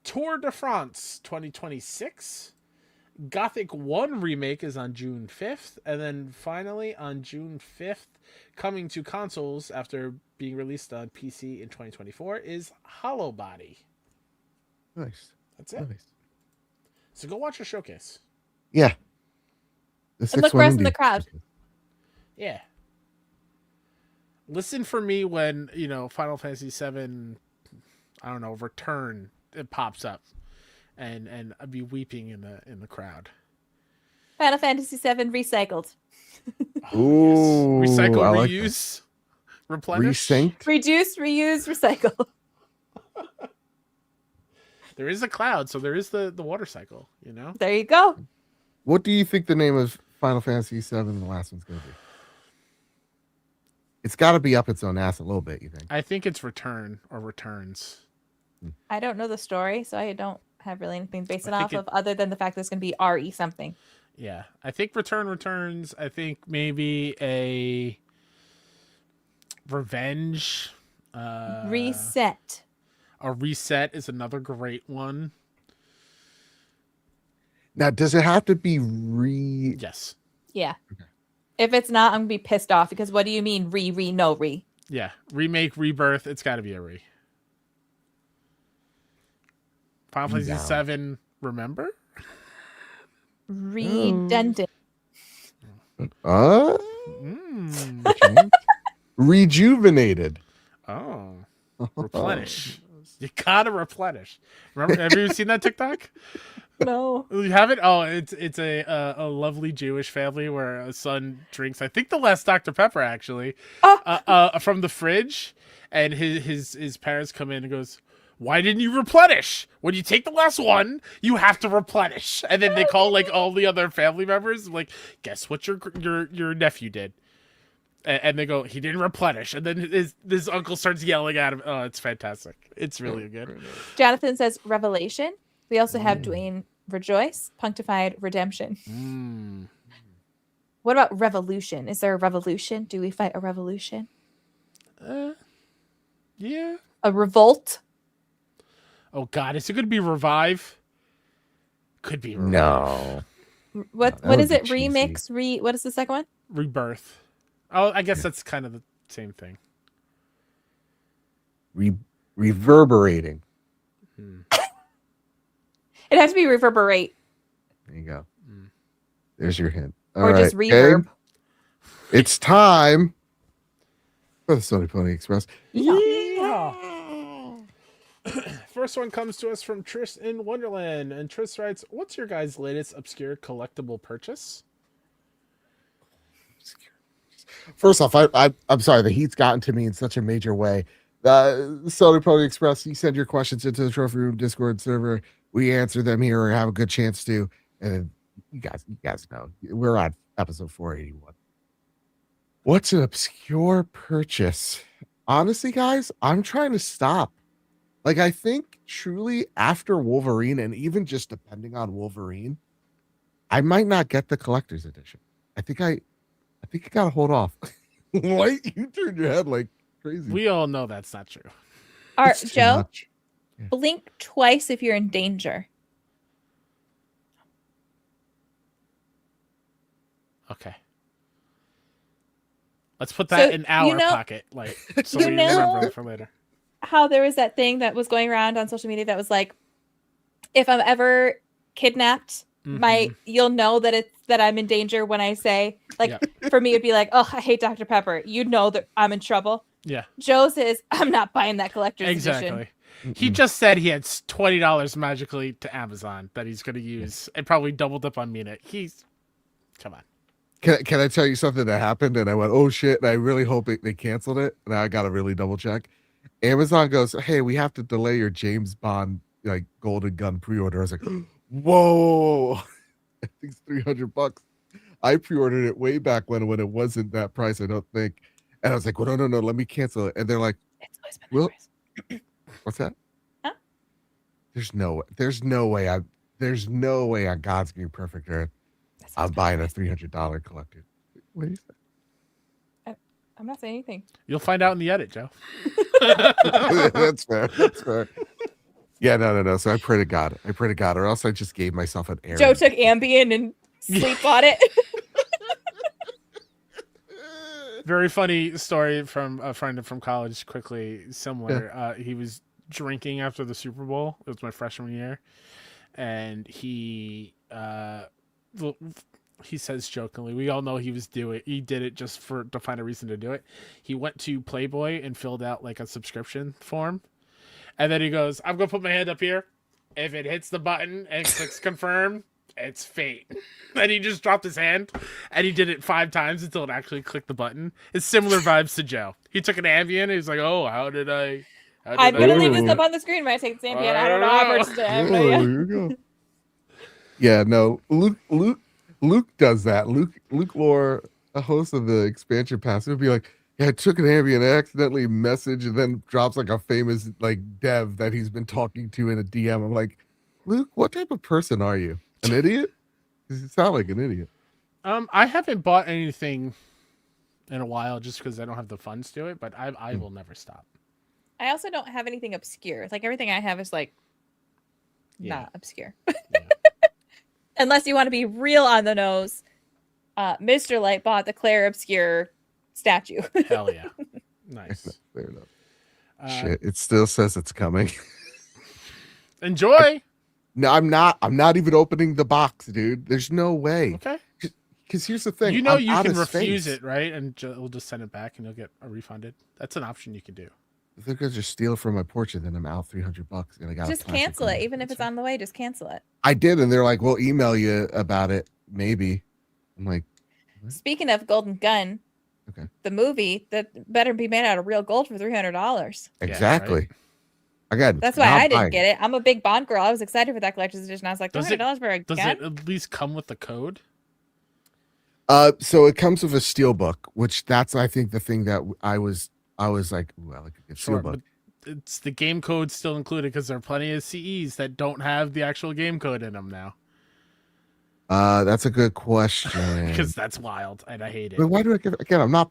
Tour de France 2026. Gothic 1 remake is on June 5th. And then finally on June 5th, coming to consoles after being released on PC in 2024 is Hollow Body. Nice. That's it. Nice. So go watch a showcase. Yeah. And look for us in the crowd. Yeah. Listen for me when, Final Fantasy VII, I don't know, Return, it pops up. And I'd be weeping in the crowd. Final Fantasy VII recycled. Ooh, Recycle, I like that. reuse, replenish. Resynced. Reduce, reuse, recycle. There is a cloud, so there is the water cycle. You know. There you go. What do you think the name of Final Fantasy VII, the last one's going to be? It's got to be up its own ass a little bit, you think? I think it's Return or Returns. I don't know the story, so I don't have really anything to base it I off think of other than the fact that it's going to be RE something. Yeah, I think Returns. I think maybe a Revenge. Reset. A Reset is another great one. Now, does it have to be re? Yes. Yeah. Okay. If it's not, I'm going to be pissed off because what do you mean no re? Yeah. Remake, rebirth. It's got to be a re. Final Fantasy VII. Remember? Redundant. Mm. Rejuvenated. Oh. Replenish. You gotta replenish. Remember? Have you seen that TikTok? No. You have it? Oh, it's a lovely Jewish family where a son drinks, I think, the last Dr. Pepper actually, from the fridge, and his parents come in and goes, "Why didn't you replenish? When you take the last one, you have to replenish." And then they call like all the other family members, like, "Guess what your nephew did?" And they go, "He didn't replenish." And then his uncle starts yelling at him. Oh, it's fantastic. It's really good. Jonathan says Revelation. We also have Dwayne Rejoice, Punctified Redemption. Mm. What about Revolution? Is there a revolution? Do we fight a revolution? Yeah. A revolt? Oh God, is it going to be Revive? Could be Revive. No. What would is be it? cheesy. Remix? What is the second one? Rebirth. Oh, I guess that's kind of the same thing. Reverberating. It has to be reverberate There you go. Mm. There's your hint. All or just right, reverb. Gabe, it's time for the Sony Pony Express. First one comes to us from Trish in Wonderland, and Trish writes, "What's your guys' latest obscure collectible purchase?" First off, I'm sorry, the heat's gotten to me in such a major way. Sony Pony Express, you send your questions into the Trophy Room Discord server. We answer them here or have a good chance to. And you guys know, we're on episode 481. What's an obscure purchase? Honestly, guys, I'm trying to stop. Like, I think truly after Wolverine, and even just depending on Wolverine, I might not get the collector's edition. I think I gotta hold off. Why you turned your head like crazy? We all know that's not true. Art, It's too Joe, much. blink twice if you're in danger. Okay. Let's put that So, in our you know- pocket, like, so you we know- remember it for later. How there was that thing that was going around on social media that was like, if I'm ever kidnapped, Mhm. you'll know that I'm in danger when I say, like, for me it'd be like, oh, I hate Dr. Pepper. You know that I'm in trouble. Yeah, Joe says, I'm not buying that collector's edition. exactly. He just said he had $20 magically to Amazon that he's going to use, and probably doubled up on me in it. Come on. Can I tell you something that happened? And I went, oh shit! And I really hope they canceled it. And I got to really double check. Amazon goes, hey, we have to delay your James Bond like Golden Gun pre-order. I was like, whoa! I think it's $300. I pre-ordered it way back when it wasn't that price. I don't think. And I was like, well, no, let me cancel it. And they're like, It's always been Well- that price. what's that? Huh? There's no way on God's green perfect earth That's I'm always been buying that a $300 collector. What do you say? price. I'm not saying anything. You'll find out in the edit, Joe. That's fair. That's fair. Yeah, no. So I pray to God. Or else I just gave myself an error. Joe took Ambien and sleep on it. Very funny story from a friend from college, quickly similar. He was drinking after the Super Bowl. It was my freshman year. And he says jokingly, we all know he did it just to find a reason to do it. He went to Playboy and filled out like a subscription form. And then he goes, I'm going to put my hand up here. If it hits the button and clicks confirm, it's fate. And he just dropped his hand, and he did it 5 times until it actually clicked the button. It's similar vibes to Joe. He took an Ambien, and he's like, "Oh, how did I?" I'm gonna leave this Ooh. up on the screen when I take the Ambien. I I don't don't know how know. much to Oh, but yeah. here you go. Yeah, no, Luke does that. Luke Lore, a host of the expansion pass, would be like, "Yeah, I took an Ambien, I accidentally messaged," and then drops like a famous like dev that he's been talking to in a DM. I'm like, Luke, what type of person are you? An idiot? 'Cause you sound like an idiot. I haven't bought anything in a while just because I don't have the funds to it, but I will never stop. I also don't have anything obscure. Like everything I have is like Yeah. not obscure. Yeah. Unless you want to be real on the nose. Mr. Light bought the Claire Obscure statue. Hell yeah. Nice. Fair enough. Uh, Shit, it still says it's coming. Enjoy. No, I'm not even opening the box, dude. There's no way. Okay. Because here's the thing. You know I'm you out can of refuse space. it, right? And we'll just send it back and you'll get a refunded. That's an option you can do. If they're gonna just steal from my porch, and then I'm out $300, and I got Just cancel it. Even if it's on the way, just cancel it. I did, and they're like, "We'll email you about it, maybe." I'm like, What? Speaking of Golden Gun, Okay. the movie that better be made out of real gold for $300. exactly. Again, That's why not I didn't buying get it. I'm a big Bond girl. I was excited for that collector's edition. I was like, Does $200 for a Does gun? it at least come with the code? So it comes with a steel book, which that's I think the thing that I was like, ooh, I like a good steel Sure, book. but it's the game code still included because there are plenty of CEs that don't have the actual game code in them now. That's a good question. Because that's wild and I hate it. But why do I give again? I'm not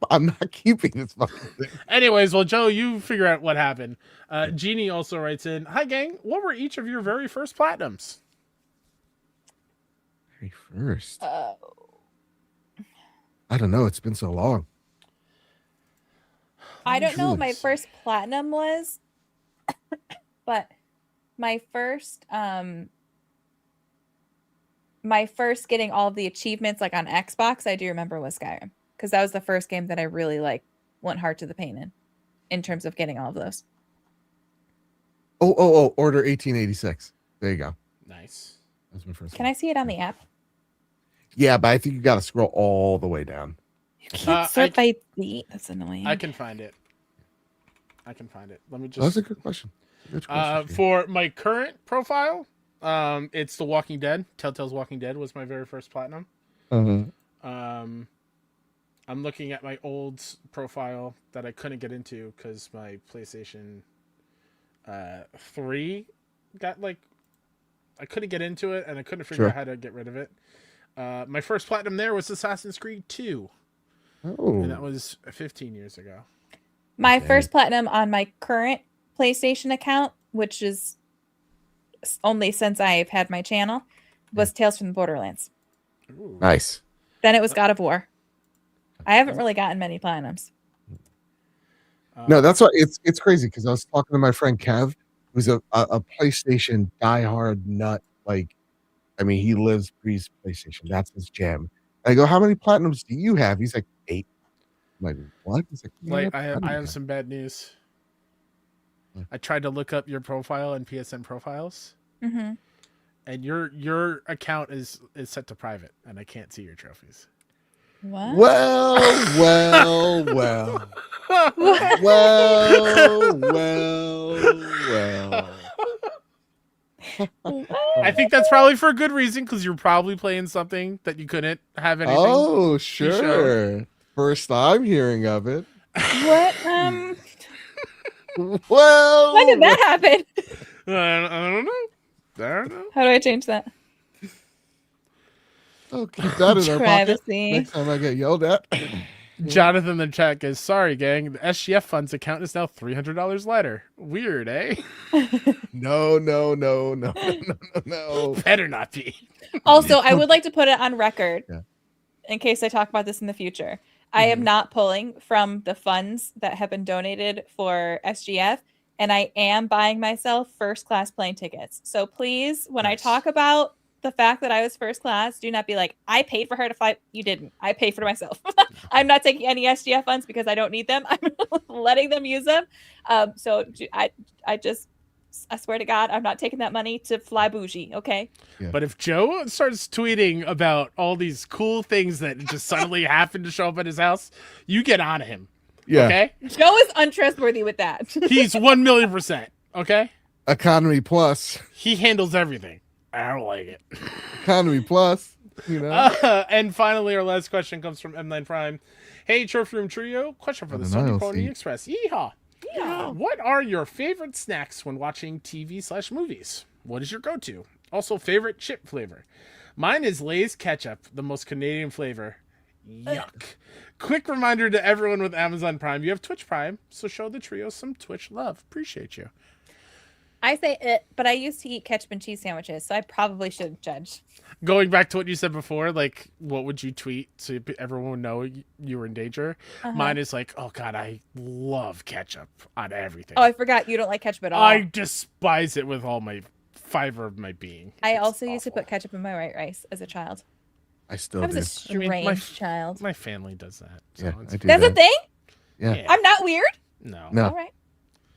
keeping this fucking thing. Anyways, well, Joe, you figure out what happened. Jeannie also writes in, "Hi, gang. What were each of your very first platinums?" Very first. Oh. I don't know. It's been so long. I don't know what my Jules. first platinum was, but my first getting all of the achievements like on Xbox, I do remember was Skyrim, because that was the first game that I really like went hard to the paint in terms of getting all of those. Oh, Order 1886. There you go. Nice. That's my first Can one. I see it on the app? Yeah, but I think you got to scroll all the way down. You can't sort by date. That's annoying. I can find it. Let me That's just a good question. Good question. for my current profile, it's The Walking Dead. Telltale's Walking Dead was my very first platinum. I'm looking at my old profile that I couldn't get into because my PlayStation 3 got like I couldn't get into it and I couldn't figure Sure. out how to get rid of it. My first platinum there was Assassin's Creed 2, Oh, and that was 15 years ago. My Okay. first platinum on my current PlayStation account, which is only since I've had my channel, was Tales from the Borderlands. Ooh. nice. Then it was God of War. I haven't really gotten many platinums. No, that's why it's crazy because I was talking to my friend Kev, who's a PlayStation diehard nut. Like, I mean, he lives breathes PlayStation. That's his jam. I go, how many platinums do you have? He's like 8. I'm like, what? He's like, yeah, Like what I platinum you have got? some bad news. Yeah. I tried to look up your profile in PSN profiles, Mm-hmm. and your account is set to private, and I can't see your trophies. What? Well. I think that's probably for a good reason because you're probably playing something that you couldn't have anything. Oh, showed. sure. First time hearing of it. What? Well, When did that happen? I don't know. I don't know. How do I change that? Oh, keep that in our pocket. Privacy. Next time I get yelled at. Jonathan in the chat goes, "Sorry, gang. The SGF funds account is now $300 lighter. Weird, eh? No. Better not be." Also, I would like to put it on record, Yeah. in case I talk about this in the future. I am not pulling from the funds that have been donated for SGF, and I am buying myself first class plane tickets. So please, when I Nice. talk about the fact that I was first class, do not be like, I paid for her to fly. You didn't. I paid for it myself. I'm not taking any SGF funds because I don't need them. I'm letting them use them. So I just I swear to God, I'm not taking that money to fly bougie. Okay. But if Joe starts tweeting about all these cool things that just suddenly happen to show up at his house, you get on him. Yeah. Okay? Joe is untrustworthy with that. He's 1,000,000%. Okay? Economy Plus. He handles everything. I don't like it. Economy Plus. You know. And finally, our last question comes from M9 Prime. Hey, Trophy Room Trio. Question for the Sony Pony Express. Yeehaw. Yeah. What are your favorite snacks when watching TV/movies? What is your go-to? Also, favorite chip flavor. Mine is Lay's ketchup, the most Canadian flavor. Yuck. Quick reminder to everyone with Amazon Prime, you have Twitch Prime, so show the trio some Twitch love. Appreciate you. I say it, but I used to eat ketchup and cheese sandwiches, so I probably shouldn't judge. Going back to what you said before, like, what would you tweet so everyone would know you were in danger? Mine is like, oh, God, I love ketchup on everything. Oh, I forgot you don't like ketchup at all. I despise it with all my fiber of my being. I It's also used to awful. put ketchup in my white rice as a child. I still I was do. a strange child. My family does that. So Yeah, it's I do That's a that. thing? Yeah. I'm not weird? No. No. All right.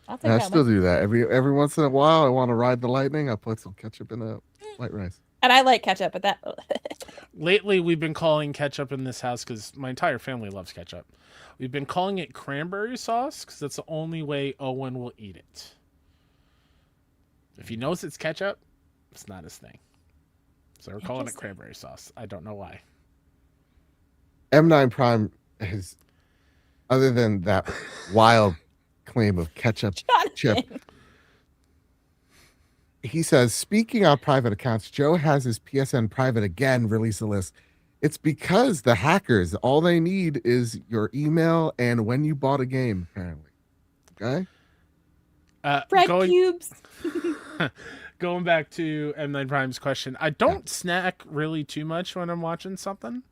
I'll take I that still one. do that. Every once in a while, I want to ride the lightning. I put some ketchup in the white rice. And I like ketchup, but that... Lately, we've been calling ketchup in this house because my entire family loves ketchup. We've been calling it cranberry sauce because that's the only way Owen will eat it. If he knows it's ketchup, it's not his thing. So we're calling it Interesting. cranberry sauce. I don't know why. M9 Prime has, other than that wild claim of ketchup chip, Jonathan. he says, speaking on private accounts, Joe has his PSN private again release a list. It's because the hackers, all they need is your email and when you bought a game, apparently. Okay? Bread Going, cubes. going back to M9 Prime's question, I don't snack really too much when I'm watching something.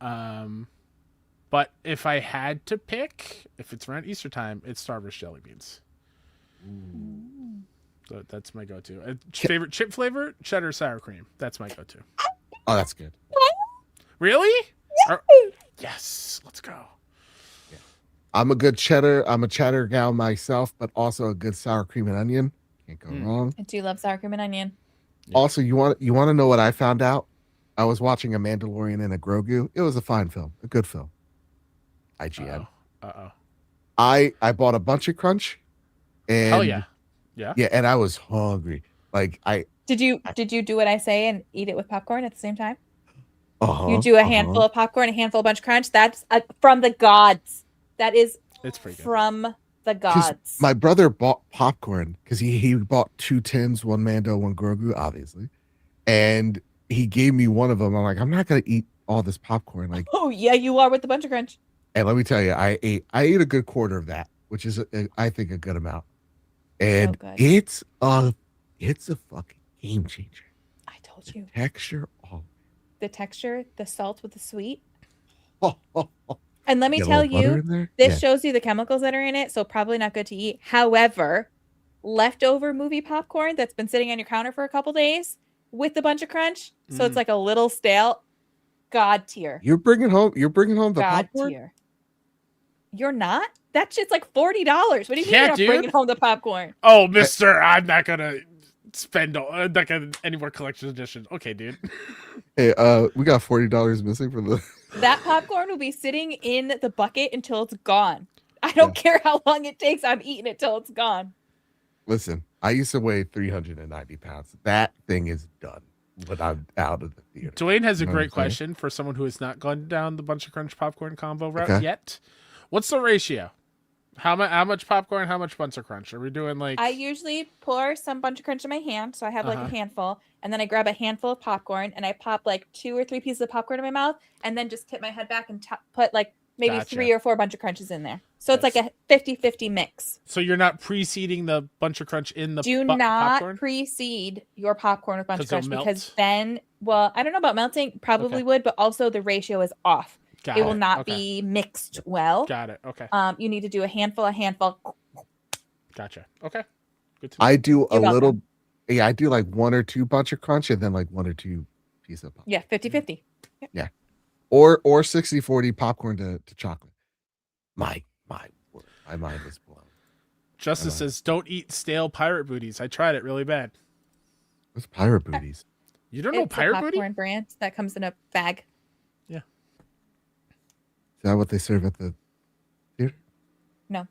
But if I had to pick, if it's around Easter time, it's Starburst jelly beans. So that's my go-to. Favorite chip flavor? Cheddar sour cream. That's my go-to. Oh, that's good. Really? Yes. Let's go. I'm a cheddar gal myself, but also a good sour cream and onion. Can't go wrong. I do love sour cream and onion. Yeah. Also, you want to know what I found out? I was watching a Mandalorian and a Grogu. It was a fine film, a good film. IGN. Uh-oh. I bought a bunch of Crunch, and Hell yeah. Yeah. and I was hungry. Like Did you do what I say and eat it with popcorn at the same time? uh-huh, You do a handful of popcorn, a handful of Bunch Crunch. That's from the gods. That is It's pretty good. from the 'Cause gods. my brother bought popcorn because he bought 2 tins, one Mando, one Grogu, obviously, and he gave me one of them. I'm like, I'm not gonna eat all this popcorn. Like, Oh yeah, you are with the Bunch of Crunch. and let me tell you, I ate a good quarter of that, which is I think a good amount. And good. it's a fucking game changer. I told you. Texture, all. The texture, the salt with the sweet. Oh, And let me Get a tell little butter you, in there? this Yeah. shows you the chemicals that are in it, so probably not good to eat. However, leftover movie popcorn that's been sitting on your counter for a couple days with the Bunch of Crunch, so it's like a little stale. God tier. You're bringing home the God popcorn? tier. You're not? That shit's like $40. What do you mean Yeah, you're not dude. bringing home the popcorn? Oh, mister, I'm not going to spend any more collection edition. Okay, dude. Hey, we got $40 missing from the That popcorn will be sitting in the bucket until it's gone. I don't care how long it takes. I'm eating it till it's gone. Listen, I used to weigh 390 pounds. That thing is done when I'm out of the theater. Dwayne has a You know what great I'm saying? question for someone who has not gone down the Bunch of Crunch popcorn combo route Okay. yet. What's the ratio? How much popcorn? How much Bunch of Crunch? Are we doing like? I usually pour some Bunch of Crunch in my hand, so I have like Uh-huh. a handful, and then I grab a handful of popcorn and I pop like 2 or 3 pieces of popcorn in my mouth, and then just tip my head back and put like maybe Gotcha. 3 or 4 Bunch of Crunches in there. So it's like a 50-50 mix. So you're not preceding the Bunch of Crunch in the Do not popcorn? precede your popcorn with Bunch 'Cause of Crunch they'll because melt? then, well, I don't know about melting, probably Okay. would, but also the ratio is off. Got It will it. not Okay. be mixed well. Got it. Okay. You need to do a handful. Gotcha. Okay. Good to know. I do a You're welcome. little, yeah, I do like 1 or 2 Bunch of Crunch and then like 1 or 2 pieces of popcorn. Yeah, 50-50. Or 60-40 popcorn to chocolate. My word, my mind was blown. Justice says, "Don't eat stale pirate booties. I tried it really bad." What's pirate booties? You don't know It's a pirate booty? popcorn brand that comes in a bag. Is that what they serve at the theater? No,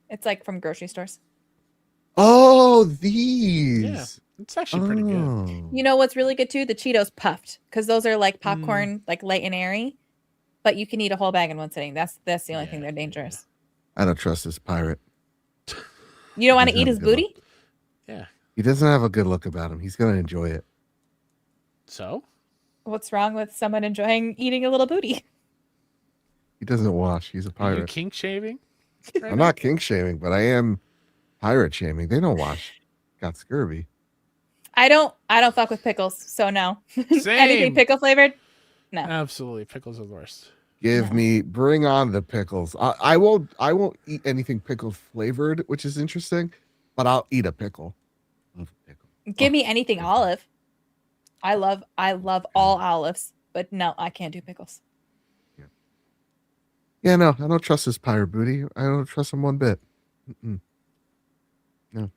it's like from grocery stores. Oh, these. Yeah, it's actually pretty good. Oh. You know what's really good too? The Cheetos puffed, because those are like popcorn, like light and airy, but you can eat a whole bag in one sitting. That's the only thing they're dangerous. I don't trust this pirate. You don't want to He's eat not his a good one. booty? Yeah. He doesn't have a good look about him. He's gonna enjoy it. So What's wrong with someone enjoying eating a little booty? He doesn't wash. He's a are you pirate. kink shaving? I'm not kink shaming, but I am pirate shaming. They don't wash. Got scurvy. I don't fuck with pickles, so no. Anything Same. pickle flavored? No. Absolutely, pickles are the worst. Bring on the pickles. I won't eat anything pickle flavored, which is interesting, but I'll eat a pickle. Love a pickle. Give me anything olive. I love all olives, but no, I can't do pickles. Yeah, no, I don't trust this pirate booty. I don't trust him one bit. Mm-mm. No.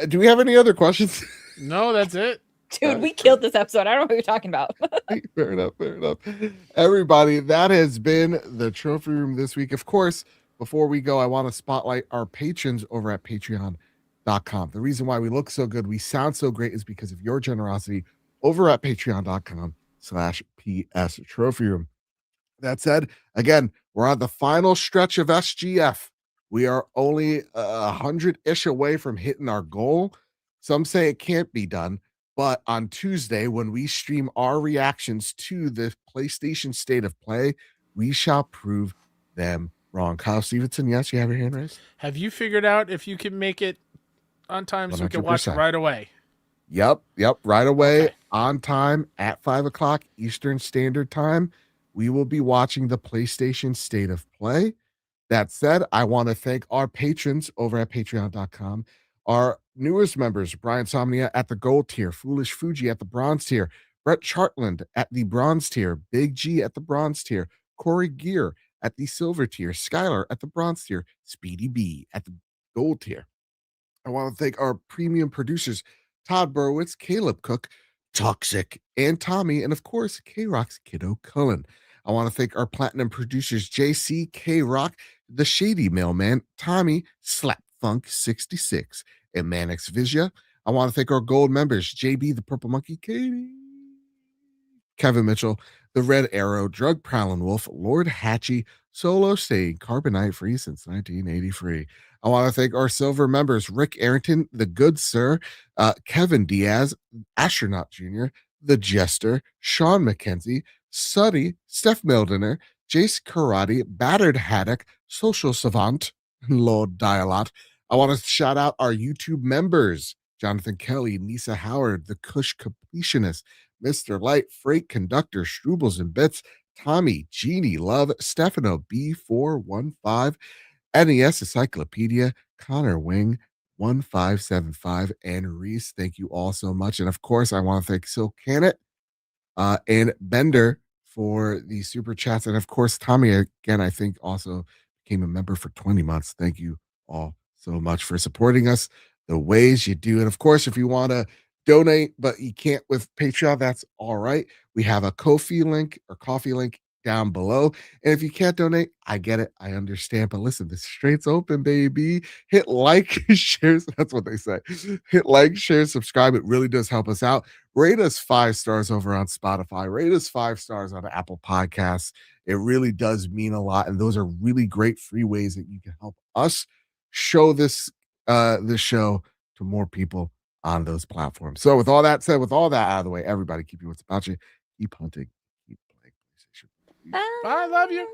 Do we have any other questions? No, that's it. Dude, we killed this episode. I don't know what you're talking about. Fair enough. Everybody, that has been the trophy room this week. Of course, before we go, I want to spotlight our patrons over at patreon.com. The reason why we look so good, we sound so great is because of your generosity over at patreon.com/PS Trophy Room. That said, again, we're on the final stretch of SGF. We are only 100-ish away from hitting our goal. Some say it can't be done, but on Tuesday, when we stream our reactions to the PlayStation State of Play, we shall prove them wrong. Kyle Stevenson, yes, you have your hand raised? Have you figured out if you can make it on time so we can watch it 100%. right away? Yep, right away, Okay. on time at 5 o'clock Eastern Standard Time. We will be watching the PlayStation State of Play. That said, I want to thank our patrons over at patreon.com. Our newest members, Brian Somnia at the gold tier, Foolish Fuji at the bronze tier, Brett Chartland at the bronze tier, Big G at the bronze tier, Corey Gear at the silver tier, Skylar at the bronze tier, Speedy B at the gold tier. I want to thank our premium producers, Todd Burwitz, Caleb Cook, Toxic, and Tommy, and of course, K-Rock's Kiddo Cullen. I want to thank our platinum producers, JC, K-Rock, The Shady Mailman, Tommy, Slapfunk66, and Manix Vizia. I want to thank our gold members, JB, The Purple Monkey, Katie, Kevin Mitchell, The Red Arrow, Drug Prowling Wolf, Lord Hatchie, Solo staying carbonite free since 1983. I want to thank our silver members, Rick Arrington, The Good Sir, Kevin Diaz, Astronaut Jr., The Jester, Sean McKenzie, Suddy, Steph Mildiner, Jace Karate, Battered Haddock, Social Savant, Lord Dialot. I want to shout out our YouTube members, Jonathan Kelly, Nisa Howard, The Kush Completionist, Mr. Light, Freight Conductor, Strubles and Bits, Tommy, Jeannie Love, Stefano B415, NES Encyclopedia, Connor Wing, 1575, and Reese. Thank you all so much. And of course, I want to thank Silk Cannet and Bender for the super chats. And of course, Tommy, again, I think also became a member for 20 months. Thank you all so much for supporting us the ways you do. And of course, if you want to donate, but you can't with Patreon, that's all right. We have a Ko-fi link or coffee link down below. And if you can't donate, I get it. I understand. But listen, the straight's open, baby. Hit like, shares. That's what they say. Hit like, share, subscribe. It really does help us out. Rate us 5 stars over on Spotify. Rate us 5 stars on Apple Podcasts. It really does mean a lot. And those are really great free ways that you can help us show this show to more people on those platforms. So with all that said, with all that out of the way, everybody keep you what's about you. Keep hunting. Keep playing PlayStation. Bye. I love you.